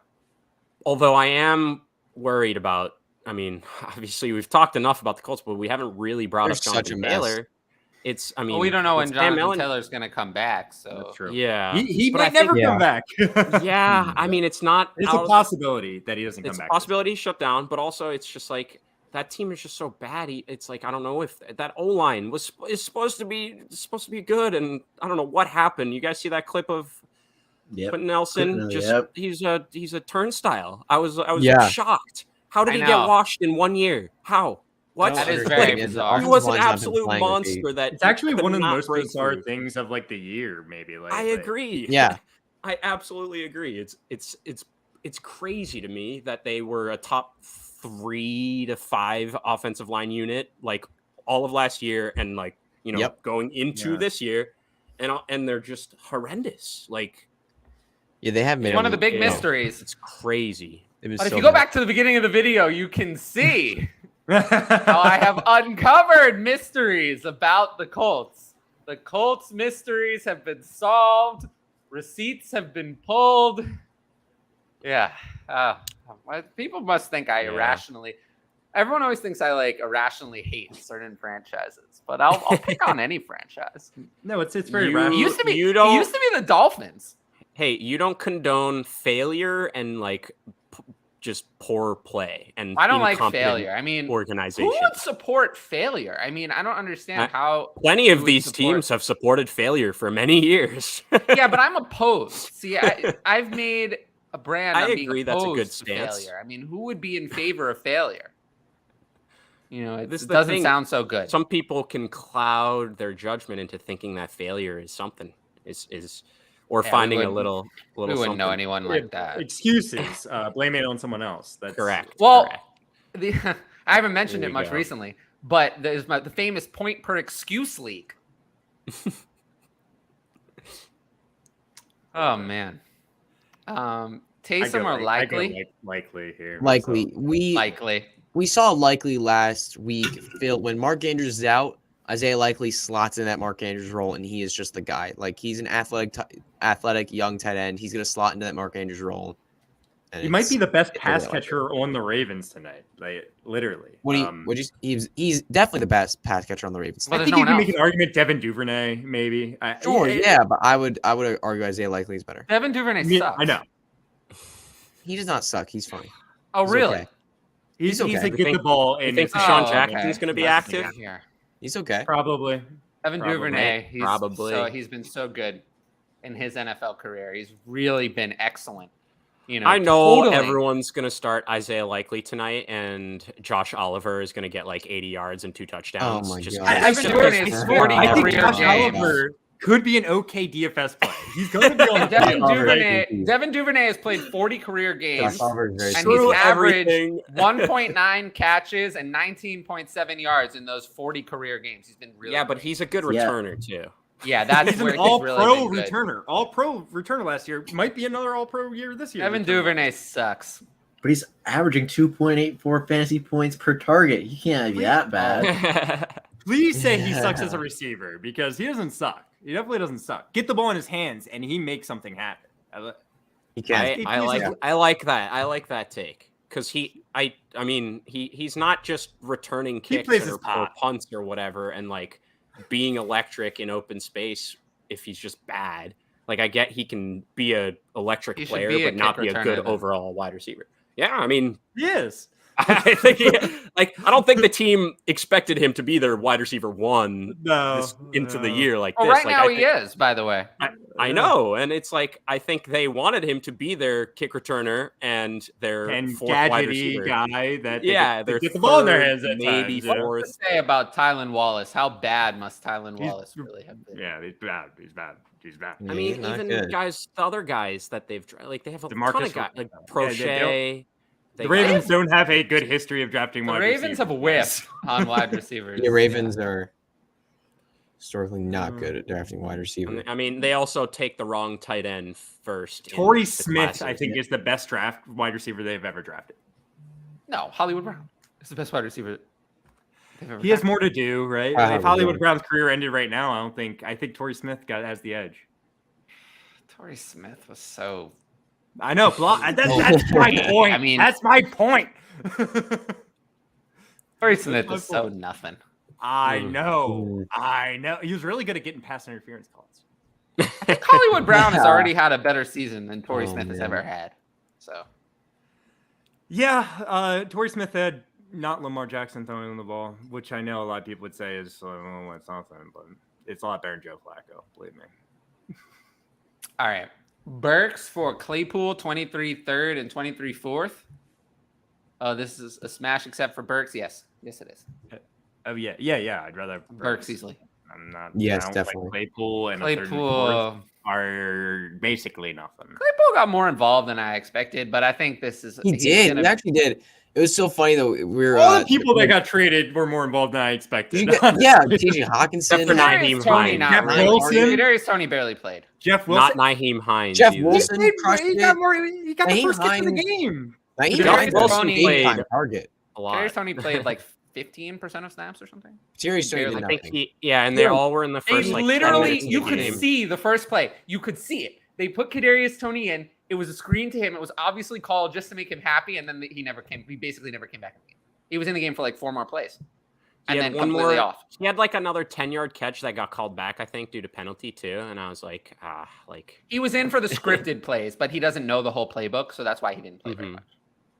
Although I am worried about. I mean, obviously we've talked enough about the Colts, but we haven't really brought up Jonathan Taylor. We don't know when Jonathan Taylor's going to come back. So that's true. Yeah, he might never come back. Yeah, I mean, it's not. It's a possibility that he doesn't come back. It's a possibility he's shut down, but also it's just like that team is just so bad. It's like I don't know if that O line is supposed to be good, and I don't know what happened. You guys see that clip of Quentin Nelson? He's a turnstile. I was shocked. How did he get washed in 1 year? How? What? That is very bizarre. He was an absolute monster. That it's actually one of the most bizarre things of the year, maybe. I agree. Yeah, I absolutely agree. It's crazy to me that they were a top 3 to 5 offensive line unit all of last year and going into this year, and they're just horrendous. They have made one of the big mysteries. It's crazy. But if you go back to the beginning of the video, you can see how I have uncovered mysteries about the Colts. The Colts mysteries have been solved. Receipts have been pulled. Yeah. People must think I irrationally. Everyone always thinks I irrationally hate certain franchises, but I'll pick on any franchise. No, it's very rational. It used to be the Dolphins. Hey, you don't condone failure and just poor play and I don't like failure. I mean, organization. Who would support failure? I mean, I don't understand how. Plenty of these teams have supported failure for many years. Yeah, but I'm opposed. See, I've made a brand. I agree. That's a good stance. Failure. I mean, who would be in favor of failure? It doesn't sound so good. Some people can cloud their judgment into thinking that failure is something. Or finding a little. We wouldn't know anyone like that. Excuses. Blame it on someone else. That's correct. Well, I haven't mentioned it much recently, but there's the famous point per excuse league. Oh man. Taysom or Likely? Likely here. Likely. We saw Likely last week. When Mark Andrews is out, Isaiah Likely slots in that Mark Andrews role, and he is just the guy. He's an athletic young tight end. He's going to slot into that Mark Andrews role. He might be the best pass catcher on the Ravens tonight. Literally. He's definitely the best pass catcher on the Ravens. I think you can make an argument. Devin Duvernay, maybe. But I would argue Isaiah Likely is better. Devin Duvernay sucks. I know. He does not suck. He's funny. Oh, really? Okay. He's okay. He's get the ball. You think Deshaun Jackson's going to be active? He's okay. Probably. Devin Duvernay. He's been so good in his NFL career. He's really been excellent. I know everyone's going to start Isaiah Likely tonight, and Josh Oliver is going to get 80 yards and 2 touchdowns. Oh my God. I think Josh Oliver could be an okay DFS play. He's going to be on the Devin Duvernay has played 40 career games, and he's true. averaged 1.9 catches and 19.7 yards in those 40 career games. He's been really but he's a good returner too. Yeah, that's he's an all-pro returner. All-pro returner last year. Might be another all-pro year this year. Devin Duvernay sucks. But he's averaging 2.84 fantasy points per target. He can't be that bad. Please say he sucks as a receiver, because he doesn't suck. He definitely doesn't suck. Get the ball in his hands, and he makes something happen. He can. I like that. I like that take, because he's not just returning kicks or punts or whatever, and being electric in open space if he's just bad. I get he can be a electric player, but not be a good overall wide receiver. Yeah, I mean, he is. I think I don't think the team expected him to be their wide receiver one into the year like this. Right now he is, by the way. I know, and it's like I think they wanted him to be their kick returner and their fourth wide receiver guy that they get the ball in their hands at maybe times. fourth. What to say about Tylan Wallace? How bad must Tylan Wallace really have been? Yeah, he's bad. He's bad. I mean, even the other guys that they've like they have a ton of guys like Prochet. The Ravens don't have a good history of drafting wide receivers. The Ravens have a whiff on wide receivers. The Ravens are historically not good at drafting wide receivers. I mean, they also take the wrong tight end first. Torrey Smith, I think, is the best draft wide receiver they've ever drafted. No, Hollywood Brown is the best wide receiver they've ever He has more to do, right? If Hollywood Brown's career ended right now, I think Torrey Smith has the edge. Torrey Smith was so... I know. That's my point. I mean, that's my point. Torrey Smith is so nothing. I know. He was really good at getting pass interference calls. I think Hollywood Brown has already had a better season than Torrey Smith has ever had. So, yeah, Torrey Smith had not Lamar Jackson throwing the ball, which I know a lot of people would say is it's nothing, but it's a lot better than Joe Flacco, believe me. All right. Burks for Claypool, 23 third and 23 fourth. Oh, this is a smash except for Burks. Yes, it is. Oh yeah. I'd rather have Burks easily. I'm not. Yes, definitely. Like Claypool and a third and fourth are basically nothing. Claypool got more involved than I expected, but I think this is. He actually did. It was so funny though. All the people that got traded were more involved than I expected. T.J. Hawkinson, Nyheim Hines, Jeff Wilson. Kadarius Toney barely played. Jeff Wilson, not Nyheim Hines. Jeff either. Wilson, he got the first catch of the game. Nyheim Wilson played target a lot. Kadarius Toney played like 15% of snaps or something. Seriously, I think and they all were in the first. They literally, you could see the first play. You could see it. They put Kadarius Toney in. It was a screen to him. It was obviously called just to make him happy, and then he never came. He basically never came back in the game. He was in the game for like 4 more plays, and then completely off. He had like another 10-yard catch that got called back, I think, due to penalty too. And I was like, he was in for the scripted plays, but he doesn't know the whole playbook, so that's why he didn't play very much.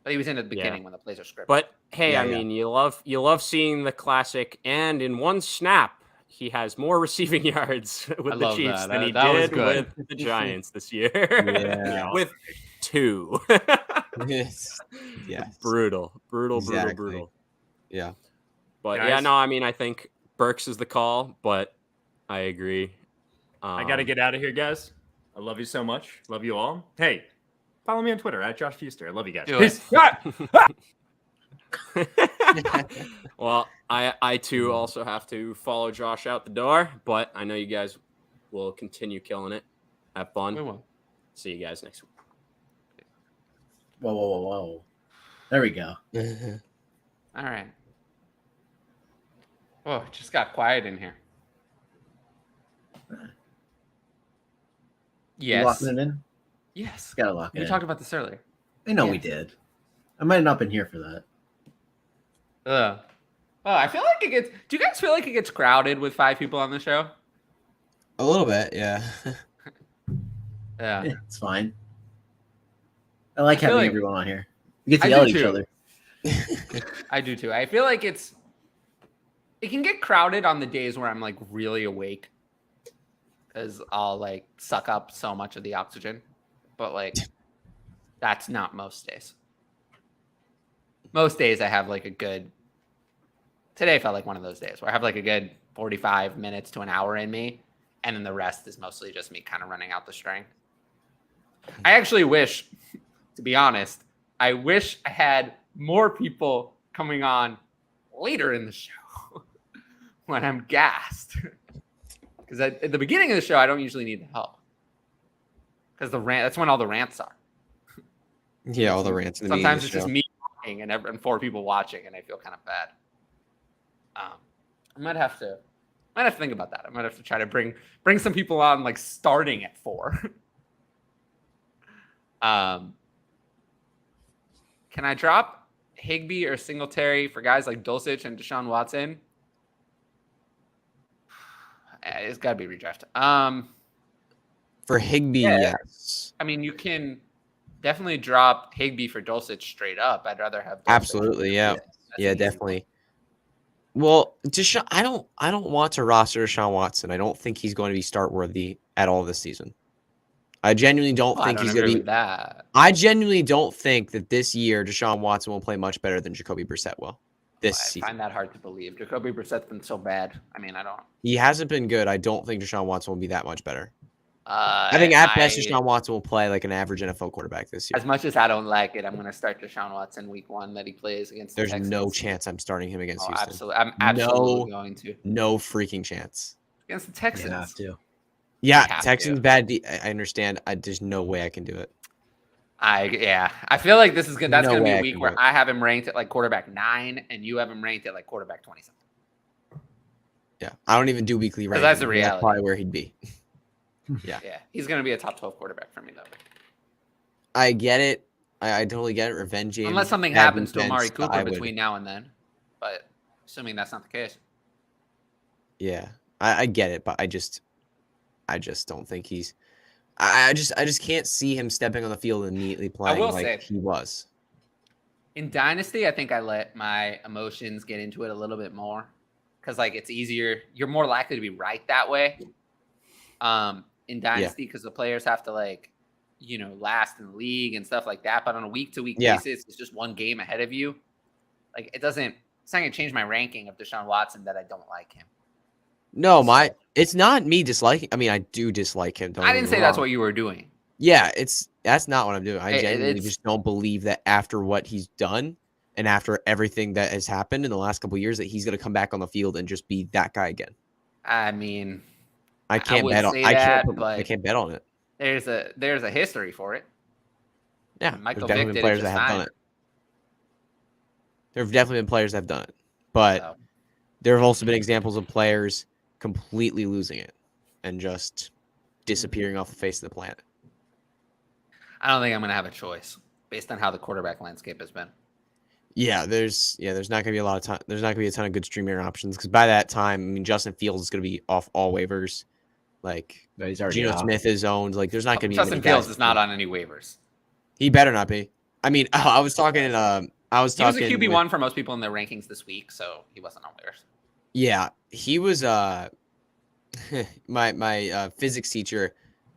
But he was in at the beginning when the plays are scripted. But hey, I mean, you love seeing the classic, and in one snap, he has more receiving yards with the Chiefs than he did with the Giants this year. With 2. yes. Brutal. Yeah. But guys, I mean, I think Burks is the call, but I agree. I got to get out of here, guys. I love you so much. Love you all. Hey, follow me on Twitter at Josh Fuster. I love you guys. Peace. Well, I too also have to follow Josh out the door, but I know you guys will continue killing it. Have fun. We will. See you guys next week. Whoa. There we go. All right. Oh, it just got quiet in here. Yes. You locking it in? Yes. Gotta lock it in. We talked about this earlier. I know we did. I might have not been here for that. Oh, I feel like it gets. Do you guys feel like it gets crowded with 5 people on the show? A little bit, yeah. Yeah, it's fine. I like having everyone on here. We get to yell at each other. I do too. I feel like it can get crowded on the days where I'm like really awake, because I'll like suck up so much of the oxygen, but like that's not most days. Most days I have like a good. Today felt like one of those days where I have like a good 45 minutes to an hour in me, and then the rest is mostly just me kind of running out the string. I actually wish, to be honest, I wish I had more people coming on later in the show when I'm gassed. Because at the beginning of the show, I don't usually need the help. Because that's when all the rants are. Yeah, all the rants. Sometimes it's just me talking and 4 people watching, and I feel kind of bad. I might have to think about that. I might have to try to bring some people on like starting at 4. Can I drop Higbee or Singletary for guys like Dulcich and Deshaun Watson? It's got to be redraft. For Higbee, yes. I mean, you can definitely drop Higbee for Dulcich straight up. I'd rather have Dulcich. Absolutely, yeah. Yeah, definitely. Well, I don't want to roster Deshaun Watson. I don't think he's going to be start worthy at all this season. I genuinely don't think he's going to be that. I genuinely don't think that this year Deshaun Watson will play much better than Jacoby Brissett will this season. I find that hard to believe. Jacoby Brissett's been so bad. I mean, I don't. He hasn't been good. I don't think Deshaun Watson will be that much better. I think at best Deshaun Watson will play like an average NFL quarterback this year. As much as I don't like it, I'm going to start Deshaun Watson week 1 that he plays against the Texans. There's no chance I'm starting him against Houston. Absolutely. I'm absolutely going to. No freaking chance. Against the Texans. You have to. Yeah, Texans bad. I understand. There's no way I can do it. I feel like this is good. That's going to be a week where I have him ranked at like quarterback 9 and you have him ranked at like quarterback 20 something. Yeah, I don't even do weekly rankings. That's the reality. That's probably where he'd be. Yeah, he's going to be a top 12 quarterback for me though. I get it. I totally get it. Revenge game. Unless something happens to Amari Cooper between now and then, but assuming that's not the case. Yeah, I get it, but I just don't think he's. I just can't see him stepping on the field and immediately playing like he was. In Dynasty, I think I let my emotions get into it a little bit more because like it's easier. You're more likely to be right that way. In Dynasty, because the players have to like, last in the league and stuff like that. But on a week-to-week basis, it's just one game ahead of you. Like it's not going to change my ranking of Deshaun Watson that I don't like him. No, it's not me disliking. I mean, I do dislike him. I didn't say that's what you were doing. Yeah, that's not what I'm doing. I genuinely just don't believe that after what he's done and after everything that has happened in the last couple of years that he's going to come back on the field and just be that guy again. I mean, I can't bet on. I can't bet on it. There's a history for it. Yeah, Michael there's definitely been players that have done it. There have definitely been players that have done it, but there have also been examples of players completely losing it and just disappearing off the face of the planet. I don't think I'm going to have a choice based on how the quarterback landscape has been. Yeah, there's not going to be a lot of time. There's not going to be a ton of good streamer options because by that time, I mean, Justin Fields is going to be off all waivers. Like Geno Smith is owned. Like there's not going to be. Justin Fields is not on any waivers. He better not be. I mean, I was talking. He was a QB1 for most people in their rankings this week, so he wasn't on waivers. Yeah, he was. My physics teacher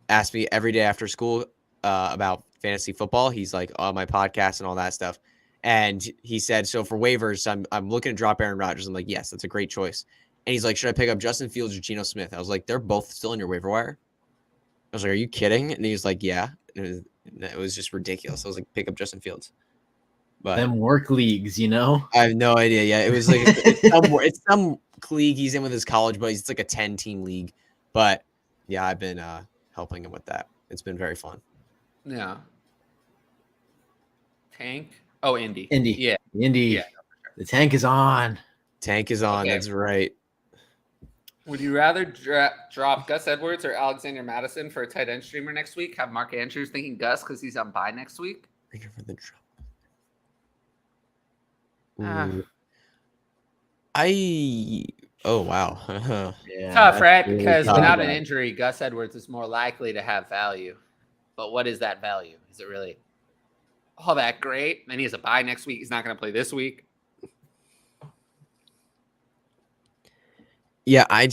asked me every day after school about fantasy football. He's like on my podcast and all that stuff, and he said, "So for waivers, I'm looking to drop Aaron Rodgers." I'm like, "Yes, that's a great choice." And he's like, "Should I pick up Justin Fields or Geno Smith?" I was like, "They're both still in your waiver wire." I was like, "Are you kidding?" And he was like, "Yeah." And it was just ridiculous. I was like, "Pick up Justin Fields." But them work leagues, I have no idea. Yeah, it was like it's some league he's in with his college buddies. It's like a 10-team league. But yeah, I've been helping him with that. It's been very fun. Yeah. Tank. Oh, Indy. Yeah. Indy. Yeah. The tank is on. Tank is on. Okay. That's right. Would you rather drop Gus Edwards or Alexander Madison for a tight end streamer next week? Have Mark Andrews thinking Gus because he's on bye next week? For the drop. Oh wow. Yeah, tough, right? Really because without an injury, Gus Edwards is more likely to have value. But what is that value? Is it really all that great? Then he has a bye next week. He's not going to play this week. Yeah, I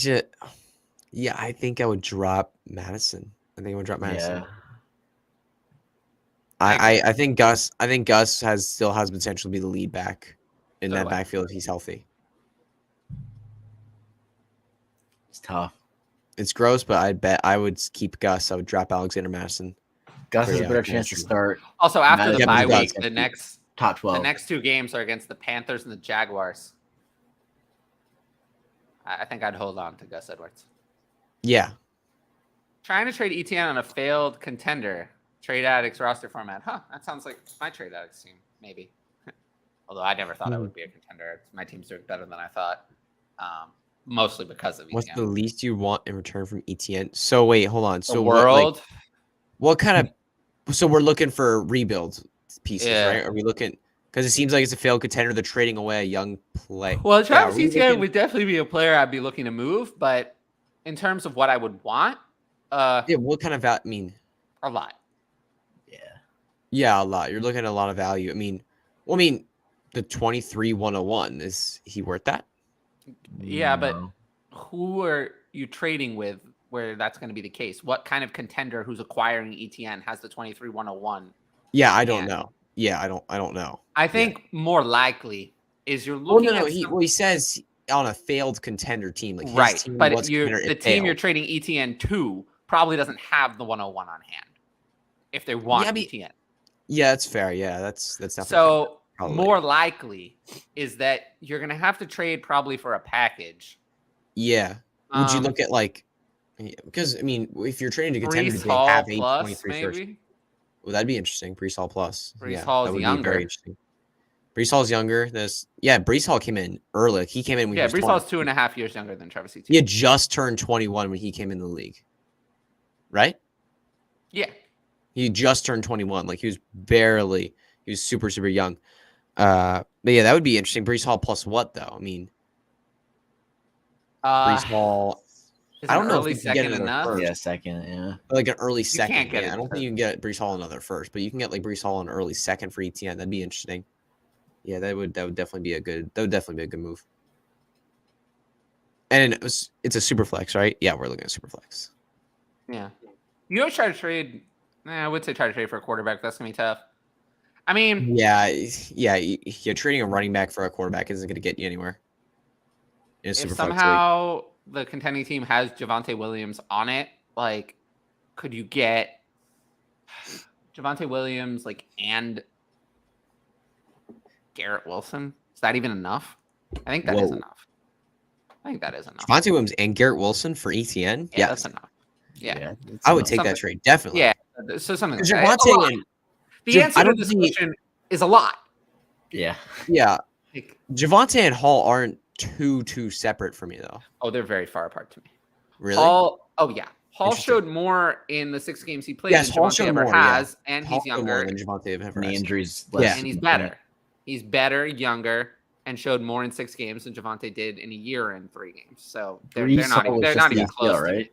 think I would drop Madison. I think I would drop Madison. Yeah. I think Gus still has potential to be the lead back in that backfield if he's healthy. It's tough. It's gross, but I bet I would keep Gus. I would drop Alexander Madison. Gus has a better chance to start. Also, after the bye week, the next top 12. The next 2 games are against the Panthers and the Jaguars. I think I'd hold on to Gus Edwards. Yeah. Trying to trade ETN on a failed contender. Trade addicts roster format. That sounds like my trade addicts team, maybe. Although I never thought I would be a contender. My team's doing better than I thought. Mostly because of ETN. What's the least you want in return from ETN? So wait, hold on. So what kind of? So we're looking for rebuild pieces, right? Are we looking? Because it seems like it's a failed contender. They're trading away a young player. Well, Travis Etienne would definitely be a player I'd be looking to move, but in terms of what I would want, what kind of value? I mean, a lot. Yeah, a lot. You're looking at a lot of value. I mean, the 23-101 is he worth that? Yeah, but who are you trading with where that's going to be the case. What kind of contender who's acquiring ETN has the 23-101? Yeah, I don't know. Yeah, I don't know. I think more likely is you're looking at he says on a failed contender team. Like right, team but the team you're trading ETN to probably doesn't have the 101 on hand if they want ETN. Yeah, that's fair. Yeah, that's definitely so fair, more likely is that you're going to have to trade probably for a package. Yeah. Would you look at like, because I mean, if you're trading to contenders, they have a 23 first. Well, that'd be interesting. Breece Hall plus. Breece Hall is younger. Very interesting. Breece Hall's younger. Breece Hall came in early. He came in when he was Breece Hall's 2.5 years younger than Travis Etienne. He had just turned 21 when he came in the league. Right? Yeah. He just turned 21. Like he was super, super young. But yeah, that would be interesting. Breece Hall plus what though? I mean, Breece Hall. I don't know if you can get enough. First. Yeah, second. Yeah, like an early second. Can't get I don't think you can get Breece Hall another first, but you can get like Breece Hall an early second for ETN. That'd be interesting. Yeah, that would definitely be a good move. And it's a super flex, right? Yeah, we're looking at super flex. Yeah, you always try to trade. I would say try to trade for a quarterback. That's gonna be tough. I mean, yeah. Trading a running back for a quarterback isn't going to get you anywhere. If somehow the contending team has Javonte Williams on it, like, could you get Javonte Williams and Garrett Wilson? Is that even enough? I think that is enough. Javonte Williams and Garrett Wilson for ETN? Yeah, that's enough. Yeah, I would take that trade definitely. Yeah, so something. Like Javonte and the answer to this question is a lot. Yeah. Javonte and Hall aren't too separate for me though. Oh, they're very far apart to me. Really? Hall showed more in the 6 games he played than Javonte ever has, and he's younger. Than Javonte ever has. Injuries, and he's better. He's better, younger, and showed more in 6 games than Javonte did in a year in 3 games. So they're not even close, right?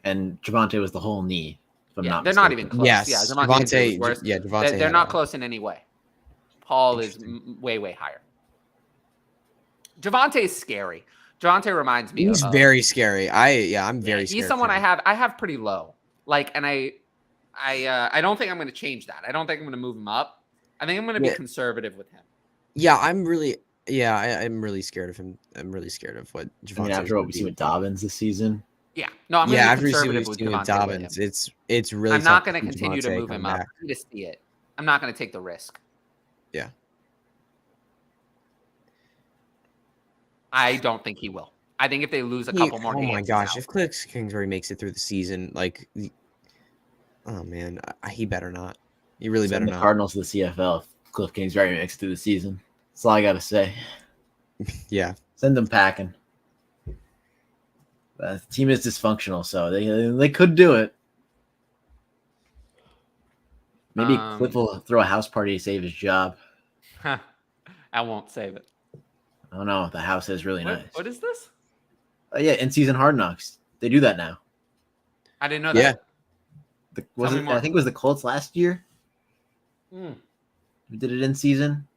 And Javonte was the whole knee. They're not even close. Yes, yeah, Javonte. Javonte. They're not close in any way. Paul is way higher. Javonte is scary. Javonte reminds me. He's very scary. I'm very scared. He's someone I have pretty low. And I don't think I'm going to change that. I don't think I'm going to move him up. I think I'm going to be conservative with him. Yeah, I'm really scared of him. I'm really scared of what Javonte. After what we see with Dobbins this season. Yeah, no, I'm going to be conservative with Dobbins. It's really. I'm not going to continue to move him up. I need to see it. I'm not going to take the risk. Yeah. I don't think he will. I think if they lose a couple more games. Oh my gosh, if Cliff Kingsbury makes it through the season, oh man, he better not. He really better not. The Cardinals to the CFL. If Cliff Kingsbury makes it through the season. That's all I got to say. Yeah. Send them packing. The team is dysfunctional, so they could do it. Maybe Cliff will throw a house party to save his job. I won't save it. I don't know. The house is really nice. What is this? Yeah, in-season Hard Knocks. They do that now. I didn't know that. Yeah. I think it was the Colts last year. We did it in season.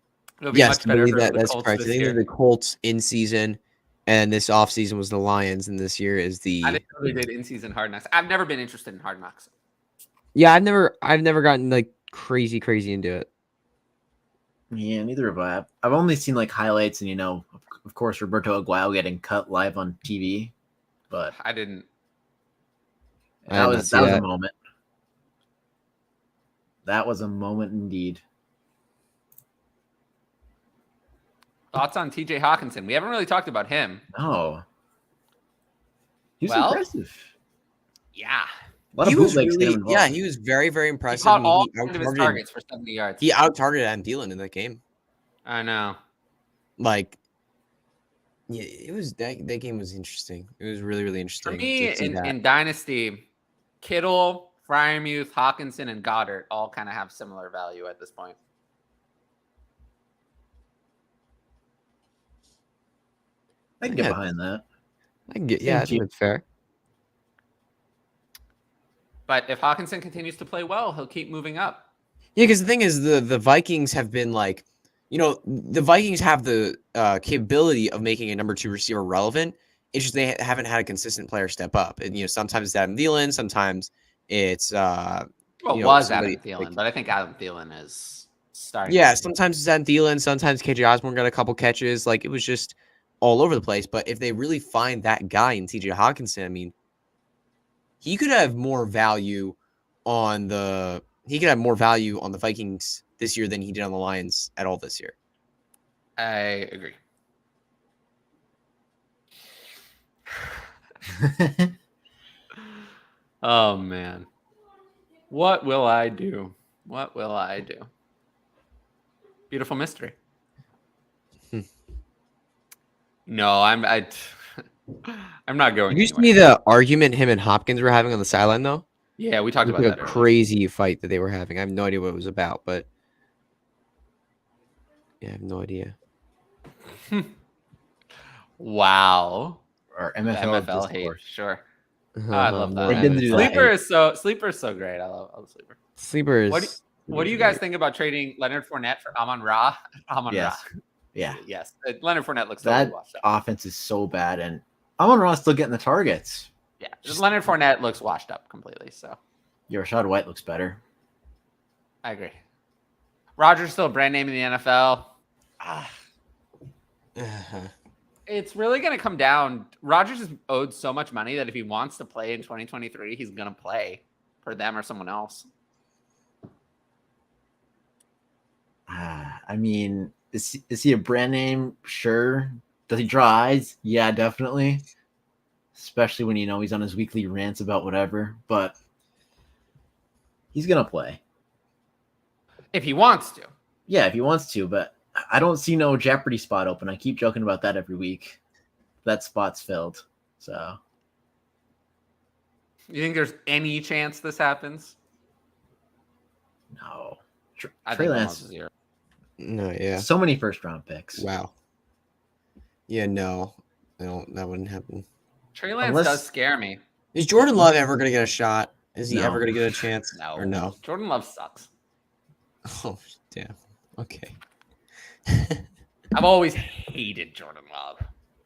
Yes, I believe that's correct. I think they're the Colts in season, and this off season was the Lions, and this year is the. I didn't know they did in-season Hard Knocks. I've never been interested in Hard Knocks. Yeah, I've never gotten crazy into it. Yeah, neither have I. I've only seen highlights and of course Roberto Aguayo getting cut live on TV, but I didn't. That was a moment. That was a moment indeed. Thoughts on TJ Hawkinson? We haven't really talked about him. No. He was impressive. Yeah. He was very, very impressive. He caught all of his targets for 70 yards. He out-targeted Adam Thielen in that game. I know. It was that game was interesting. It was really, really interesting. For me, in Dynasty, Kittle, Freiermuth, Hawkinson, and Goddard all kind of have similar value at this point. I can get behind that. I think it's fair. But if Hawkinson continues to play well, he'll keep moving up. Yeah, because the thing is, the Vikings have been the Vikings have the capability of making a number 2 receiver relevant, It's just they haven't had a consistent player step up. And sometimes it's Adam Thielen, sometimes it's Adam Thielen, like, but I think Adam Thielen is starting. Yeah, sometimes it's Adam Thielen, sometimes KJ Osborne got a couple catches. Like, it was just all over the place. But if they really find that guy in TJ Hawkinson, I mean, he could have more value on the Vikings this year than he did on the Lions at all this year. I agree. Oh man, what will I do? What will I do? Beautiful mystery. No, I'm not going. Did you see the argument him and Hopkins were having on the sideline though? Yeah, we talked about that. A crazy fight that they were having. I have no idea what it was about, but yeah, I have no idea. Wow. Or MFL hate. Sure. Uh-huh. I love that. Sleeper is so great. I love Sleeper. Sleeper is. What do you guys think about trading Leonard Fournette for Amon-Ra? Yes. Yeah. Yes. Leonard Fournette looks that totally washed up. Offense is so bad, and Amon-Ra still getting the targets. Yeah. Leonard Fournette looks washed up completely. So. Yeah, Rashad White looks better. I agree. Rodgers still a brand name in the NFL. It's really going to come down. Rodgers is owed so much money that if he wants to play in 2023, he's going to play for them or someone else. I mean, is he a brand name? Sure. Does he draw eyes? Yeah, definitely. Especially when he's on his weekly rants about whatever. But he's going to play. If he wants to. Yeah, if he wants to, but I don't see no Jeopardy spot open. I keep joking about that every week. That spot's filled. So, you think there's any chance this happens? No. Trey Lance. No, yeah. So many first-round picks. Wow. Yeah, no. That wouldn't happen. Trey Lance does scare me. Is Jordan Love ever going to get a shot? Is he ever going to get a chance? No. Or no? Jordan Love sucks. Oh, damn. Okay. I've always hated Jordan Love.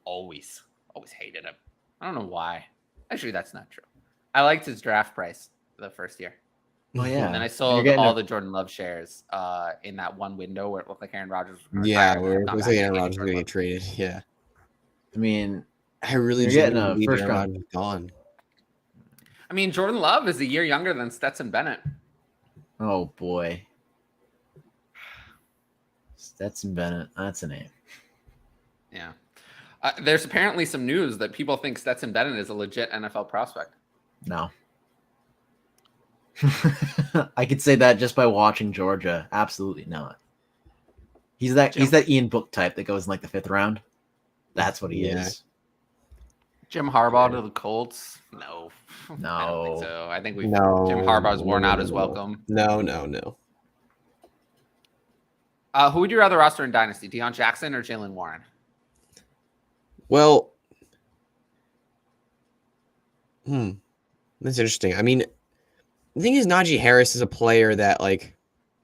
Always hated him. I don't know why. Actually, that's not true. I liked his draft price the first year. Oh, yeah. And then I sold all the Jordan Love shares in that one window where it looked like Aaron Rodgers was where it looks like Aaron Rodgers was going to get traded. Yeah. I mean, I really you're getting a first round gone. I mean, Jordan Love is a year younger than Stetson Bennett. Oh, boy. Stetson Bennett. That's a name. Yeah. There's apparently some news that people think Stetson Bennett is a legit NFL prospect. No. I could say that just by watching Georgia. Absolutely not. He's that Ian Book type that goes in like the 5th round. That's what he is. Jim Harbaugh to the Colts? No. No. I don't think so. I think Jim Harbaugh's worn out his welcome. No. Who would you rather roster in Dynasty, Deion Jackson or Jaylen Warren? Well, that's interesting. I mean, the thing is, Najee Harris is a player that, like,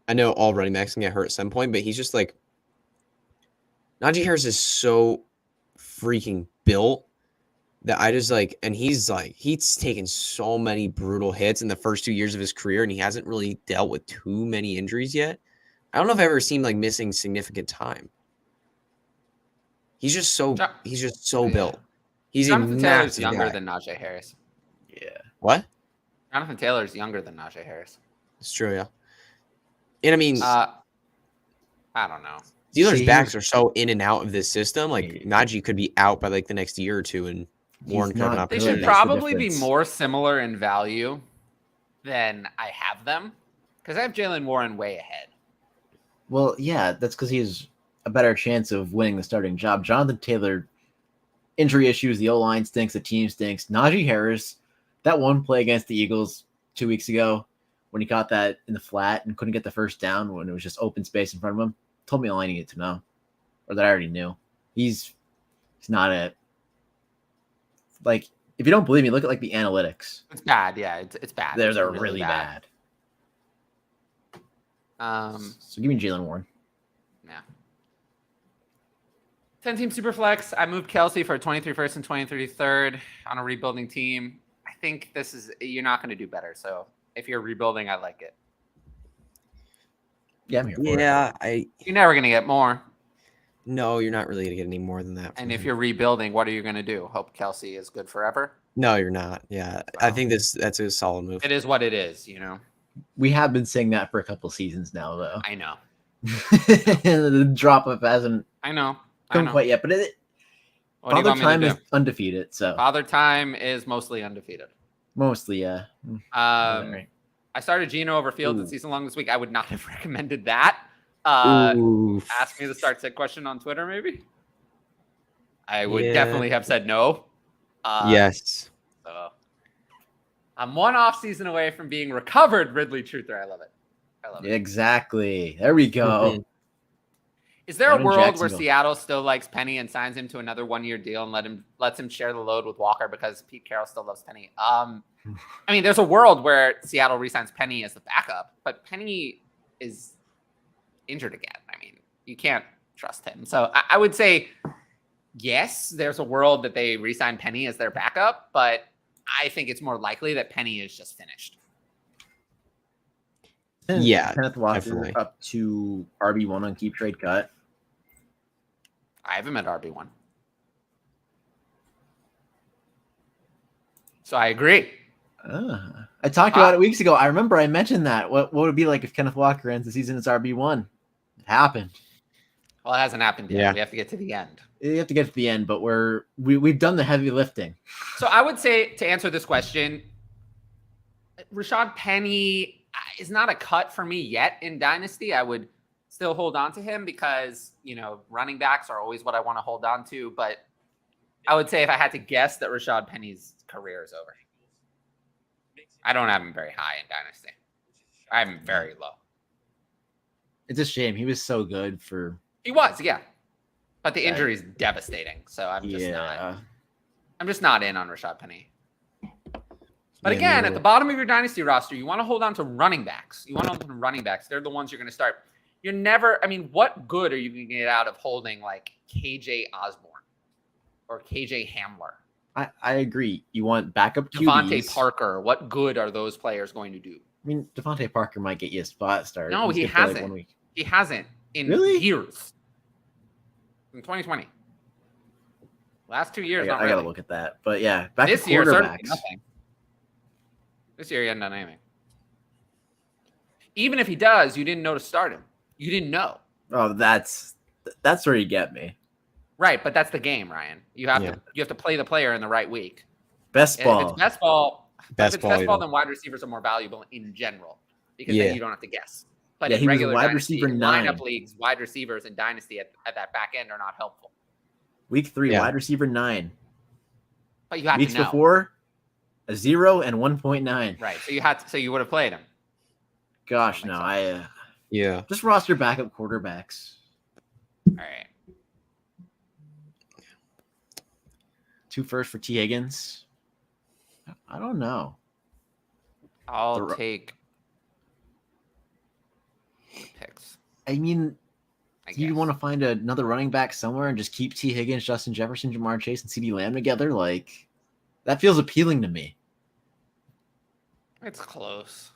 I know all running backs can get hurt at some point, but he's just like, Najee Harris is so freaking built that I just like, and he's taken so many brutal hits in the first 2 years of his career, and he hasn't really dealt with too many injuries yet. I don't know if I've ever seen like missing significant time. He's just so built. He's Jonathan Taylor's younger guy. than Najee Harris. Yeah. What? Jonathan Taylor's younger than Najee Harris. It's true, yeah. And I mean, I don't know. Steelers backs are so in and out of this system. Like Najee could be out by like the next year or two, and Warren could have an They opportunity. should probably be more similar in value than I have them, because I have Jaylen Warren way ahead. Well, yeah, that's because he has a better chance of winning the starting job. Jonathan Taylor, injury issues, the O-line stinks, the team stinks. Najee Harris, that one play against the Eagles 2 weeks ago when he caught that in the flat and couldn't get the first down when it was just open space in front of him, told me all I needed to know, or that I already knew. He's not a – like, if you don't believe me, look at, like, the analytics. It's bad, yeah. It's bad. They're really bad. So give me Jaylen Warren. Yeah. 10-team Superflex. I moved Kelsey for a 23 first and 23 third on a rebuilding team. I think you're not going to do better. So if you're rebuilding, I like it. Yeah, I'm here for it. You're never going to get more. No, you're not really going to get any more than that. And if you're rebuilding, what are you going to do? Hope Kelsey is good forever? No, you're not. Yeah, I think that's a solid move. It is what it is, We have been saying that for a couple seasons now, though. I know. The drop off hasn't come quite yet, but Father Time is undefeated. So Father Time is mostly undefeated. Mostly, yeah. I started Geno over Fields at season long this week. I would not have recommended that. Ask me the start sit question on Twitter, maybe. I would definitely have said no. Yes. So I'm one off season away from being recovered Ridley Truther. I love it. Exactly. There we go. Is there a world where Seattle still likes Penny and signs him to another 1-year deal and lets him share the load with Walker because Pete Carroll still loves Penny? I mean, there's a world where Seattle re-signs Penny as the backup, but Penny is injured again. I mean, you can't trust him. So I would say, yes, there's a world that they re-sign Penny as their backup, but I think it's more likely that Penny is just finished. Yeah, Kenneth Walker definitely up to RB1 on keep trade cut. I have him at RB1. So I agree. I talked about it weeks ago. I remember I mentioned that. What would it be like if Kenneth Walker ends the season as RB1? It happened. Well, it hasn't happened yet. Yeah. We have to get to the end. You have to get to the end, but we've done the heavy lifting. So I would say, to answer this question, Rashad Penny is not a cut for me yet in Dynasty. I would still hold on to him because, running backs are always what I want to hold on to. But I would say if I had to guess that Rashad Penny's career is over. I don't have him very high in Dynasty. I have him very low. It's a shame. He was so good for... He was, yeah. But the injury is devastating. So I'm just not in on Rashad Penny. But again, at the bottom of your Dynasty roster, you want to hold on to running backs. They're the ones you're going to start. You're never, what good are you going to get out of holding like KJ Osborne or KJ Hamler? I agree. You want backup QBs. Devontae Parker. What good are those players going to do? Devontae Parker might get you a spot start. No, he hasn't. Like 1 week. He hasn't in years. In 2020. Last 2 years, I got to look at that. But yeah, back this to year, quarterbacks. Nothing. This year, he hadn't done anything. Even if he does, you didn't know to start him. You didn't know. Oh, that's where you get me. Right, but that's the game, Ryan. You have to play the player in the right week. Best ball. If it's best ball, then wide receivers are more valuable in general because then you don't have to guess. But in regular wide Dynasty, receiver 9. lineup leagues, wide receivers in Dynasty at that back end are not helpful. Week 3, wide receiver 9. But you have Weeks to know. before, a 0 and 1.9. Right. So you would have played him. Gosh, no. Just roster backup quarterbacks. All right. 2 first for T. Higgins. I don't know. I'll take the picks. Do you want to find another running back somewhere and just keep T. Higgins, Justin Jefferson, Jamar Chase, and CeeDee Lamb together? Like, that feels appealing to me. It's close.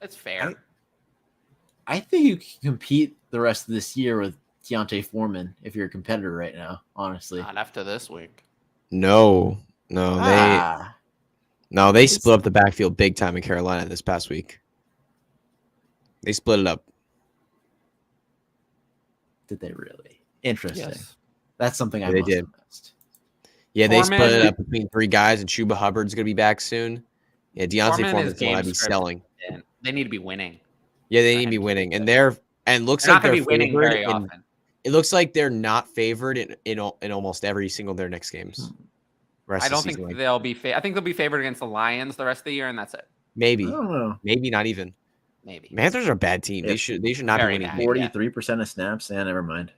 It's fair. I think you can compete the rest of this year with Deontay Foreman if you're a competitor right now, honestly. Not after this week. No, they split up the backfield big time in Carolina this past week. They split it up. Did they really? Interesting. Yes. That's something I missed. Yeah, they split it up between 3 guys, and Chuba Hubbard's going to be back soon. Yeah, Deontay Foreman's going to be selling. They need to be winning. Yeah, they need to be winning, and looks they're like they're not going to be winning very often. It looks like they're not favored in almost every single of their next games. I don't think they'll be. I think they'll be favored against the Lions the rest of the year, and that's it. Maybe. I don't know. Maybe not even. Maybe. Panthers are a bad team. They should not be winning. 43% of snaps. Yeah, never mind.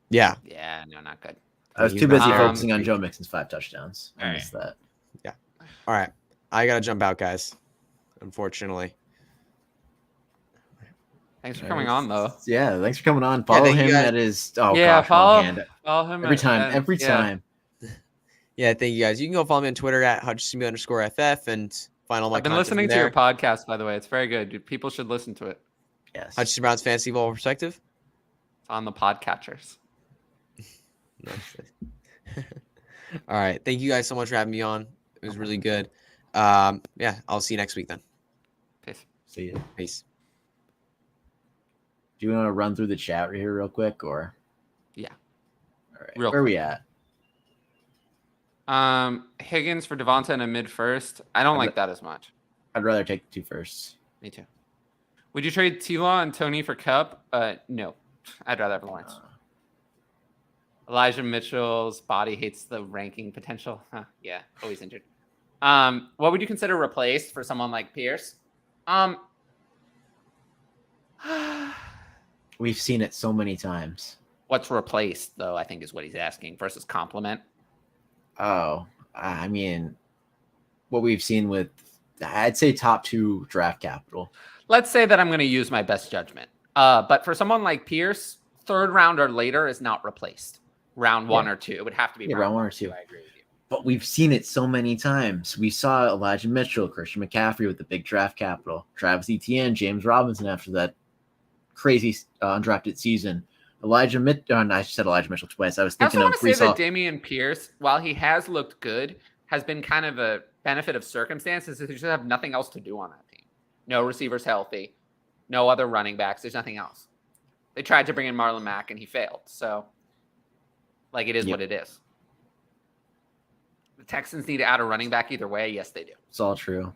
Yeah. Yeah. No, not good. I was too busy focusing on Joe Mixon's 5 touchdowns. I missed that. Yeah. All right. I gotta jump out, guys. Unfortunately. Thanks for coming on, though. Yeah, thanks for coming on. Follow him at his. Oh yeah, gosh, follow him every time. Yeah, thank you guys. You can go follow me on Twitter at @HutchisonB_FF and find all my. I've been listening to your podcast, by the way. It's very good. People should listen to it. Yes. Hutchinson Brown's Fantasy Football Perspective. It's on the podcatchers. All right. Thank you guys so much for having me on. It was really good. Yeah, I'll see you next week then. Peace. See you. Peace. Do you want to run through the chat right here real quick, or? Yeah. All right. Where are we at? Higgins for Devonta and a mid first. I don't like that as much. I'd rather take the 2 firsts. Me too. Would you trade T-Law and Tony for Cup? No. I'd rather have Lawrence. Elijah Mitchell's body hates the ranking potential. Huh, yeah, always injured. What would you consider replaced for someone like Pierce? We've seen it so many times. What's replaced, though, I think is what he's asking versus complement. Oh, I mean, what we've seen with, I'd say top 2 draft capital. Let's say that I'm going to use my best judgment. But for someone like Pierce, 3rd round or later is not replaced. Round 1 or 2. It would have to be round 1 or 2. I agree with you. But we've seen it so many times. We saw Elijah Mitchell, Christian McCaffrey with the big draft capital, Travis Etienne, James Robinson after that crazy undrafted season. I said Elijah Mitchell twice. I was thinking I also want to say that Dameon Pierce, while he has looked good, has been kind of a benefit of circumstances. They just have nothing else to do on that team. No receivers healthy, no other running backs. There's nothing else. They tried to bring in Marlon Mack and he failed. So, it is what it is. The Texans need to add a running back either way. Yes, they do. It's all true.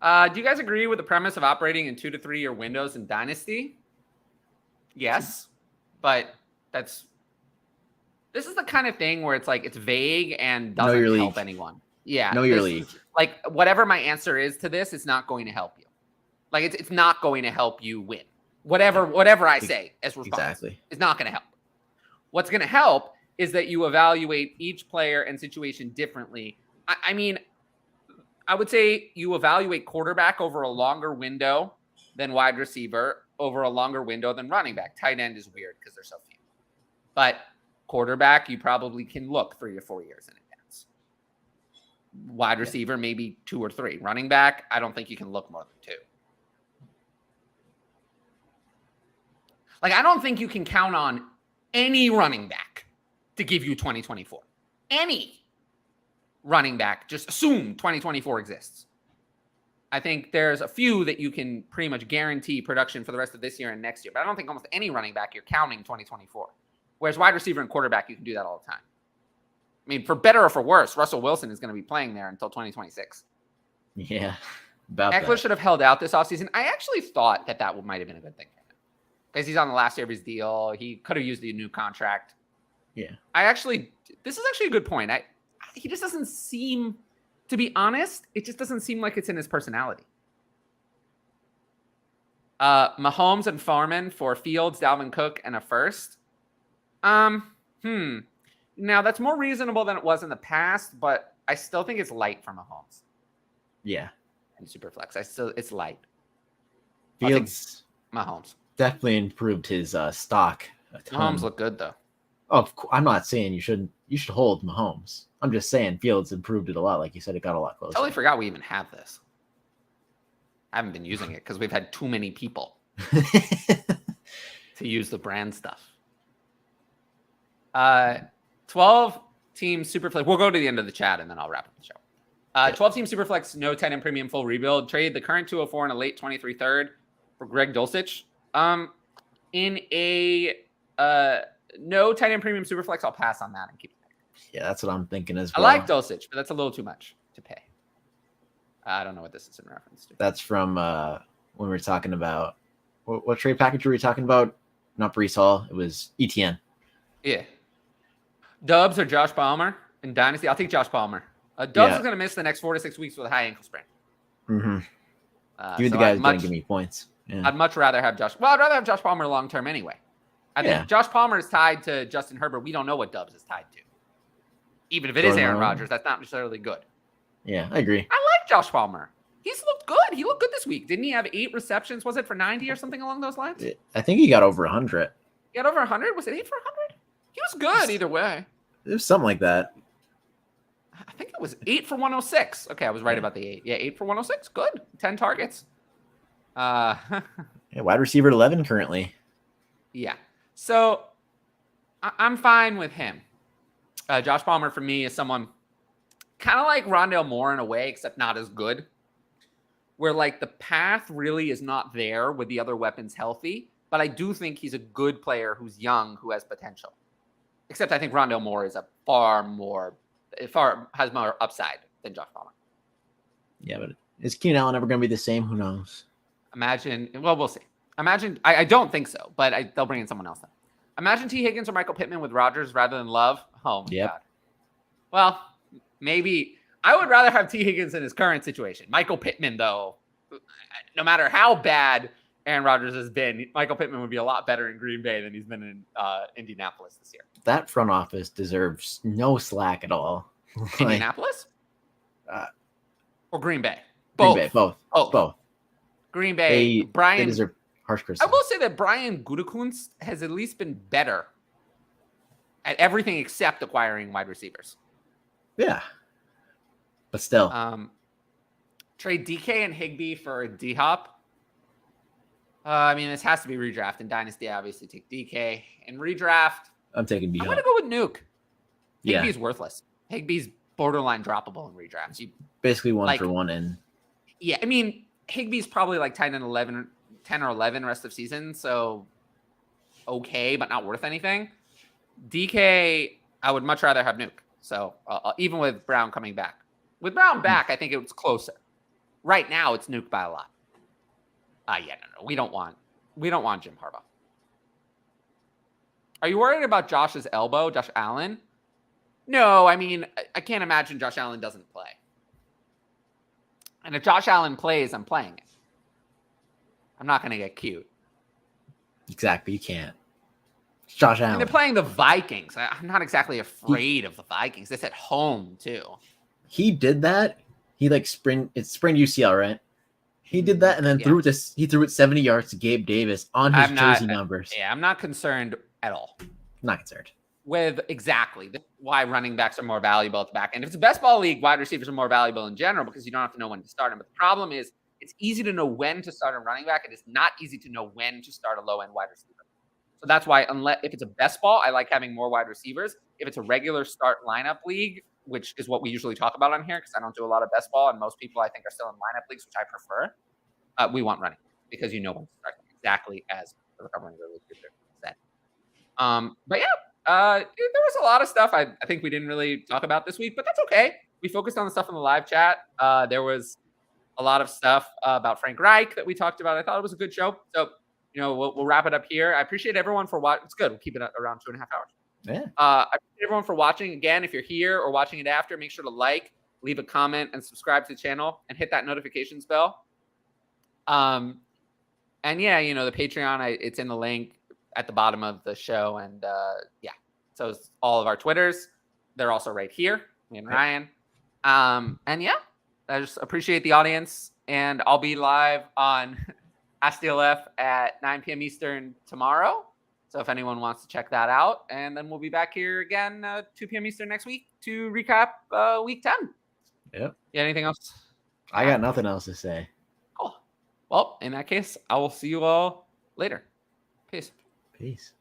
Do you guys agree with the premise of operating in 2 to 3 year windows in Dynasty? Yes, but this is the kind of thing where it's it's vague and doesn't help anyone. Yeah. Know your league. Whatever my answer is to this, it's not going to help you. It's not going to help you win. Whatever I say as response is not going to help. What's going to help is that you evaluate each player and situation differently. I mean, I would say you evaluate quarterback over a longer window than wide receiver, over a longer window than running back. Tight end is weird because there's so few. But quarterback, you probably can look 3 or 4 years in advance. Wide receiver, maybe 2 or 3. Running back, I don't think you can look more than 2. I don't think you can count on any running back to give you 2024. Any running back, just assume 2024 exists. I think there's a few that you can pretty much guarantee production for the rest of this year and next year. But I don't think almost any running back you're counting 2024. Whereas wide receiver and quarterback, you can do that all the time. I mean, for better or for worse, Russell Wilson is going to be playing there until 2026. Yeah. Eckler should have held out this offseason. I actually thought that might have been a good thing for him. Because he's on the last year of his deal. He could have used the new contract. Yeah. This is actually a good point. He just doesn't seem, to be honest, it just doesn't seem like it's in his personality. Mahomes and Foreman for Fields, Dalvin Cook, and a first. Now that's more reasonable than it was in the past, but I still think it's light for Mahomes. Yeah. And Superflex. It's light. Fields. Mahomes definitely improved his stock a ton. Mahomes look good though. Oh, I'm not saying you should hold Mahomes. I'm just saying Fields improved it a lot. Like you said, it got a lot closer. Totally forgot we even have this. I haven't been using it because we've had too many people to use the brand stuff. 12-team Superflex. We'll go to the end of the chat and then I'll wrap up the show. 12-team Superflex, no 10 and premium full rebuild. Trade the current 204 and a late 23 third for Greg Dulcich. In a no tight end premium Superflex, I'll pass on that and keep it. Yeah, that's what I'm thinking as well. I like Dulcich, but that's a little too much to pay. I don't know what this is in reference to. That's from when we were talking about what trade package were we talking about? Not Breece Hall. It was ETN. Yeah. Dubs or Josh Palmer in Dynasty? I'll take Josh Palmer. Dubs is going to miss the next 4 to 6 weeks with a high ankle sprain. Mm-hmm. You the guy's going to give me points. Yeah. I'd much rather have Josh. Well, I'd rather have Josh Palmer long term anyway. I think Josh Palmer is tied to Justin Herbert. We don't know what Dubs is tied to. Even if it is Aaron Rodgers, that's not necessarily good. Yeah, I agree. I like Josh Palmer. He's looked good. he looked good this week. Didn't he have 8 receptions? Was it for 90 or something along those lines? I think he got over 100. He got over 100? Was it 8 for 100? He was good either way. It was something like that. I think it was 8 for 106. Okay, I was right about the 8. Yeah, 8 for 106. Good. 10 targets. Yeah, wide receiver 11 currently. Yeah. So I'm fine with him. Josh Palmer for me is someone kind of like Rondale Moore in a way, except not as good. Where like the path really is not there with the other weapons healthy. But I do think he's a good player who's young, who has potential. Except I think Rondale Moore is has more upside than Josh Palmer. Yeah, but is Keenan Allen ever going to be the same? Who knows? We'll see. I don't think so, but they'll bring in someone else then. Imagine T. Higgins or Michael Pittman with Rodgers rather than Love. Oh, my God. Well, maybe I would rather have T. Higgins in his current situation. Michael Pittman, though, no matter how bad Aaron Rodgers has been, Michael Pittman would be a lot better in Green Bay than he's been in Indianapolis this year. That front office deserves no slack at all. Indianapolis? Or Green Bay? Green Bay, both. Green Bay, Brian. They deserve harsh criticism. I will say that Brian Gutekunst has at least been better at everything except acquiring wide receivers. Yeah. But still. Trade DK and Higbee for D-Hop. I mean, this has to be redraft. In Dynasty, I obviously take DK. In redraft, I'm taking D-Hop. I'm going to go with Nuke. Higbee's Yeah. worthless. Higbee's borderline droppable in redrafts. Basically one for one in. Yeah, I mean, Higbee's probably like 10 or 11 rest of season, so okay, but not worth anything. DK, I would much rather have Nuke. So even with Brown coming back. With Brown back, I think it was closer. Right now, it's Nuke by a lot. No. We don't want Jim Harbaugh. Are you worried about Josh's elbow, Josh Allen? No, I mean, I can't imagine Josh Allen doesn't play. And if Josh Allen plays, I'm playing it. I'm not going to get cute. Exactly, you can't. It's Josh Allen. And they're playing the Vikings. I'm not exactly afraid of the Vikings. It's at home, too. He did that. He sprained UCL, right? He did that and then threw it 70 yards to Gabe Davis on his jersey numbers. Yeah, I'm not concerned at all. Not concerned. With exactly why running backs are more valuable at the back end. If it's a best ball league, wide receivers are more valuable in general because you don't have to know when to start them. But the problem is it's easy to know when to start a running back. It is not easy to know when to start a low-end wide receiver. So that's why if it's a best ball, I like having more wide receivers. If it's a regular start lineup league, which is what we usually talk about on here because I don't do a lot of best ball and most people I think are still in lineup leagues, which I prefer, we want running because you know when to start them, exactly as the recovering league said. But yeah. There was a lot of stuff I think we didn't really talk about this week, but that's okay. We focused on the stuff in the live chat. There was a lot of stuff about Frank Reich that we talked about. I thought it was a good show. So, we'll wrap it up here. I appreciate everyone for watching. It's good. We'll keep it around 2.5 hours. Yeah. I appreciate everyone for watching. Again, if you're here or watching it after, make sure to like, leave a comment, and subscribe to the channel and hit that notifications bell. And yeah, the Patreon, it's in the link at the bottom of the show. And yeah, so it's all of our Twitters. They're also right here, me and Ryan. And yeah, I just appreciate the audience. And I'll be live on AskDLF at 9 p.m. Eastern tomorrow. So if anyone wants to check that out, and then we'll be back here again 2 p.m. Eastern next week to recap week 10. Yep. Yeah, anything else? I got nothing else to say. Cool. Well, in that case, I will see you all later. Peace. Peace.